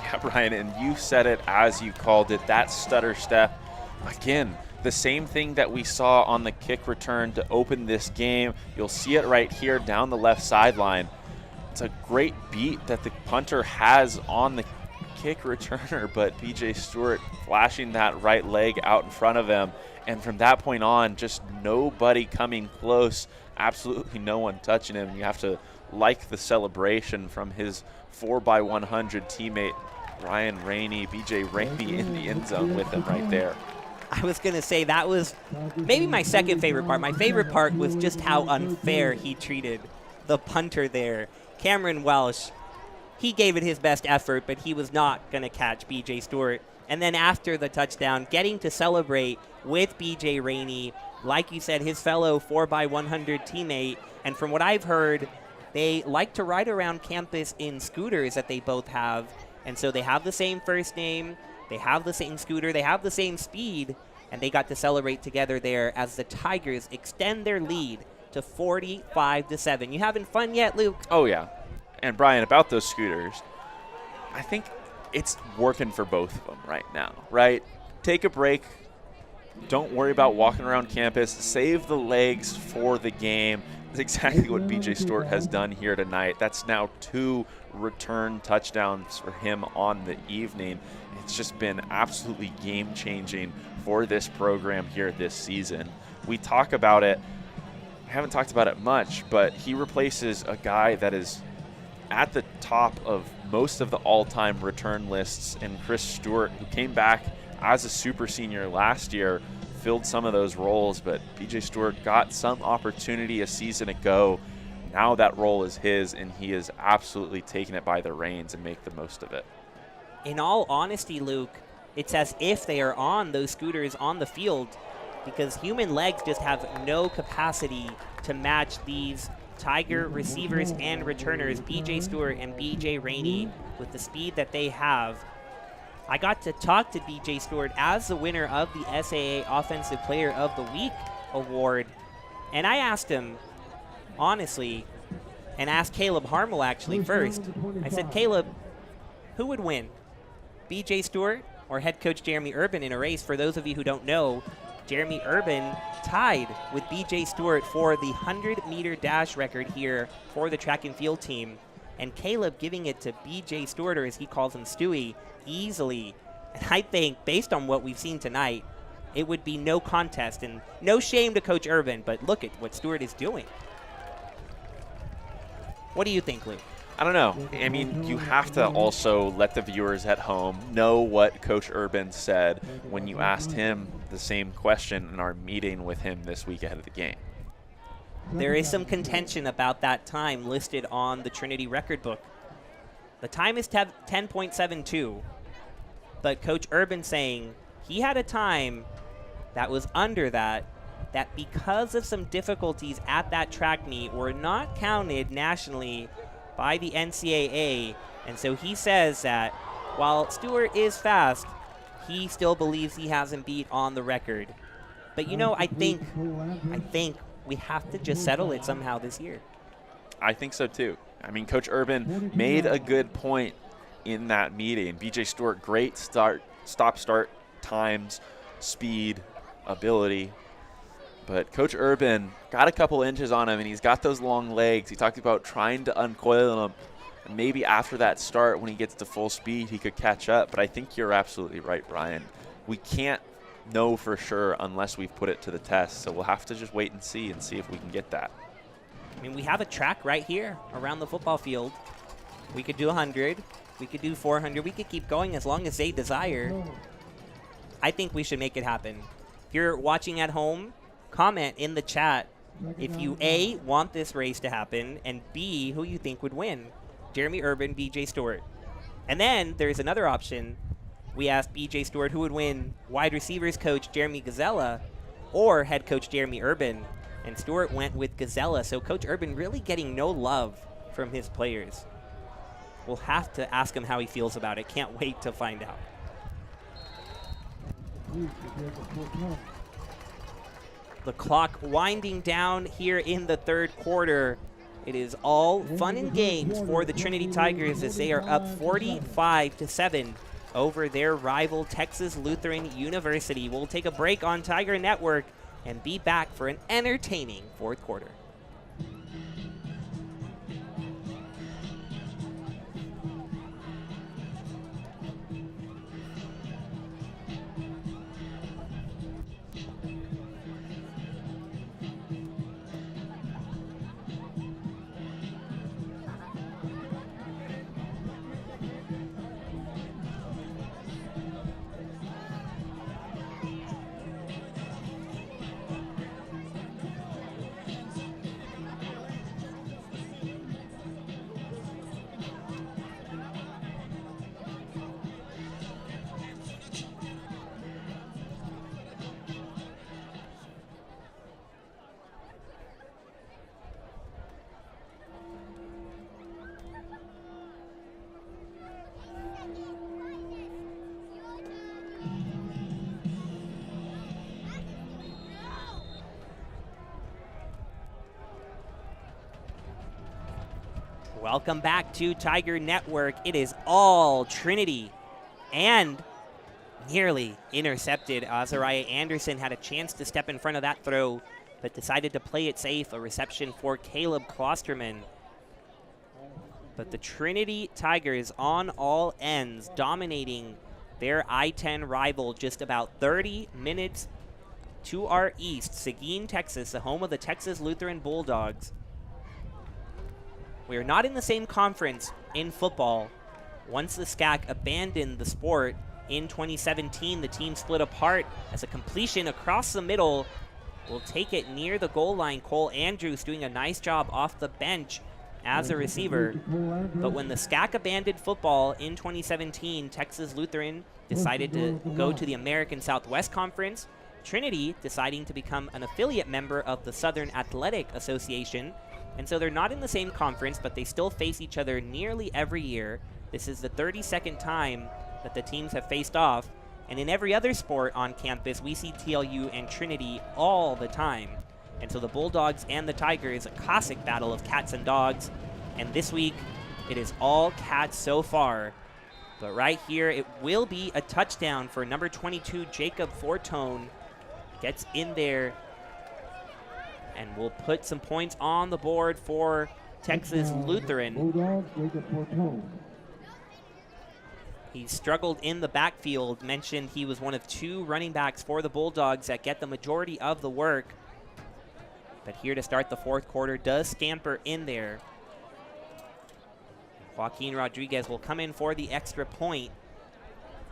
Yeah, Brian, and you said it as you called it, that stutter step. Again, the same thing that we saw on the kick return to open this game. You'll see it right here down the left sideline. It's a great beat that the punter has on the kick returner, but B.J. Stewart flashing that right leg out in front of him. And from that point on, just nobody coming close, absolutely no one touching him. You have to like the celebration from his 4x100 teammate, Ryan Rainey, B.J. Rainey in the end zone with him right there. I was going to say that was maybe my second favorite part. My favorite part was just how unfair he treated the punter there. Cameron Welsh, he gave it his best effort, but he was not going to catch B.J. Stewart. And then after the touchdown, getting to celebrate with B.J. Rainey, like you said, his fellow 4x100 teammate. And from what I've heard, they like to ride around campus in scooters that they both have. And so they have the same first name, they have the same scooter, they have the same speed, and they got to celebrate together there as the Tigers extend their lead to 45-7. You having fun yet, Luke? Oh, yeah. And Brian, about those scooters, I think it's working for both of them right now, right? Take a break. Don't worry about walking around campus. Save the legs for the game. That's exactly what B.J. Stewart has done here tonight. That's now 2 return touchdowns for him on the evening. It's just been absolutely game-changing for this program here this season. We talk about it. I haven't talked about it much, but he replaces a guy that is at the top of most of the all-time return lists in Chris Stewart, who came back as a super senior last year, filled some of those roles, but B.J. Stewart got some opportunity a season ago. Now that role is his, and he is absolutely taking it by the reins and make the most of it. In all honesty, Luke, it's as if they are on those scooters on the field, because human legs just have no capacity to match these Tiger receivers and returners, B.J. Stewart and B.J. Rainey, with the speed that they have. I got to talk to B.J. Stewart as the winner of the SAA Offensive Player of the Week award, and I asked him, honestly, and asked Caleb Harmel actually first. I said, Caleb, who would win, B.J. Stewart or head coach Jeremy Urban in a race? For those of you who don't know, Jeremy Urban tied with B.J. Stewart for the 100-meter dash record here for the track and field team. And Caleb giving it to B.J. Stewart, or as he calls him, Stewie, easily. And I think, based on what we've seen tonight, it would be no contest. And no shame to Coach Urban, but look at what Stewart is doing. What do you think, Luke? I don't know. I mean, you have to also let the viewers at home know what Coach Urban said when you asked him the same question in our meeting with him this week ahead of the game. There is some contention about that time listed on the Trinity record book. The time is 10.72, but Coach Urban saying he had a time that was under that because of some difficulties at that track meet were not counted nationally by the NCAA. And so he says that while Stewart is fast, he still believes he hasn't beat on the record. But you know, I think we have to just settle it somehow this year. I think so too. I mean, Coach Urban made a good point in that meeting. B.J. Stewart, great stop-start times, speed, ability. But Coach Urban got a couple inches on him, and he's got those long legs. He talked about trying to uncoil them. And maybe after that start, when he gets to full speed, he could catch up. But I think you're absolutely right, Brian. We can't know for sure unless we've put it to the test. So we'll have to just wait and see if we can get that. I mean, we have a track right here around the football field. We could do 100. We could do 400. We could keep going as long as they desire. I think we should make it happen. If you're watching at home, comment in the chat if you, A, want this race to happen, and B, who you think would win. Jeremy Urban, BJ Stewart. And then there's another option. We asked BJ Stewart who would win, wide receivers coach Jeremy Gazella or head coach Jeremy Urban. And Stewart went with Gazella, so Coach Urban really getting no love from his players. We'll have to ask him how he feels about it. Can't wait to find out. The clock winding down here in the third quarter. It is all fun and games for the Trinity Tigers as they are up 45-7 over their rival Texas Lutheran University. We'll take a break on Tiger Network and be back for an entertaining fourth quarter. Welcome back to Tiger Network. It is all Trinity and nearly intercepted. Azariah Anderson had a chance to step in front of that throw, but decided to play it safe. A reception for Caleb Klosterman. But the Trinity Tigers on all ends, dominating their I-10 rival just about 30 minutes to our east. Seguin, Texas, the home of the Texas Lutheran Bulldogs. We are not in the same conference in football. Once the SCAC abandoned the sport in 2017, the team split apart as a completion across the middle will take it near the goal line. Cole Andrews doing a nice job off the bench as a receiver. But when the SCAC abandoned football in 2017, Texas Lutheran decided to go to the American Southwest Conference. Trinity deciding to become an affiliate member of the Southern Athletic Association. And so they're not in the same conference, but they still face each other nearly every year. This is the 32nd time that the teams have faced off. And in every other sport on campus, we see TLU and Trinity all the time. And so the Bulldogs and the Tigers, a classic battle of cats and dogs. And this week, it is all cats so far. But right here, it will be a touchdown for number 22, Jacob Fortone. Gets in there and will put some points on the board for Texas Lutheran. He struggled in the backfield. Mentioned he was one of two running backs for the Bulldogs that get the majority of the work. But here to start the fourth quarter, does scamper in there. Joaquin Rodriguez will come in for the extra point.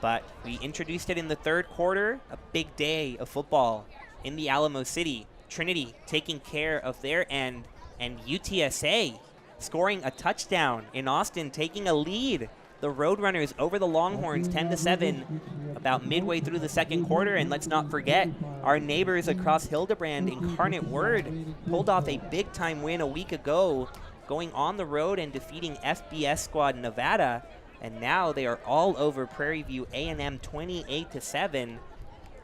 But we introduced it in the third quarter, a big day of football in the Alamo City. Trinity taking care of their end, and UTSA scoring a touchdown in Austin, taking a lead. The Roadrunners over the Longhorns 10-7 about midway through the second quarter. And let's not forget, our neighbors across Hildebrand, Incarnate Word, pulled off a big-time win a week ago, going on the road and defeating FBS squad Nevada. And now they are all over Prairie View A&M 28-7.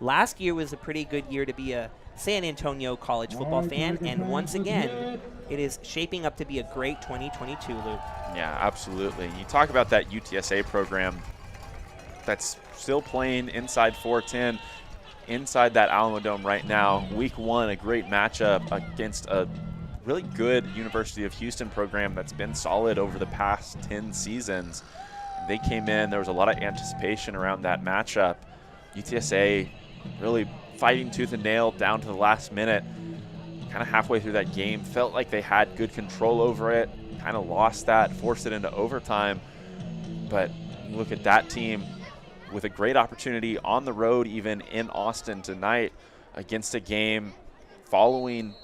Last year was a pretty good year to be a San Antonio college football fan, and once again, it is shaping up to be a great 2022, Luke. Yeah, absolutely. You talk about that UTSA program that's still playing inside 410. inside that Alamo Dome right now. Week 1, a great matchup against a really good University of Houston program that's been solid over the past 10 seasons. They came in, there was a lot of anticipation around that matchup. UTSA really fighting tooth and nail down to the last minute. Kind of halfway through that game, felt like they had good control over it, kind of lost that, forced it into overtime. But you look at that team with a great opportunity on the road, even in Austin tonight, against a game following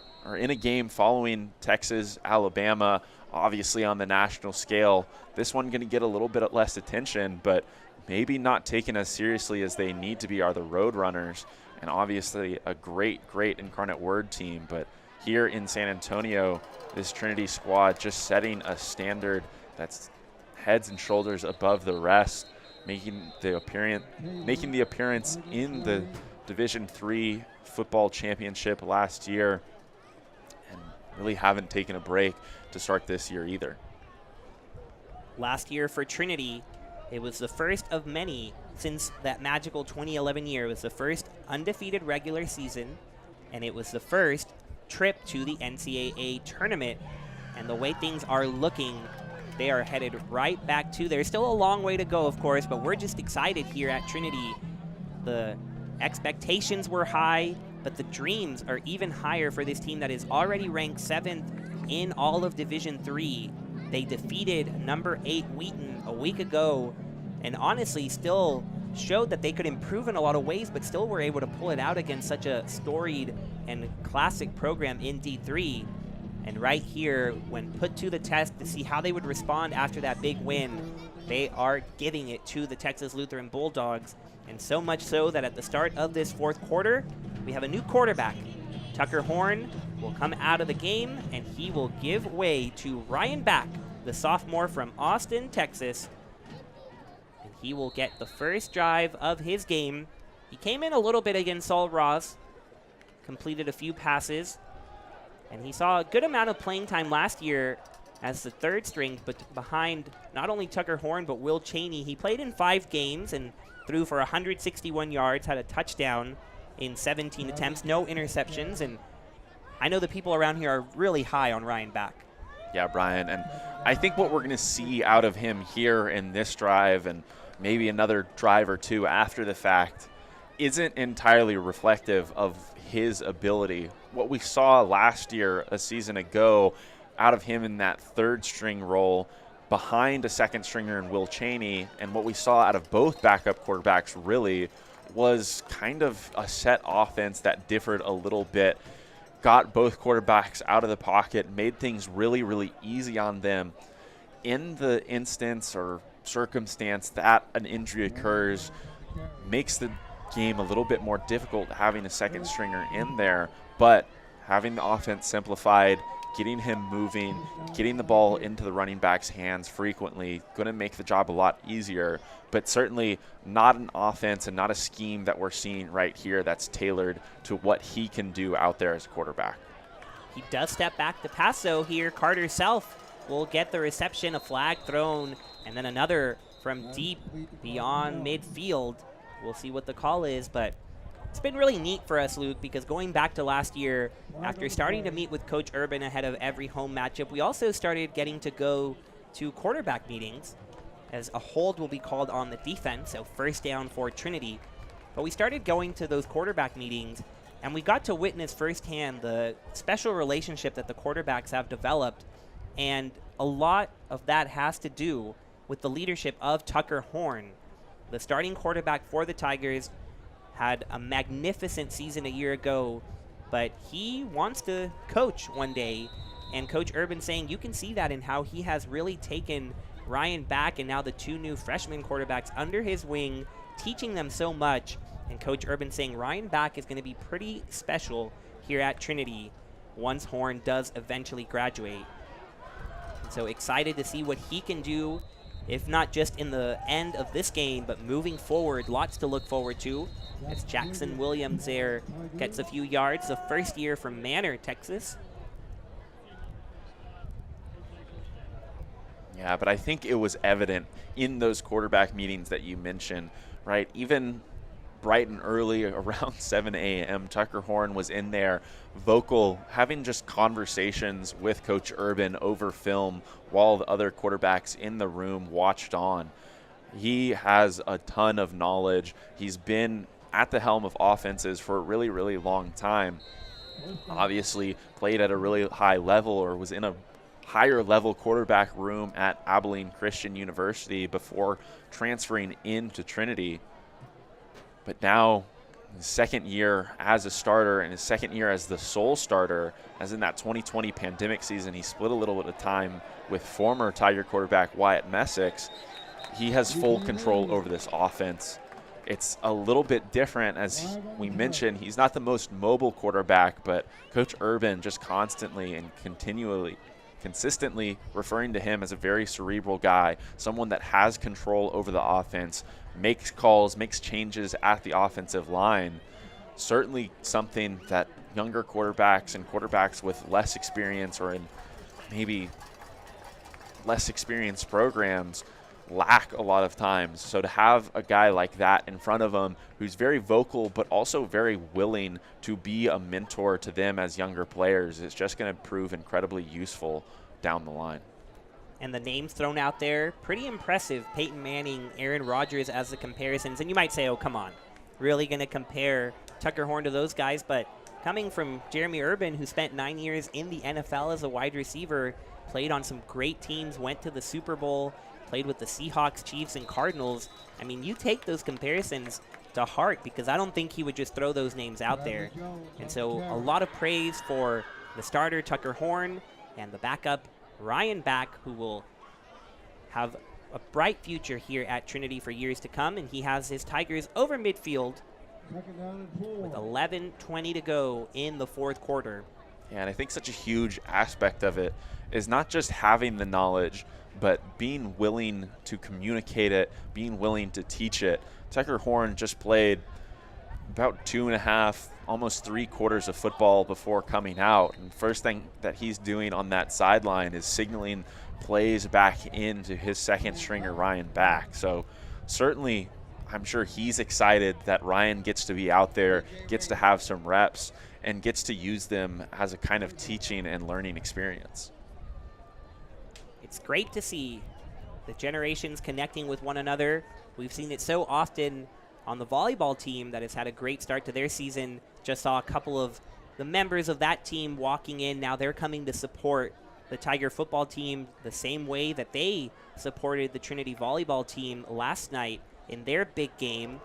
Texas, Alabama, obviously on the national scale. This one going to get a little bit less attention, but maybe not taken as seriously as they need to be are the Roadrunners, and obviously a great Incarnate Word team. But here in San Antonio, this Trinity squad just setting a standard that's heads and shoulders above the rest, making the appearance in the Division III football championship last year, and really haven't taken a break to start this year either. Last year for Trinity, it was the first of many since that magical 2011 year. It was the first undefeated regular season, and it was the first trip to the NCAA tournament. And the way things are looking, they are headed right back to. There's still a long way to go, of course, but we're just excited here at Trinity. The expectations were high, but the dreams are even higher for this team that is already ranked 7th in all of Division III. They defeated number 8 Wheaton a week ago, and honestly still showed that they could improve in a lot of ways, but still were able to pull it out against such a storied and classic program in D3. And right here, when put to the test to see how they would respond after that big win, they are giving it to the Texas Lutheran Bulldogs. And so much so that at the start of this 4th quarter, we have a new quarterback. Tucker Horn will come out of the game, and he will give way to Ryan Back, the sophomore from Austin, Texas. And he will get the first drive of his game. He came in a little bit against Saul Ross, completed a few passes, and he saw a good amount of playing time last year as the 3rd string, but behind not only Tucker Horn, but Will Cheney. He played in 5 games and threw for 161 yards, had a touchdown in 17 attempts, no interceptions, and I know the people around here are really high on Ryan Back. Yeah, Brian, and I think what we're going to see out of him here in this drive and maybe another drive or two after the fact isn't entirely reflective of his ability. What we saw last year, a season ago, out of him in that 3rd string role behind a 2nd stringer in Will Cheney, and what we saw out of both backup quarterbacks really was kind of a set offense that differed a little bit, got both quarterbacks out of the pocket, made things really easy on them. In the instance or circumstance that an injury occurs, makes the game a little bit more difficult having a 2nd stringer in there, but having the offense simplified, getting him moving, getting the ball into the running back's hands frequently, going to make the job a lot easier, but certainly not an offense and not a scheme that we're seeing right here that's tailored to what he can do out there as a quarterback. He does step back to pass, though, here. Carter Self will get the reception, a flag thrown, and then another from deep beyond midfield. We'll see what the call is, but it's been really neat for us, Luke, because going back to last year, after starting to meet with Coach Urban ahead of every home matchup, we also started getting to go to quarterback meetings, as a hold will be called on the defense, so 1st down for Trinity. But we started going to those quarterback meetings, and we got to witness firsthand the special relationship that the quarterbacks have developed, and a lot of that has to do with the leadership of Tucker Horn. The starting quarterback for the Tigers had a magnificent season a year ago, but he wants to coach one day, and Coach Urban saying you can see that in how he has really taken Ryan Back and now the 2 new freshman quarterbacks under his wing, teaching them so much, and Coach Urban saying Ryan Back is going to be pretty special here at Trinity once Horn does eventually graduate. And so excited to see what he can do, if not just in the end of this game, but moving forward. Lots to look forward to as Jackson Williams there gets a few yards, the 1st year from Manor, Texas. Yeah, but I think it was evident in those quarterback meetings that you mentioned, right? Even bright and early, around 7 a.m., Tucker Horn was in there, vocal, having just conversations with Coach Urban over film while the other quarterbacks in the room watched on. He has a ton of knowledge. He's been at the helm of offenses for a really, really long time. Obviously played at a really high level, or was in a higher level quarterback room at Abilene Christian University before transferring into Trinity. But now his second year as a starter and his second year as the sole starter, as in that 2020 pandemic season, he split a little bit of time with former Tiger quarterback Wyatt Messick. He has full control over this offense. It's a little bit different, as we mentioned. He's not the most mobile quarterback, but Coach Urban just constantly and consistently referring to him as a very cerebral guy, someone that has control over the offense, makes calls, makes changes at the offensive line. Certainly something that younger quarterbacks and quarterbacks with less experience, or in maybe less experienced programs, lack a lot of times. So to have a guy like that in front of him, who's very vocal but also very willing to be a mentor to them as younger players, is just going to prove incredibly useful down the line. And the names thrown out there, pretty impressive. Peyton Manning, Aaron Rodgers as the comparisons. And you might say, oh, come on, really going to compare Tucker Horn to those guys? But coming from Jeremy Urban, who spent 9 years in the NFL as a wide receiver, played on some great teams, went to the Super Bowl, played with the Seahawks, Chiefs, and Cardinals. I mean, you take those comparisons to heart, because I don't think he would just throw those names out there. And so a lot of praise for the starter, Tucker Horn, and the backup, Ryan Back, who will have a bright future here at Trinity for years to come. And he has his Tigers over midfield with 11:20 to go in the fourth quarter. Yeah, and I think such a huge aspect of it is not just having the knowledge, but being willing to communicate it, being willing to teach it. Tucker Horn just played about 2.5, almost 3 quarters of football before coming out. And first thing that he's doing on that sideline is signaling plays back into his second stringer, Ryan Back. So certainly I'm sure he's excited that Ryan gets to be out there, gets to have some reps, and gets to use them as a kind of teaching and learning experience. It's great to see the generations connecting with one another. We've seen it so often on the volleyball team that has had a great start to their season. Just saw a couple of the members of that team walking in. Now they're coming to support the Tiger football team the same way that they supported the Trinity volleyball team last night in their big game.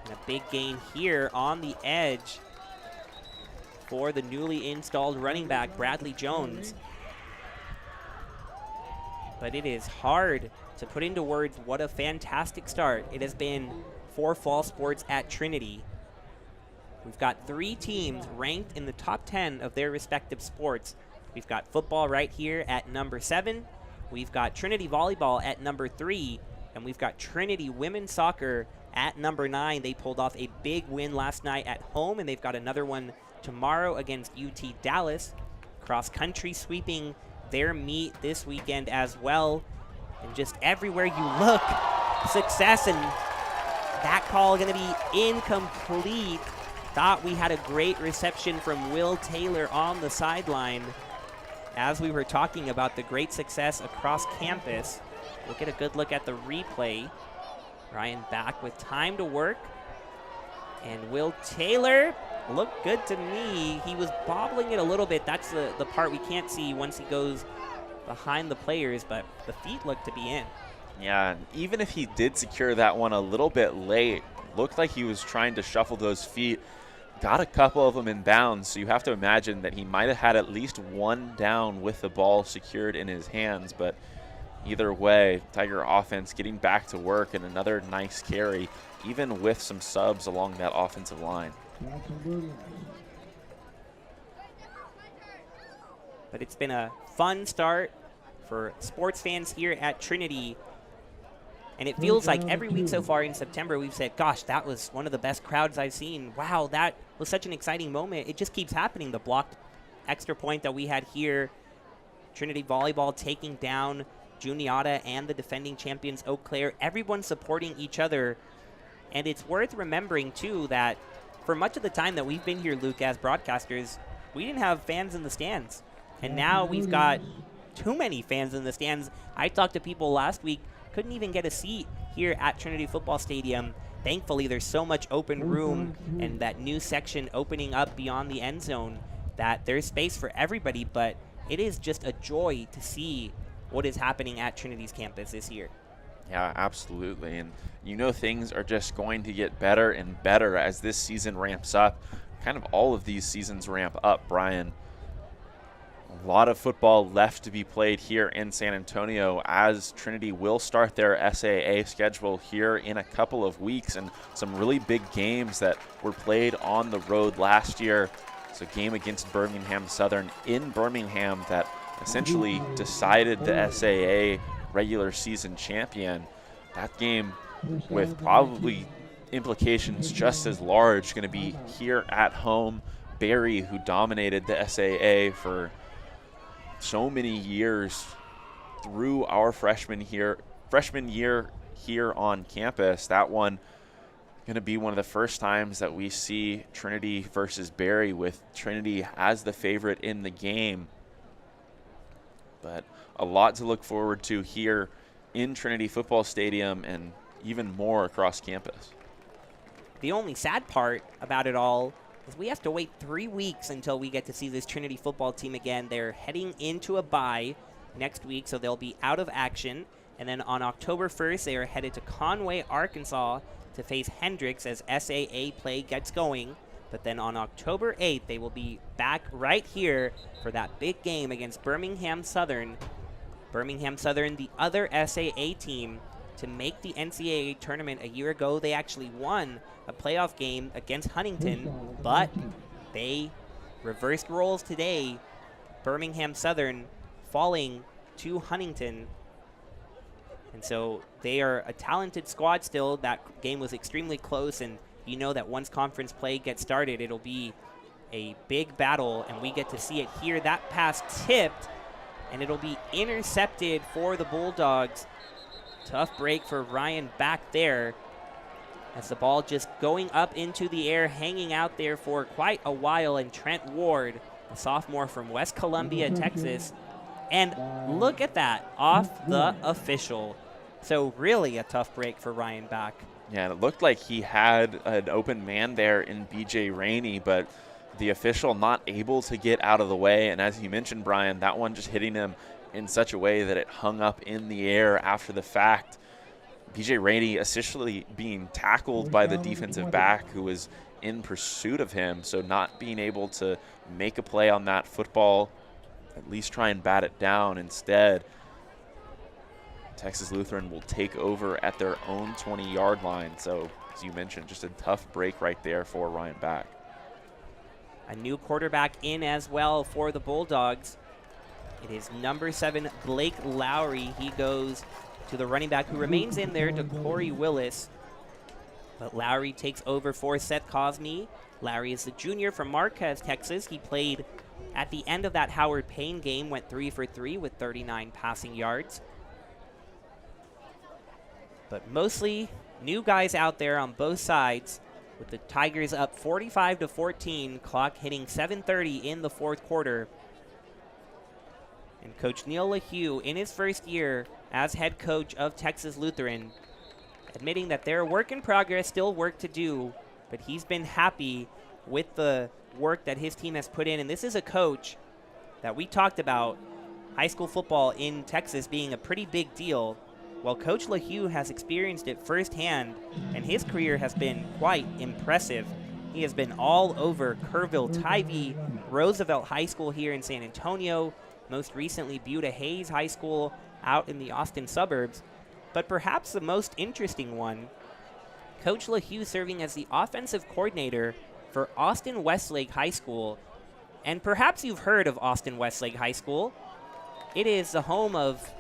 And a big gain here on the edge for the newly installed running back, Bradley Jones. But it is hard to put into words what a fantastic start it has been for fall sports at Trinity. We've got 3 teams ranked in the top 10 of their respective sports. We've got football right here at number 7. We've got Trinity volleyball at number 3. And we've got Trinity women's soccer at number 9. They pulled off a big win last night at home, and they've got another one tomorrow against UT Dallas. Cross country sweeping their meet this weekend as well. And just everywhere you look, success, and that call going to be incomplete. Thought we had a great reception from Will Taylor on the sideline as we were talking about the great success across campus. We'll get a good look at the replay. Ryan Back with time to work. And Will Taylor looked good to me. He was bobbling it a little bit. That's the part we can't see once he goes behind the players, but the feet look to be in. Yeah, and even if he did secure that one a little bit late, looked like he was trying to shuffle those feet, got a couple of them in bounds, so you have to imagine that he might have had at least one down with the ball secured in his hands. But either way, Tiger offense getting back to work, and another nice carry, even with some subs along that offensive line. But it's been a fun start for sports fans here at Trinity. And it feels like every week so far in September we've said, gosh, that was one of the best crowds I've seen. Wow, that was such an exciting moment. It just keeps happening. The blocked extra point that we had here, Trinity volleyball taking down Juniata and the defending champions Eau Claire, everyone supporting each other. And it's worth remembering, too, that for much of the time that we've been here, Luke, as broadcasters, we didn't have fans in the stands. And now we've got too many fans in the stands. I talked to people last week, couldn't even get a seat here at Trinity Football Stadium. Thankfully, there's so much open room and that new section opening up beyond the end zone that there's space for everybody, but it is just a joy to see what is happening at Trinity's campus this year. Yeah, absolutely. And you know things are just going to get better and better as this season ramps up. Kind of all of these seasons ramp up, Brian. A lot of football left to be played here in San Antonio as Trinity will start their SAA schedule here in a couple of weeks, and some really big games that were played on the road last year. It's a game against Birmingham Southern in Birmingham that essentially decided the SAA regular season champion. That game with probably implications just as large going to be here at home. Barry, who dominated the SAA for so many years through our freshman year here on campus. That one going to be one of the first times that we see Trinity versus Barry, with Trinity as the favorite in the game. But a lot to look forward to here in Trinity Football Stadium and even more across campus. The only sad part about it all is we have to wait 3 weeks until we get to see this Trinity football team again. They're heading into a bye next week, so they'll be out of action. And then on October 1st, they are headed to Conway, Arkansas to face Hendricks as SAA play gets going. But then on October 8th, they will be back right here for that big game against Birmingham Southern. Birmingham Southern, the other SAA team to make the NCAA tournament a year ago. They actually won a playoff game against Huntington, but they reversed roles today. Birmingham Southern falling to Huntington. And so they are a talented squad still. That game was extremely close, and you know that once conference play gets started, it'll be a big battle, and we get to see it here. That pass tipped, and it'll be intercepted for the Bulldogs. Tough break for Ryan back there, as the ball just going up into the air, hanging out there for quite a while. And Trent Ward, a sophomore from West Columbia, Texas. And look at that, off the official. So really a tough break for Ryan back. Yeah, and it looked like he had an open man there in BJ Rainey, but the official not able to get out of the way. And as you mentioned, Brian, that one just hitting him in such a way that it hung up in the air after the fact. BJ Rainey essentially being tackled by the defensive back who was in pursuit of him, so not being able to make a play on that football, at least try and bat it down. Instead, Texas Lutheran will take over at their own 20-yard line. So, as you mentioned, just a tough break right there for Ryan Back. A new quarterback in as well for the Bulldogs. It is number 7, Blake Lowry. He goes to the running back who remains in there, to Corey Willis. But Lowry takes over for Seth Cosme. Lowry is the junior from Marquez, Texas. He played at the end of that Howard Payne game, went 3 for 3 with 39 passing yards. But mostly new guys out there on both sides, with the Tigers up 45-14, clock hitting 7:30 in the fourth quarter. And Coach Neil LaHue, in his first year as head coach of Texas Lutheran, admitting that they're a work in progress, still work to do, but he's been happy with the work that his team has put in. And this is a coach that we talked about, high school football in Texas being a pretty big deal. Well, Coach LaHue has experienced it firsthand, and his career has been quite impressive. He has been all over Kerrville, Tybee, Roosevelt High School here in San Antonio, most recently Buda Hayes High School out in the Austin suburbs. But perhaps the most interesting one, Coach LaHue serving as the offensive coordinator for Austin Westlake High School. And perhaps you've heard of Austin Westlake High School. It is the home of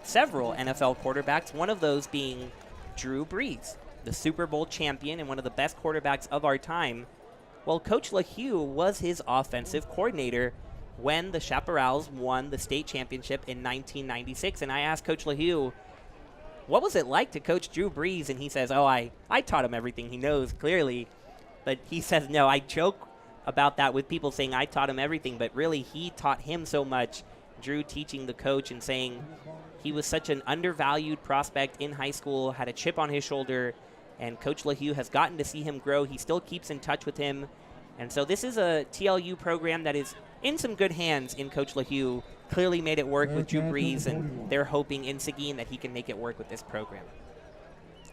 several NFL quarterbacks, one of those being Drew Brees, the Super Bowl champion and one of the best quarterbacks of our time. Well, Coach LaHue was his offensive coordinator when the Chaparrals won the state championship in 1996. And I asked Coach LaHue, what was it like to coach Drew Brees? And he says, oh, I taught him everything he knows, clearly. But he says, no, I joke about that with people saying I taught him everything, but really he taught him so much. Drew teaching the coach and saying he was such an undervalued prospect in high school, had a chip on his shoulder, and Coach LaHue has gotten to see him grow. He still keeps in touch with him. And so this is a TLU program that is in some good hands in Coach LaHue. Clearly made it work with Drew Brees, and they're hoping in Seguin that he can make it work with this program.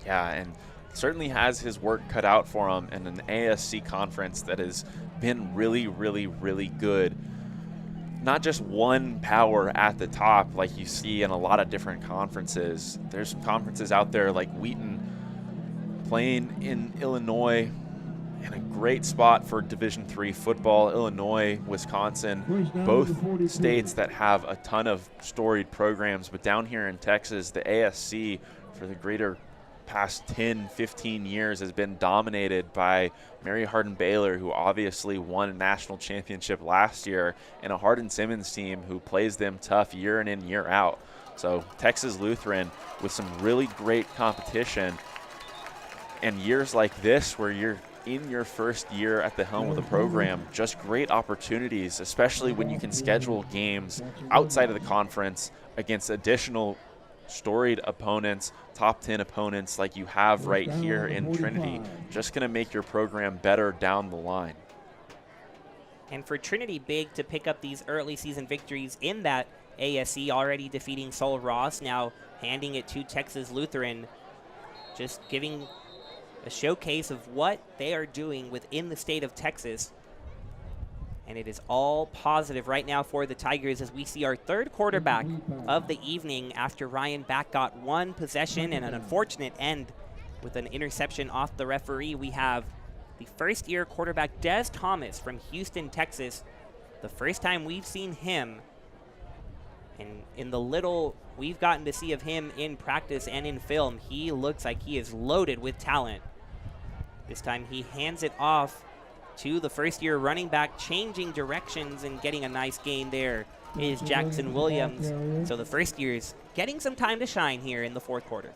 Yeah, and certainly has his work cut out for him in an ASC conference that has been really, really, really good. Not just one power at the top like you see in a lot of different conferences. There's some conferences out there like Wheaton playing in Illinois, in a great spot for Division III football. Illinois, Wisconsin, both states that have a ton of storied programs. But down here in Texas, the ASC for the greater past 10, 15 years has been dominated by Mary Hardin-Baylor, who obviously won a national championship last year, and a Hardin-Simmons team who plays them tough year in and year out. So Texas Lutheran with some really great competition. And years like this where you're in your first year at the helm of the program, just great opportunities, especially when you can schedule games outside of the conference against additional storied opponents, top 10 opponents like you have right here in Trinity. Just going to make your program better down the line. And for Trinity, big to pick up these early season victories in that ASC, already defeating Sol Ross, now handing it to Texas Lutheran, just giving a showcase of what they are doing within the state of Texas. And it is all positive right now for the Tigers as we see our third quarterback of the evening after Ryan Back got one possession and an unfortunate end with an interception off the referee. We have the first-year quarterback Des Thomas from Houston, Texas. The first time we've seen him, and in the little we've gotten to see of him in practice and in film, he looks like he is loaded with talent. This time he hands it off to the first-year running back, changing directions and getting a nice gain there is Jackson Williams. So the first year's getting some time to shine here in the fourth quarter.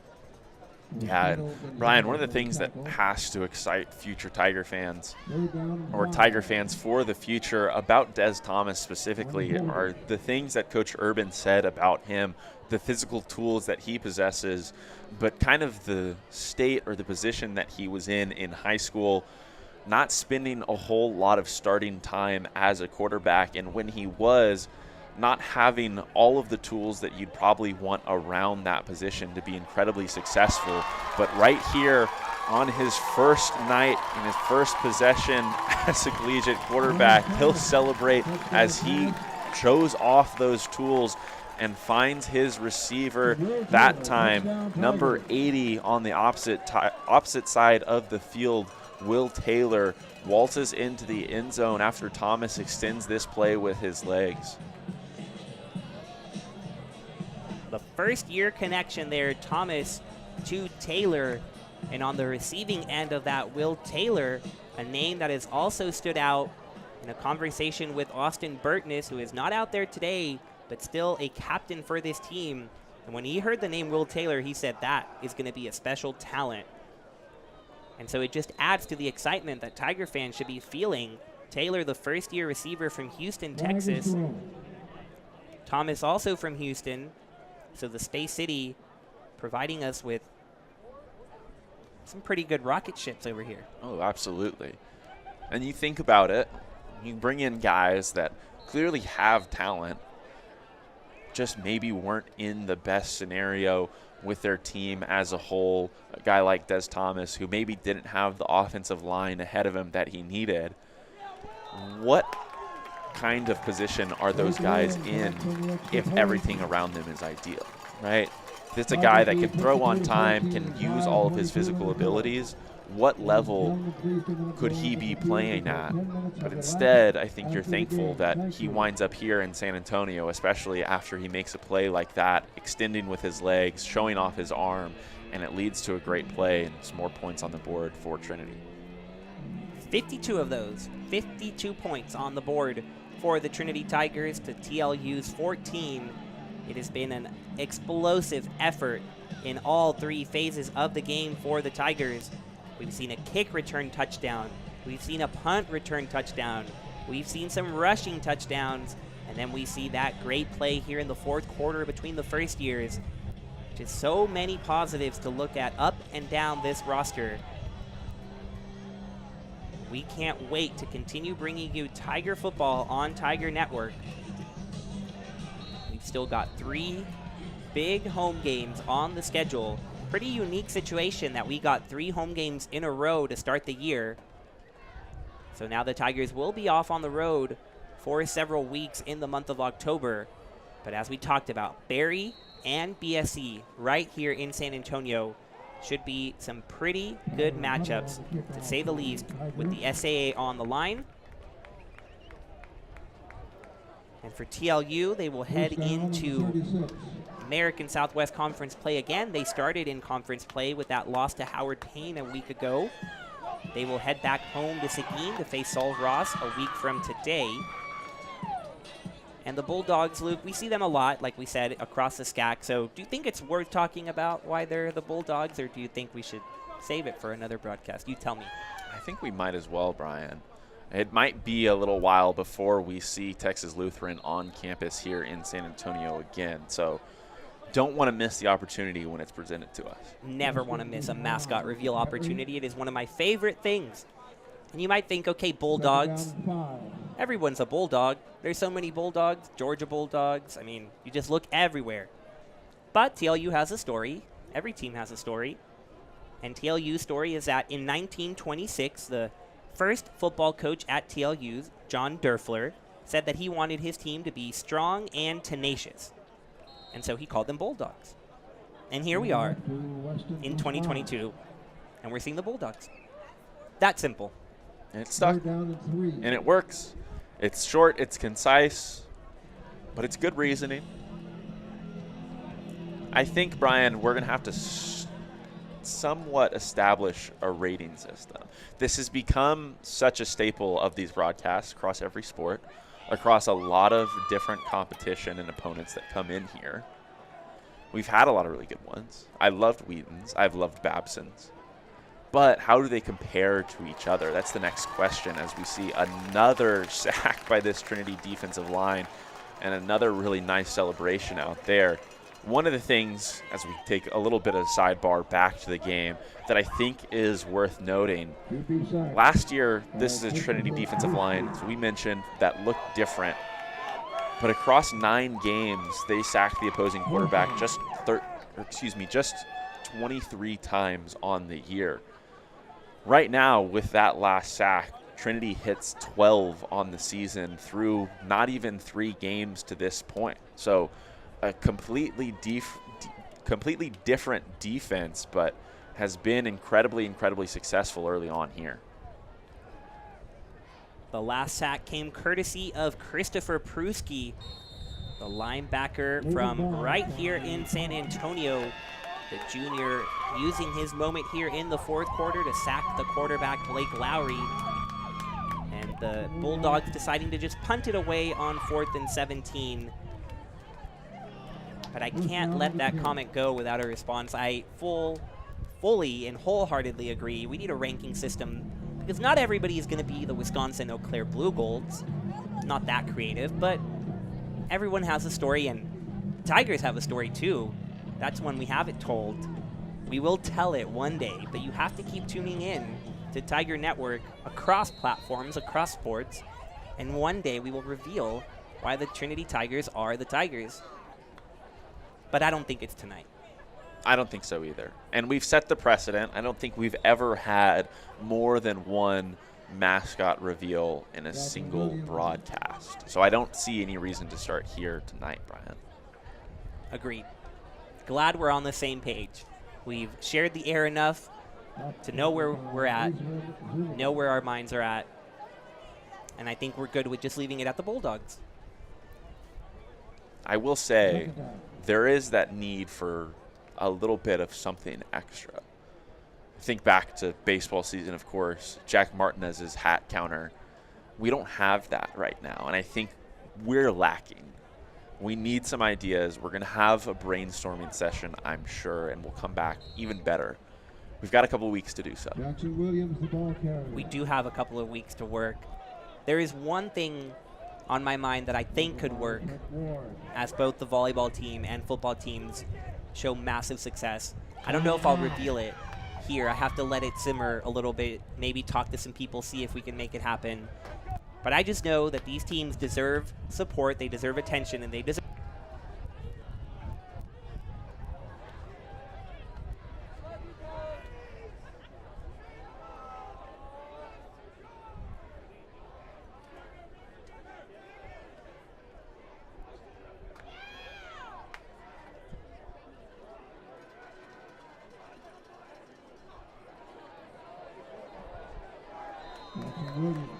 Yeah, Brian, one of the things that has to excite future Tiger fans, or Tiger fans for the future, about Des Thomas specifically, are the things that Coach Urban said about him, the physical tools that he possesses, but kind of the state or the position that he was in high school, not spending a whole lot of starting time as a quarterback, and when he was, not having all of the tools that you'd probably want around that position to be incredibly successful. But right here on his first night, in his first possession as a collegiate quarterback, he'll celebrate as he shows off those tools and finds his receiver that time, number 80 on the opposite side of the field. Will Taylor waltzes into the end zone after Thomas extends this play with his legs. The first-year connection there, Thomas to Taylor. And on the receiving end of that, Will Taylor, a name that has also stood out in a conversation with Austin Burtness, who is not out there today, but still a captain for this team. And when he heard the name Will Taylor, he said that is going to be a special talent. And so it just adds to the excitement that Tiger fans should be feeling. Taylor, the first-year receiver from Houston, Texas. Thomas also from Houston. So the Space City providing us with some pretty good rocket ships over here. Oh, absolutely. And you think about it, you bring in guys that clearly have talent, just maybe weren't in the best scenario with their team as a whole. A guy like Des Thomas, who maybe didn't have the offensive line ahead of him that he needed. What kind of position are those guys in if everything around them is ideal, right? If it's a guy that can throw on time, can use all of his physical abilities, what level could he be playing at? But instead, I think you're thankful that he winds up here in San Antonio, especially after he makes a play like that, extending with his legs, showing off his arm, and it leads to a great play and some more points on the board for Trinity. 52 of those, 52 points on the board for the Trinity Tigers to TLU's 14. It has been an explosive effort in all 3 phases of the game for the Tigers. We've seen a kick return touchdown. We've seen a punt return touchdown. We've seen some rushing touchdowns. And then we see that great play here in the 4th quarter between the first years. Just so many positives to look at up and down this roster. We can't wait to continue bringing you Tiger football on Tiger Network. We've still got 3 big home games on the schedule. Pretty unique situation that we got 3 home games in a row to start the year. So now the Tigers will be off on the road for several weeks in the month of October. But as we talked about, Barry and BSC right here in San Antonio should be some pretty good matchups, to say the least, with the SAA on the line. And for TLU, they will head into American Southwest Conference play again. They started in conference play with that loss to Howard Payne a week ago. They will head back home to Seguin to face Sol Ross a week from today. And the Bulldogs, Luke, we see them a lot, like we said, across the SCAC. So do you think it's worth talking about why they're the Bulldogs, or do you think we should save it for another broadcast? You tell me. I think we might as well, Brian. It might be a little while before we see Texas Lutheran on campus here in San Antonio again. So don't want to miss the opportunity when it's presented to us. Never want to miss a mascot reveal opportunity. It is one of my favorite things. And you might think, okay, Bulldogs. Everyone's a Bulldog. There's so many Bulldogs, Georgia Bulldogs. I mean, you just look everywhere. But TLU has a story. Every team has a story. And TLU's story is that in 1926, the first football coach at TLU, John Derfler, said that he wanted his team to be strong and tenacious. And so he called them Bulldogs. And here we are in 2022, and we're seeing the Bulldogs. That simple. And it's stuck. And it works. It's short, it's concise, but it's good reasoning. I think, Brian, we're going to have to somewhat establish a rating system. This has become such a staple of these broadcasts across every sport, across a lot of different competition and opponents that come in here. We've had a lot of really good ones. I loved Wheaton's. I've loved Babson's. But how do they compare to each other? That's the next question, as we see another sack by this Trinity defensive line and another really nice celebration out there. One of the things, as we take a little bit of sidebar back to the game, that I think is worth noting, last year, this is a Trinity defensive line, as we mentioned, that looked different. But across 9 games, they sacked the opposing quarterback just 23 times on the year. Right now, with that last sack, Trinity hits 12 on the season through not even 3 games to this point. So a completely different defense, but has been incredibly successful early on here. The last sack came courtesy of Christopher Pruski, the linebacker from right here in San Antonio. The junior using his moment here in the 4th quarter to sack the quarterback, Blake Lowry. And the Bulldogs deciding to just punt it away on 4th and 17. But I can't let that comment go without a response. I fully and wholeheartedly agree. We need a ranking system, because not everybody is going to be the Wisconsin Eau Claire Blue Golds. Not that creative, but everyone has a story, and Tigers have a story too. That's when we have it told. We will tell it one day, but you have to keep tuning in to Tiger Network across platforms, across sports, and one day we will reveal why the Trinity Tigers are the Tigers. But I don't think it's tonight. I don't think so either. And we've set the precedent. I don't think we've ever had more than one mascot reveal in a single broadcast. So I don't see any reason to start here tonight, Brian. Agreed. Glad we're on the same page. We've shared the air enough to know where we're at, know where our minds are at, and I think we're good with just leaving it at the Bulldogs. I will say there is that need for a little bit of something extra. Think back to baseball season, of course, Jack Martinez's hat counter. We don't have that right now, and I think we're lacking. We need some ideas. We're going to have a brainstorming session, I'm sure, and we'll come back even better. We've got a couple of weeks to do so. Jackson Williams, the ball carrier. We do have a couple of weeks to work. There is one thing on my mind that I think could work as both the volleyball team and football teams show massive success. I don't know if I'll reveal it here. I have to let it simmer a little bit, maybe talk to some people, see if we can make it happen. But I just know that these teams deserve support, they deserve attention, and they deserve... Jackson Williams.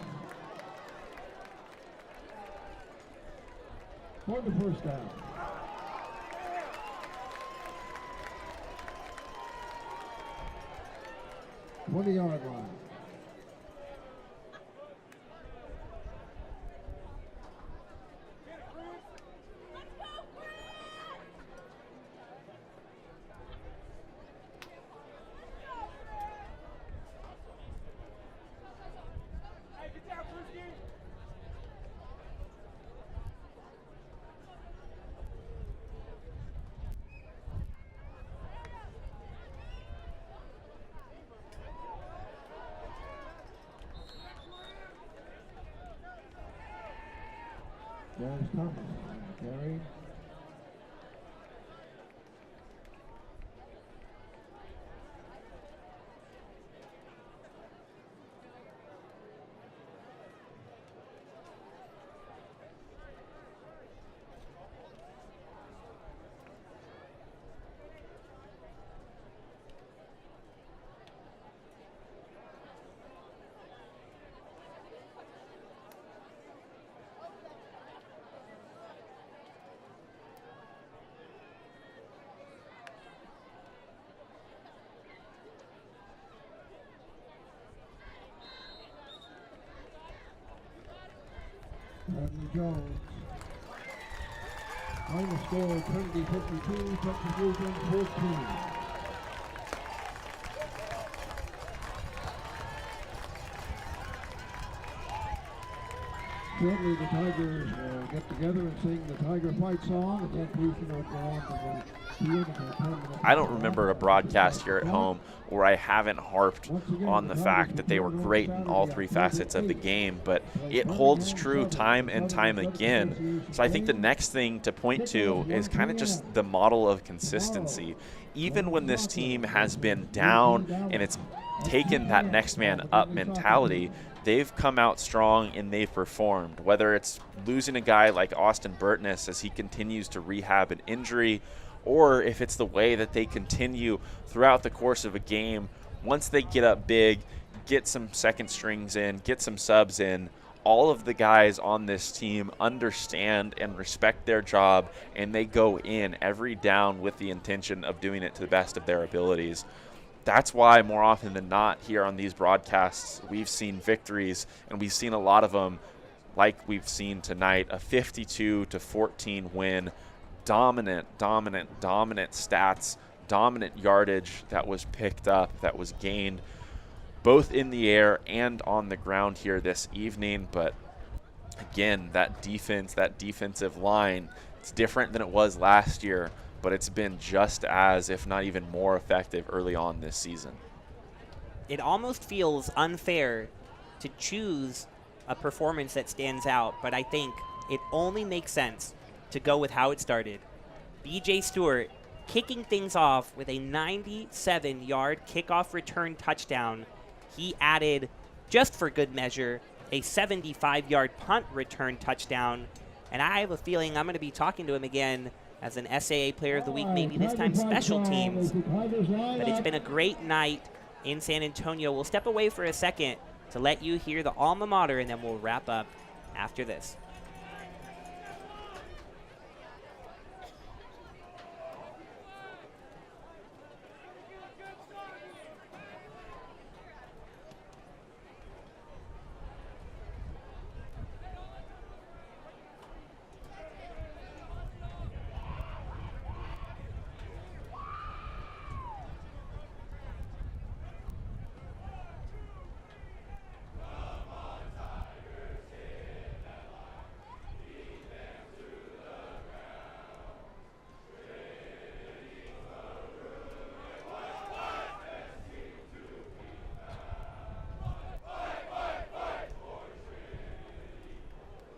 For the first down. 20-yard line. James Thomas, carry. Bradley Jones. Final score, Trinity 52, Texas Lutheran 14. Shortly, the Tigers will get together and sing the Tiger Fight song, and then Houston will go on to the field for 10 minutes. I don't remember a broadcast here at home where I haven't harped on the fact that they were great in all three facets of the game, but it holds true time and time again. So I think the next thing to point to is kind of just the model of consistency. Even when this team has been down and it's taken that next man up mentality, they've come out strong and they've performed. Whether it's losing a guy like Austin Burtness as he continues to rehab an injury, or if it's the way that they continue throughout the course of a game, once they get up big, get some second strings in, get some subs in, all of the guys on this team understand and respect their job, and they go in every down with the intention of doing it to the best of their abilities. That's why more often than not here on these broadcasts, we've seen victories, and we've seen a lot of them like we've seen tonight, a 52-14 win. Dominant stats, dominant yardage that was picked up, that was gained both in the air and on the ground here this evening. But again, that defense, that defensive line, it's different than it was last year, but it's been just as, if not even more effective early on this season. It almost feels unfair to choose a performance that stands out, but I think it only makes sense to go with how it started. B.J. Stewart kicking things off with a 97-yard kickoff return touchdown. He added, just for good measure, a 75-yard punt return touchdown. And I have a feeling I'm going to be talking to him again as an SAA Player of the Week, maybe this time special teams. But it's been a great night in San Antonio. We'll step away for a second to let you hear the alma mater, and then we'll wrap up after this.